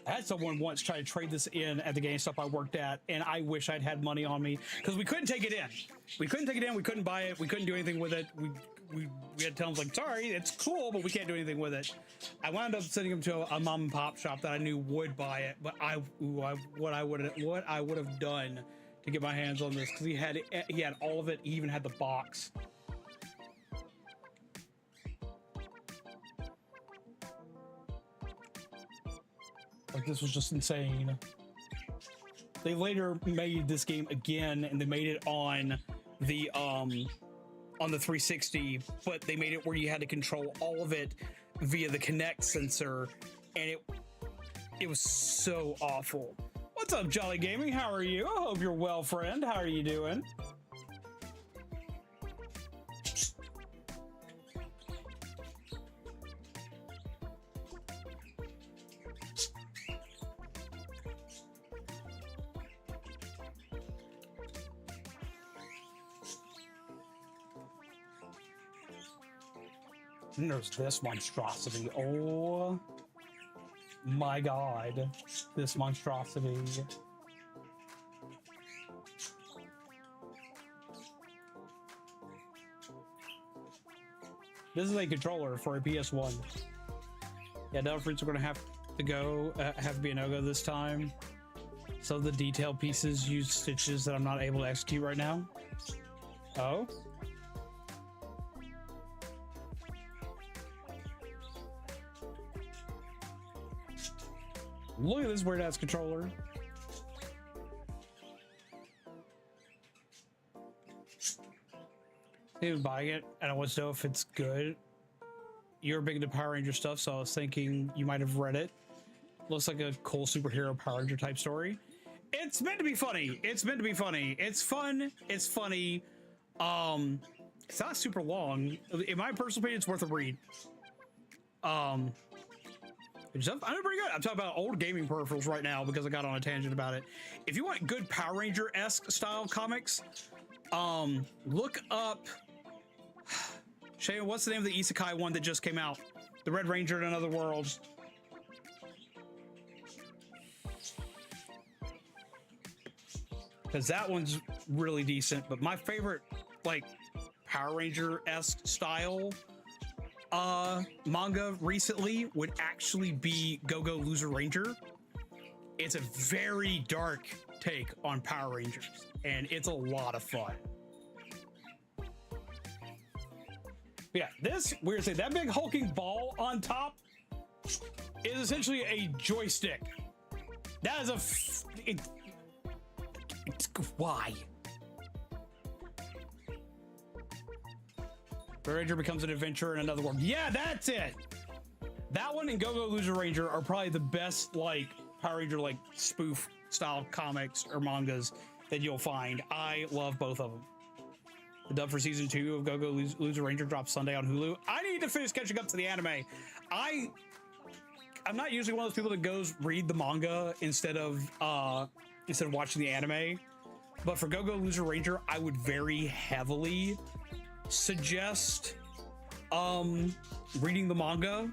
I had someone once try to trade this in at the GameStop I worked at, and I wish I'd had money on me because we couldn't take it in. We couldn't take it in. We couldn't buy it. We couldn't do anything with it. We had to tell them, like, sorry, it's cool, but we can't do anything with it. I wound up sending him to a mom and pop shop that I knew would buy it, but what I would have done to get my hands on this, because he had all of it. He even had the box. Like, this was just insane. They later made this game again, and they made it on the 360, but they made it where you had to control all of it via the Kinect sensor, and it was so awful. What's up, Jolly Gaming? How are you? I hope you're well, friend. How are you doing? And there's this monstrosity. Oh my god, this monstrosity. This is a controller for a PS1. Yeah, Delta Fruits are gonna have to go, have to be a no-go this time. So the detail pieces use stitches that I'm not able to execute right now. Oh. Look at this weird ass controller. He was buying it, and I want to know if it's good. You're big into Power Ranger stuff, so I was thinking you might have read it. Looks like a cool superhero Power Ranger type story. It's meant to be funny. It's meant to be funny. It's fun. It's funny. It's not super long. In my personal opinion, it's worth a read. I'm doing pretty good. I'm talking about old gaming peripherals right now because I got on a tangent about it. If you want good Power Ranger-esque style comics, look up. Shane, what's the name of the isekai one that just came out? The Red Ranger in Another World. Because that one's really decent. But my favorite, like, Power Ranger-esque style manga recently would actually be Go-Go Loser Ranger. It's a very dark take on Power Rangers, and it's a lot of fun. But yeah, this weird thing, that big hulking ball on top is essentially a joystick. That is why? The Ranger becomes an adventurer in another world. Yeah, that's it. That one and Go-Go Loser Ranger are probably the best, like, Power Ranger, like, spoof style comics or mangas that you'll find. I love both of them. The dub for season 2 of Go-Go Loser Ranger drops Sunday on Hulu. I need to finish catching up to the anime. I'm not usually one of those people that goes read the manga instead of watching the anime. But for Go-Go Loser Ranger, I would very heavily suggest reading the manga,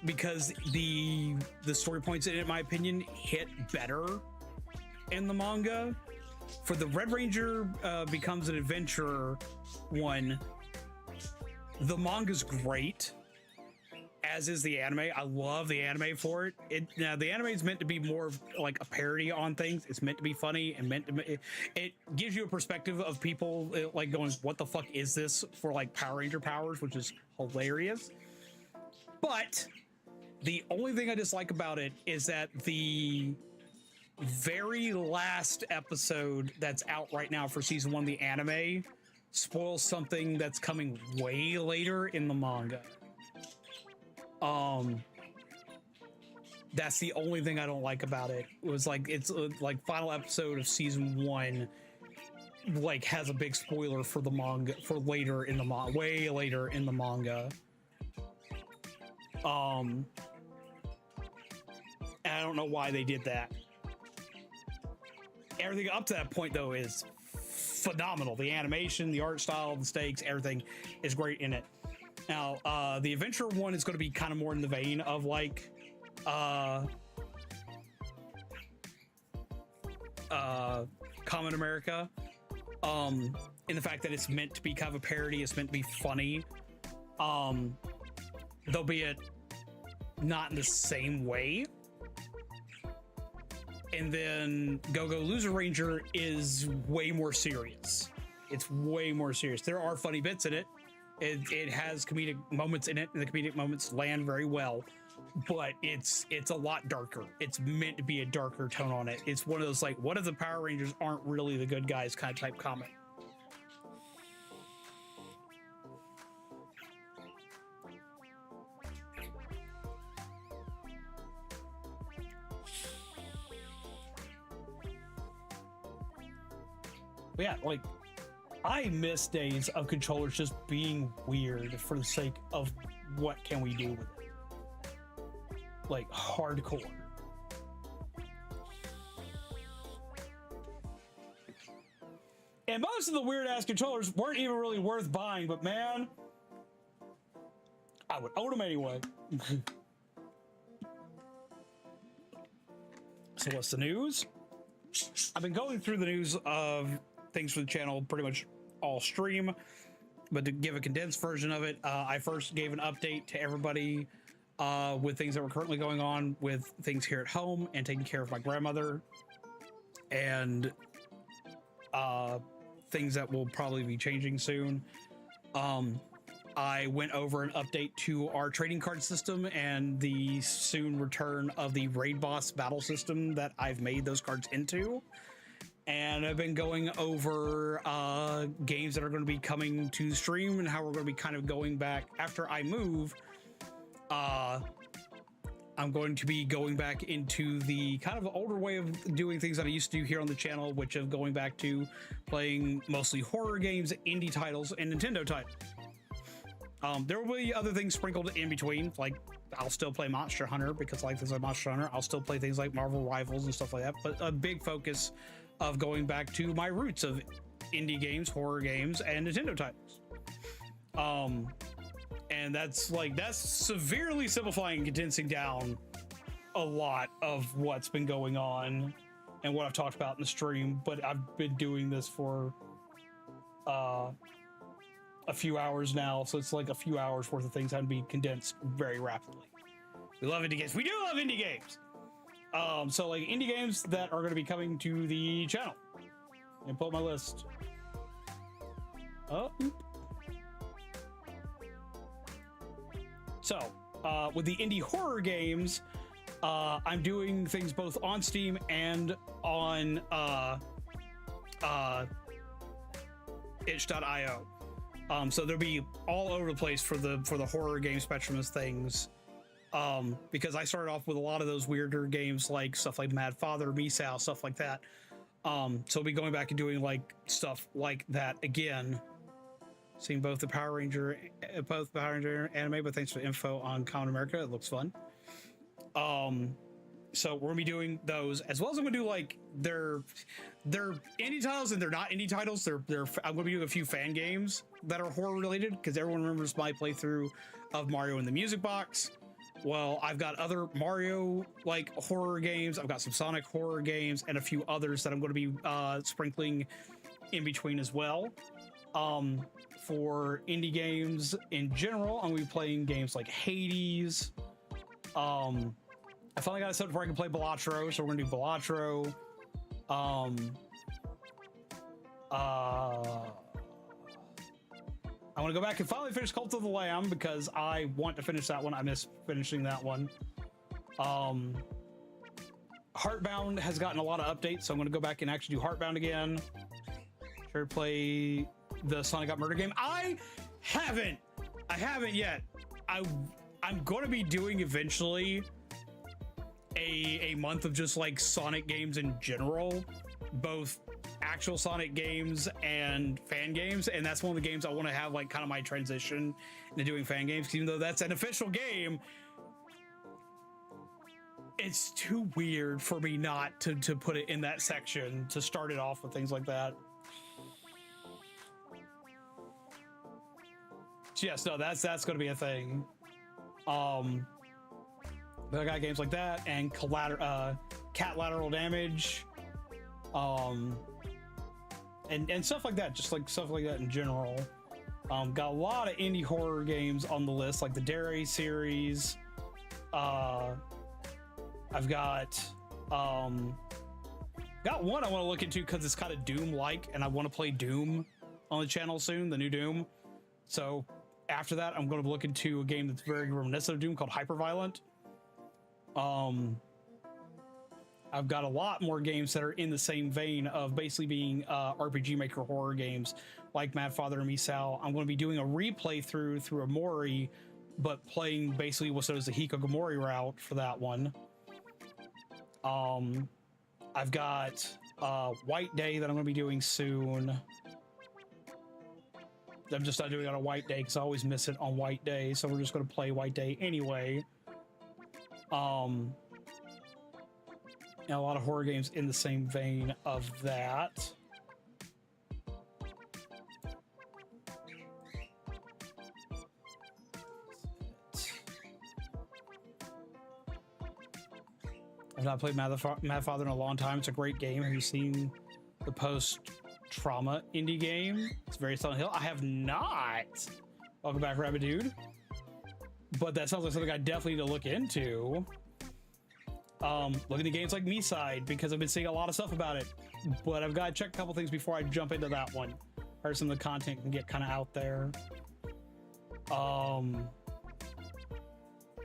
because the story points in it, in my opinion, hit better in the manga. For the Red Ranger becomes an adventurer one, the manga's great, as is the anime. I love the anime for it. Now the anime is meant to be more of like a parody on things. It's meant to be funny and it gives you a perspective of people like going, what the fuck is this, for like Power Ranger powers, which is hilarious. But the only thing I dislike about it is that the very last episode that's out right now for season 1 of the anime spoils something that's coming way later in the manga. That's the only thing I don't like about it. It was like, it's like final episode of season 1 like has a big spoiler for the manga, for later in the manga, way later in the manga. And I don't know why they did that. Everything up to that point though is phenomenal. The animation, the art style, the stakes, everything is great in it. Now, the adventure one is going to be kind of more in the vein of like, Common America, in the fact that it's meant to be kind of a parody, it's meant to be funny, though be it not in the same way. And then Go-Go Loser Ranger is way more serious. It's way more serious. There are funny bits in it. It has comedic moments in it, and the comedic moments land very well, but it's a lot darker. It's meant to be a darker tone on it. It's one of those like, what if the Power Rangers aren't really the good guys kind of type comic. But yeah, like, I miss days of controllers just being weird for the sake of what can we do with it. Like, hardcore. And most of the weird-ass controllers weren't even really worth buying, but man, I would own them anyway. So what's the news? I've been going through the news of things for the channel pretty much all stream, but to give a condensed version of it, I first gave an update to everybody with things that were currently going on with things here at home and taking care of my grandmother, and things that will probably be changing soon. I went over an update to our trading card system and the soon return of the raid boss battle system that I've made those cards into. And I've been going over games that are going to be coming to the stream and how we're going to be kind of going back after I move. I'm going to be going back into the kind of older way of doing things that I used to do here on the channel, which of going back to playing mostly horror games, indie titles, and Nintendo titles. There will be other things sprinkled in between, like I'll still play Monster Hunter because I like things like Monster Hunter. I'll still play things like Marvel Rivals and stuff like that, but a big focus of going back to my roots of indie games, horror games, and Nintendo titles. And that's severely simplifying and condensing down a lot of what's been going on and what I've talked about in the stream, but I've been doing this for a few hours now, so it's like a few hours worth of things that can be condensed very rapidly. We love indie games. We do love indie games. So like indie games that are going to be coming to the channel. And pull up my list. So with the indie horror games, I'm doing things both on Steam and on itch.io. So they'll be all over the place for the horror game spectrum of things. Because I started off with a lot of those weirder games, like stuff like Mad Father, Misao, stuff like that. So I'll be going back and doing like stuff like that again. Seeing both the Power Ranger anime, but thanks for the info on Common America. It looks fun. So we're gonna be doing those, as well as I'm gonna do like they're indie titles and they're not indie titles. I'm gonna be doing a few fan games that are horror related, because everyone remembers my playthrough of Mario in the Music Box. Well, I've got other Mario like horror games. I've got some Sonic horror games and a few others that I'm going to be sprinkling in between as well. For indie games in general, I'm gonna be playing games like Hades. I finally got a set where I can play Balatro, so we're gonna do Balatro. I want to go back and finally finish Cult of the Lamb because I want to finish that one. I miss finishing that one. Heartbound has gotten a lot of updates, so I'm going to go back and actually do Heartbound again. Try to play the Sonic Got Murder game. I haven't yet. I'm going to be doing eventually a month of just like Sonic games in general, both actual Sonic games and fan games, and that's one of the games I want to have like kind of my transition into doing fan games, even though that's an official game. It's too weird for me not to put it in that section to start it off with things like that. So yes, no, that's going to be a thing. But I got games like that and cat lateral damage, and stuff like that, just like stuff like that in general. Got a lot of indie horror games on the list, like the Dare series. I've got one I want to look into because it's kind of Doom-like, and I want to play Doom on the channel soon, the new Doom. So after that, I'm going to look into a game that's very reminiscent of Doom called Hyperviolent. I've got a lot more games that are in the same vein of basically being RPG Maker horror games, like Mad Father and Misao. I'm going to be doing a replay through Amori, but playing basically what's known as the Hikikomori route for that one. I've got White Day that I'm going to be doing soon. I'm just not doing it on a White Day because I always miss it on White Day, so we're just going to play White Day anyway. And a lot of horror games in the same vein of that. I've not played Mad Father in a long time. It's a great game. Have you seen the post-trauma indie game? It's very Silent Hill. I have not. Welcome back, Rabbit Dude. But that sounds like something I definitely need to look into. Looking at games like Me-Side, because I've been seeing a lot of stuff about it. But I've got to check a couple things before I jump into that one. Or some of the content can get kind of out there.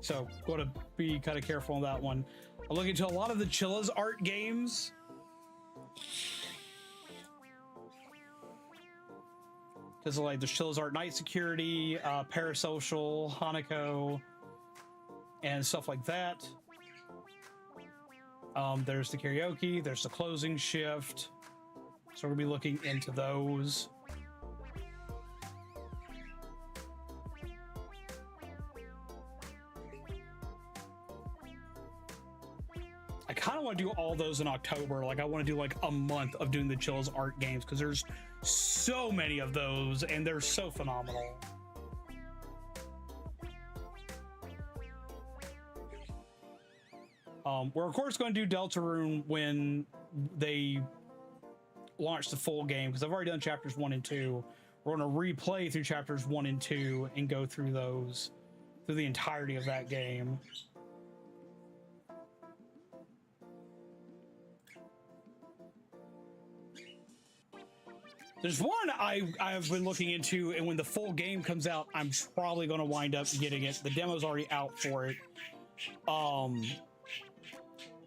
So, going to be kind of careful on that one. I'm looking into a lot of the Chilla's art games. Because like there's Chilla's Art Night Security, Parasocial, Hanako, and stuff like that. There's the karaoke, there's the closing shift. So we'll be looking into those. I kind of want to do all those in October. Like I want to do like a month of doing the Chilla's art games because there's so many of those and they're so phenomenal. We're of course going to do Deltarune when they launch the full game because I've already done chapters 1 and 2. We're going to replay through chapters 1 and 2 and go through those through the entirety of that game. There's one I've been looking into, and when the full game comes out, I'm probably going to wind up getting it. The demo's already out for it.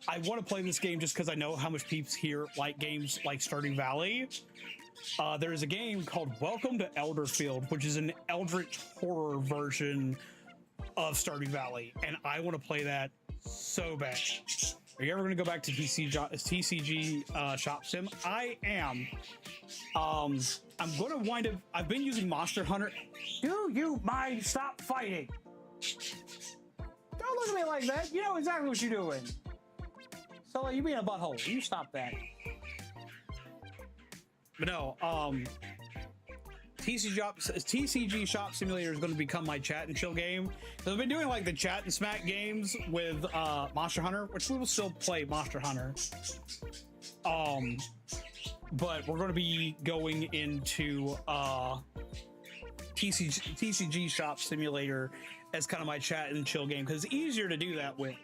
I want to play this game just because I know how much peeps here like games like Stardew Valley. There is a game called Welcome to Elderfield, which is an eldritch horror version of Stardew Valley, and I want to play that so bad. Are you ever going to go back to TCG Shop Sim? I am. I'm going to wind up... I've been using Monster Hunter. Do you mind? Stop fighting. Don't look at me like that. You know exactly what you're doing. So you being a butthole. You stop that. But no, TCG Shop Simulator is going to become my chat and chill game. So I've been doing like the chat and smack games with Monster Hunter, which we will still play Monster Hunter. But we're going to be going into TCG Shop Simulator as kind of my chat and chill game because it's easier to do that with.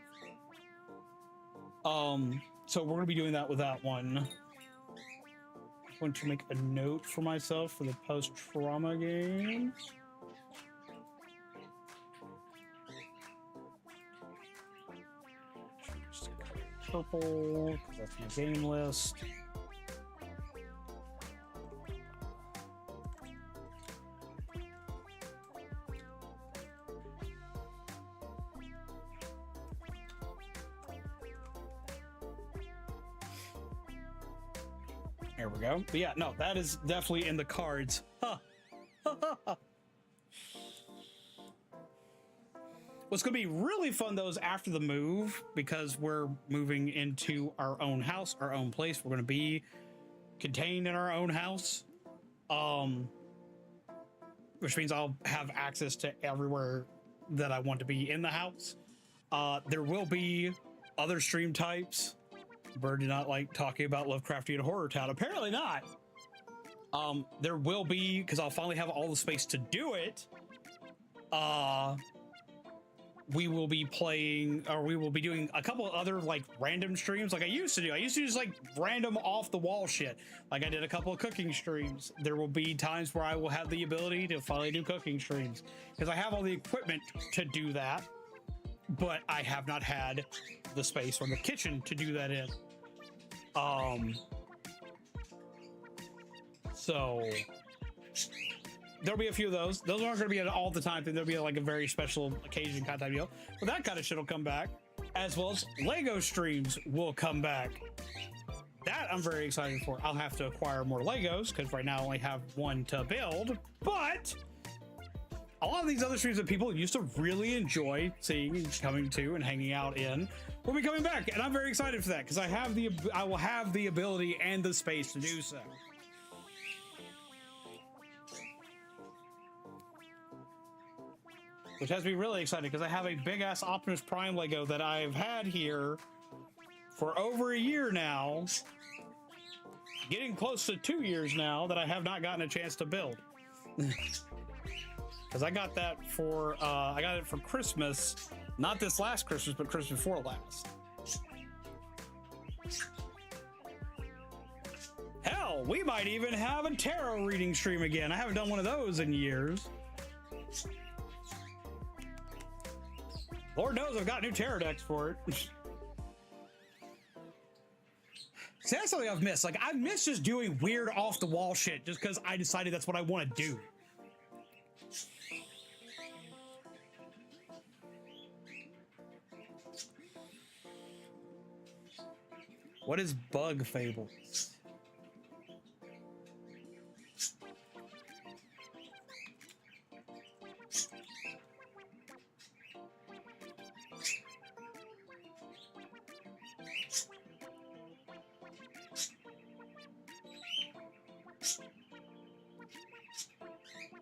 So we're going to be doing that with that one. I'm going to make a note for myself for the post-trauma game. Purple, because that's my game list. There we go. But yeah, no, that is definitely in the cards. Huh. What's going to be really fun, though, is after the move, because we're moving into our own house, our own place. We're going to be contained in our own house, which means I'll have access to everywhere that I want to be in the house. There will be other stream types. Bird did not like talking about Lovecraftian Horror Town. Apparently not. There will be, because I'll finally have all the space to do it. We will be playing, or we will be doing a couple of other like random streams like I used to do. I used to just like random off the wall shit. Like I did a couple of cooking streams. There will be times where I will have the ability to finally do cooking streams because I have all the equipment to do that, but I have not had the space or the kitchen to do that in. So there'll be a few of those. Those aren't going to be an all the time thing. There'll be like a very special occasion kind of deal. But that kind of shit will come back, as well as Lego streams will come back. That I'm very excited for. I'll have to acquire more Legos because right now I only have one to build. But a lot of these other streams that people used to really enjoy seeing and coming to and hanging out in will be coming back, and I'm very excited for that because I will have the ability and the space to do so. Which has me really excited because I have a big ass Optimus Prime Lego that I've had here for over a year now, getting close to 2 years now, that I have not gotten a chance to build. Because I got that for I got it for Christmas, not this last Christmas, but Christmas before last. Hell, we might even have a tarot reading stream again. I haven't done one of those in years. Lord knows I've got new tarot decks for it. See, that's something I've missed. Like, I've missed just doing weird off-the-wall shit just because I decided that's what I want to do. What is Bug Fables?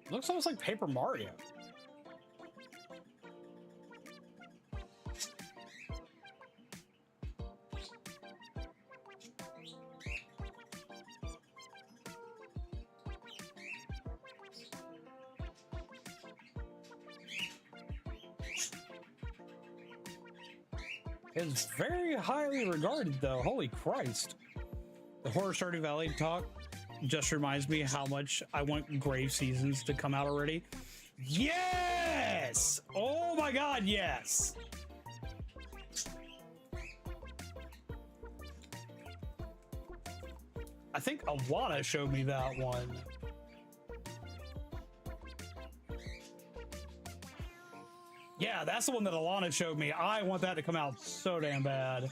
Looks almost like Paper Mario. It's very highly regarded, though. Holy Christ. The Horror Stardew Valley talk just reminds me how much I want Grave Seasons to come out already. Yes! Oh my god, yes! I think Alanna showed me that one. Yeah, that's the one that Alanna showed me. I want that to come out so damn bad.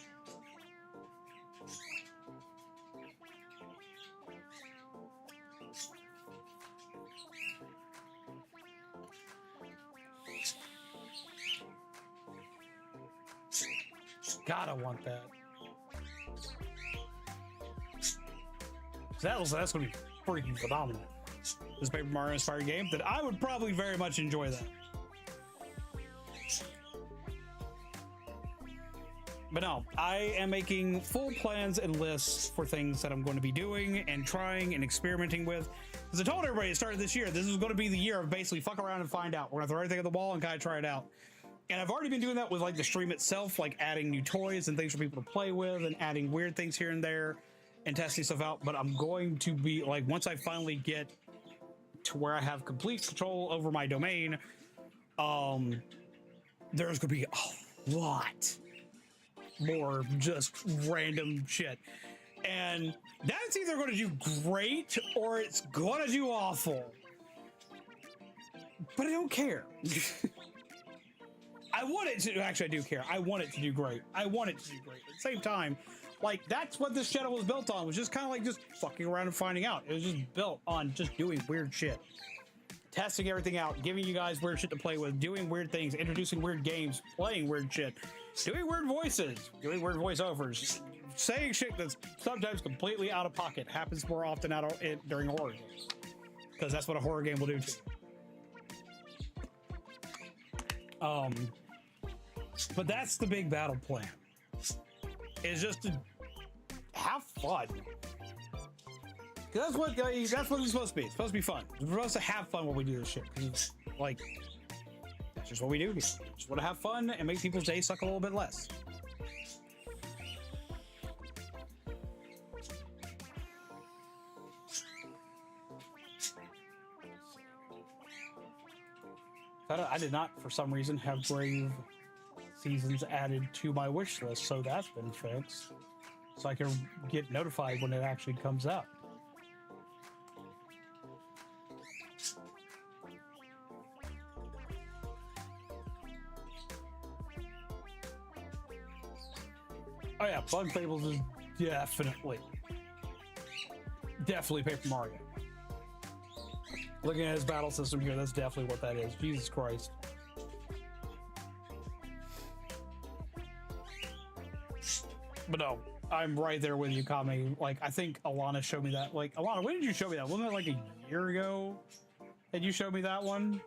God, I want that. That's gonna be freaking phenomenal. this Paper Mario inspired game, then I would probably very much enjoy that. But no, I am making full plans and lists for things that I'm going to be doing and trying and experimenting with. Because I told everybody at the start of this year, this is going to be the year of basically fuck around and find out. We're going to throw everything at the wall and kind of try it out. And I've already been doing that with like the stream itself, like adding new toys and things for people to play with and adding weird things here and there and testing stuff out. But I'm going to be like, once I finally get to where I have complete control over my domain, there's going to be a lot more just random shit, and that's either going to do great or it's going to do awful, but I don't care. I want it to, actually I do care. I want it to do great. I want it to do great. At the same time, like, that's what this channel was built on, was just kind of like just fucking around and finding out. It was just built on just doing weird shit, testing everything out, giving you guys weird shit to play with, doing weird things, introducing weird games, playing weird shit, doing weird voices, doing weird voiceovers, saying shit that's sometimes completely out of pocket. Happens more often during horror games, because that's what a horror game will do to you. But that's the big battle plan, is just to have fun. That's what it's supposed to be. It's supposed to be fun. We're supposed to have fun when we do this shit. Like, that's just what we do. We just want to have fun and make people's day suck a little bit less. I did not, for some reason, have Brave Seasons added to my wish list, so that's been fixed. So I can get notified when it actually comes out. Oh yeah, Bug Fables is definitely Paper Mario. Looking at his battle system here, that's definitely what that is. Jesus Christ. But no, I'm right there with you, Kami. Like, I think Alanna showed me that. Like, Alanna, when did you show me that? Wasn't it like a year ago that you showed me that one?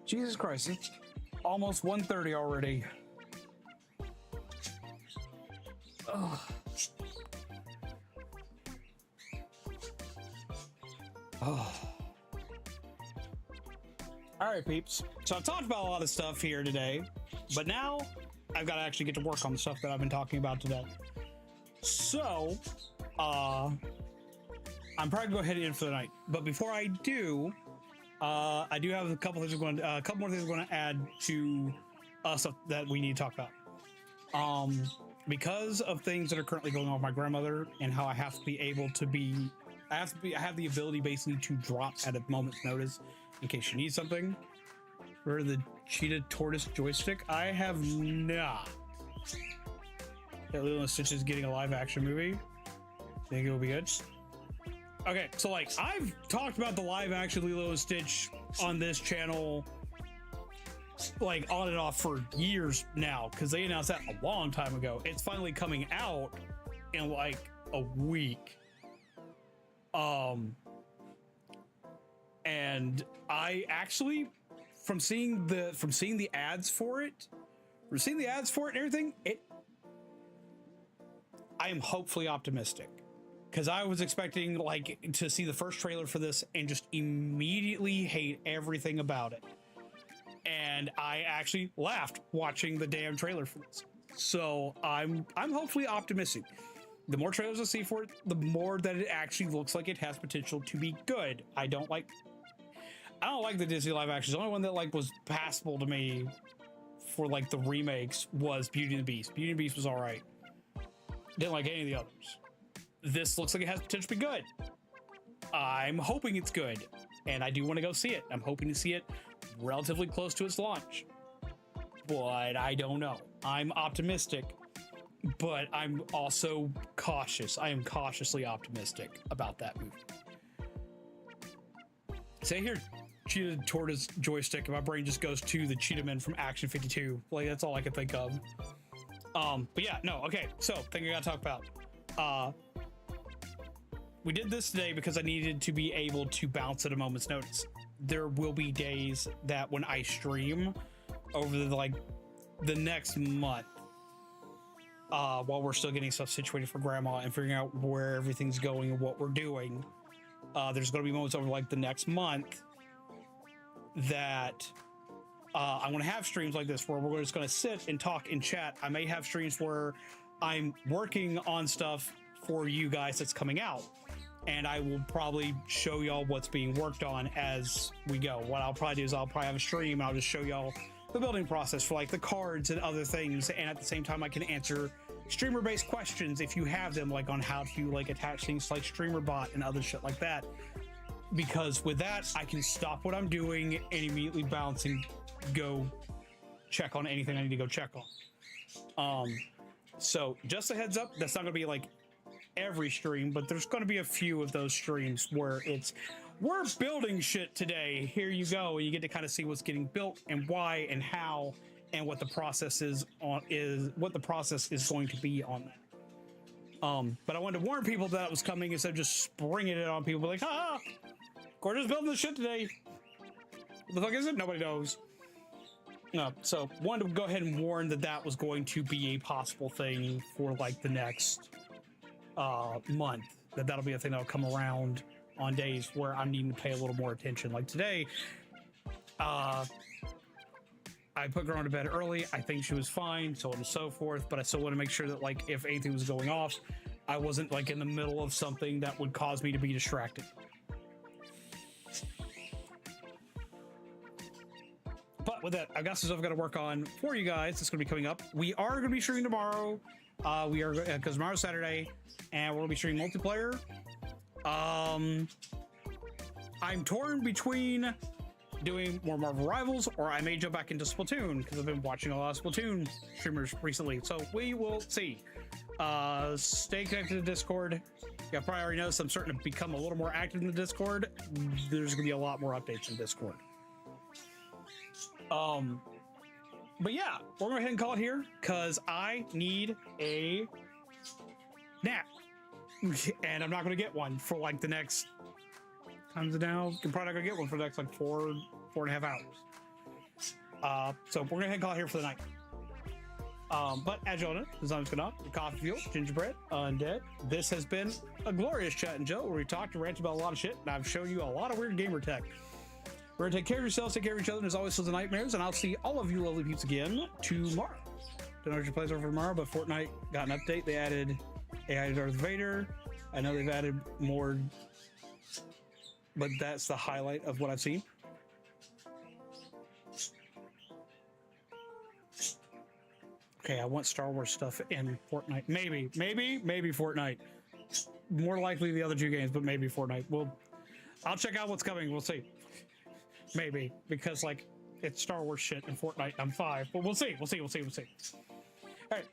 Jesus Christ, it's almost 1:30 already. Oh. Oh. All right, peeps. So I've talked about a lot of stuff here today, but now I've got to actually get to work on the stuff that I've been talking about today. So, I'm probably gonna go ahead and end for the night. But before I do, I do have a couple things a couple more things we're going to add to stuff that we need to talk about. Because of things that are currently going on with my grandmother and how I have to be able to be, I have the ability basically to drop at a moment's notice in case she needs something. For the cheetah tortoise joystick, I have not. That Lilo and Stitch is getting a live action movie. Think it will be good? Okay, so like, I've talked about the live action Lilo and Stitch on this channel like on and off for years now, because they announced that a long time ago. It's finally coming out in like a week. And I actually, from seeing the ads for it, and everything, I am hopefully optimistic. Because I was expecting like to see the first trailer for this and just immediately hate everything about it. And I actually laughed watching the damn trailer for this. So I'm hopefully optimistic. The more trailers I see for it, the more that it actually looks like it has potential to be good. I don't like the Disney live action. The only one that like was passable to me for like the remakes was Beauty and the Beast. Beauty and the Beast was all right. Didn't like any of the others. This looks like it has potential to be good. I'm hoping it's good, and I do want to go see it. I'm hoping to see it relatively close to its launch, but I don't know. I'm optimistic, but I'm also cautious. I am cautiously optimistic about that movie. Say here, Cheetah Tortoise joystick, and my brain just goes to the Cheetah Men from Action 52. Like, that's all I can think of. But yeah, no, okay, so thing I gotta talk about. We did this today because I needed to be able to bounce at a moment's notice. There will be days that when I stream over the next month, while we're still getting stuff situated for grandma and figuring out where everything's going and what we're doing, there's going to be moments over like the next month that I'm going to have streams like this where we're just going to sit and talk and chat. I may have streams where I'm working on stuff for you guys that's coming out, and I will probably show y'all what's being worked on as we go. What I'll probably do is I'll probably have a stream and I'll just show y'all the building process for like the cards and other things, and at the same time I can answer streamer based questions if you have them, like on how to like attach things like streamer bot and other shit like that, because with that I can stop what I'm doing and immediately bounce and go check on anything I need to go check on. So just a heads up, that's not gonna be like every stream, but there's going to be a few of those streams where it's we're building shit today, here you go, and you get to kind of see what's getting built and why and how and what the process is what the process is going to be on that. But I wanted to warn people that it was coming instead of just springing it on people like, Corder's building this shit today. What the fuck is it? Nobody knows. No, so wanted to go ahead and warn that was going to be a possible thing for like the next month, that'll be a thing that'll come around on days where I'm needing to pay a little more attention. Like today, I put her on to bed early. I think she was fine, so on and so forth, but I still want to make sure that like if anything was going off, I wasn't like in the middle of something that would cause me to be distracted. But with that, I've got some stuff I've got to work on for you guys. It's going to be coming up. We are going to be streaming tomorrow. We are, because tomorrow's Saturday, and we're going to be streaming multiplayer. I'm torn between doing more Marvel Rivals, or I may jump back into Splatoon, because I've been watching a lot of Splatoon streamers recently. So we will see. Stay connected to Discord. Yeah, probably already noticed I'm starting to become a little more active in the Discord. There's going to be a lot more updates in Discord. But yeah, we're going to go ahead and call it here because I need a nap. And I'm not going to get one for like the next times now. You're probably not going to get one for the next like 4.5 hours. So we're going to go ahead and call it here for the night. But as y'all know, the sun's gone up, coffee fuel, gingerbread, undead. This has been a glorious chat and Joe where we talked and ranted about a lot of shit, and I've shown you a lot of weird gamer tech. We're gonna take care of yourselves, take care of each other, and as always, those are nightmares, and I'll see all of you lovely peeps again tomorrow. Don't know what your plans are for tomorrow, but Fortnite got an update. They added AI Darth Vader. I know they've added more, but that's the highlight of what I've seen. Okay, I want Star Wars stuff in Fortnite. Maybe Fortnite. More likely the other two games, but maybe Fortnite. I'll check out what's coming. We'll see. Maybe, because like it's Star Wars shit in Fortnite. I'm 5, but we'll see. All right.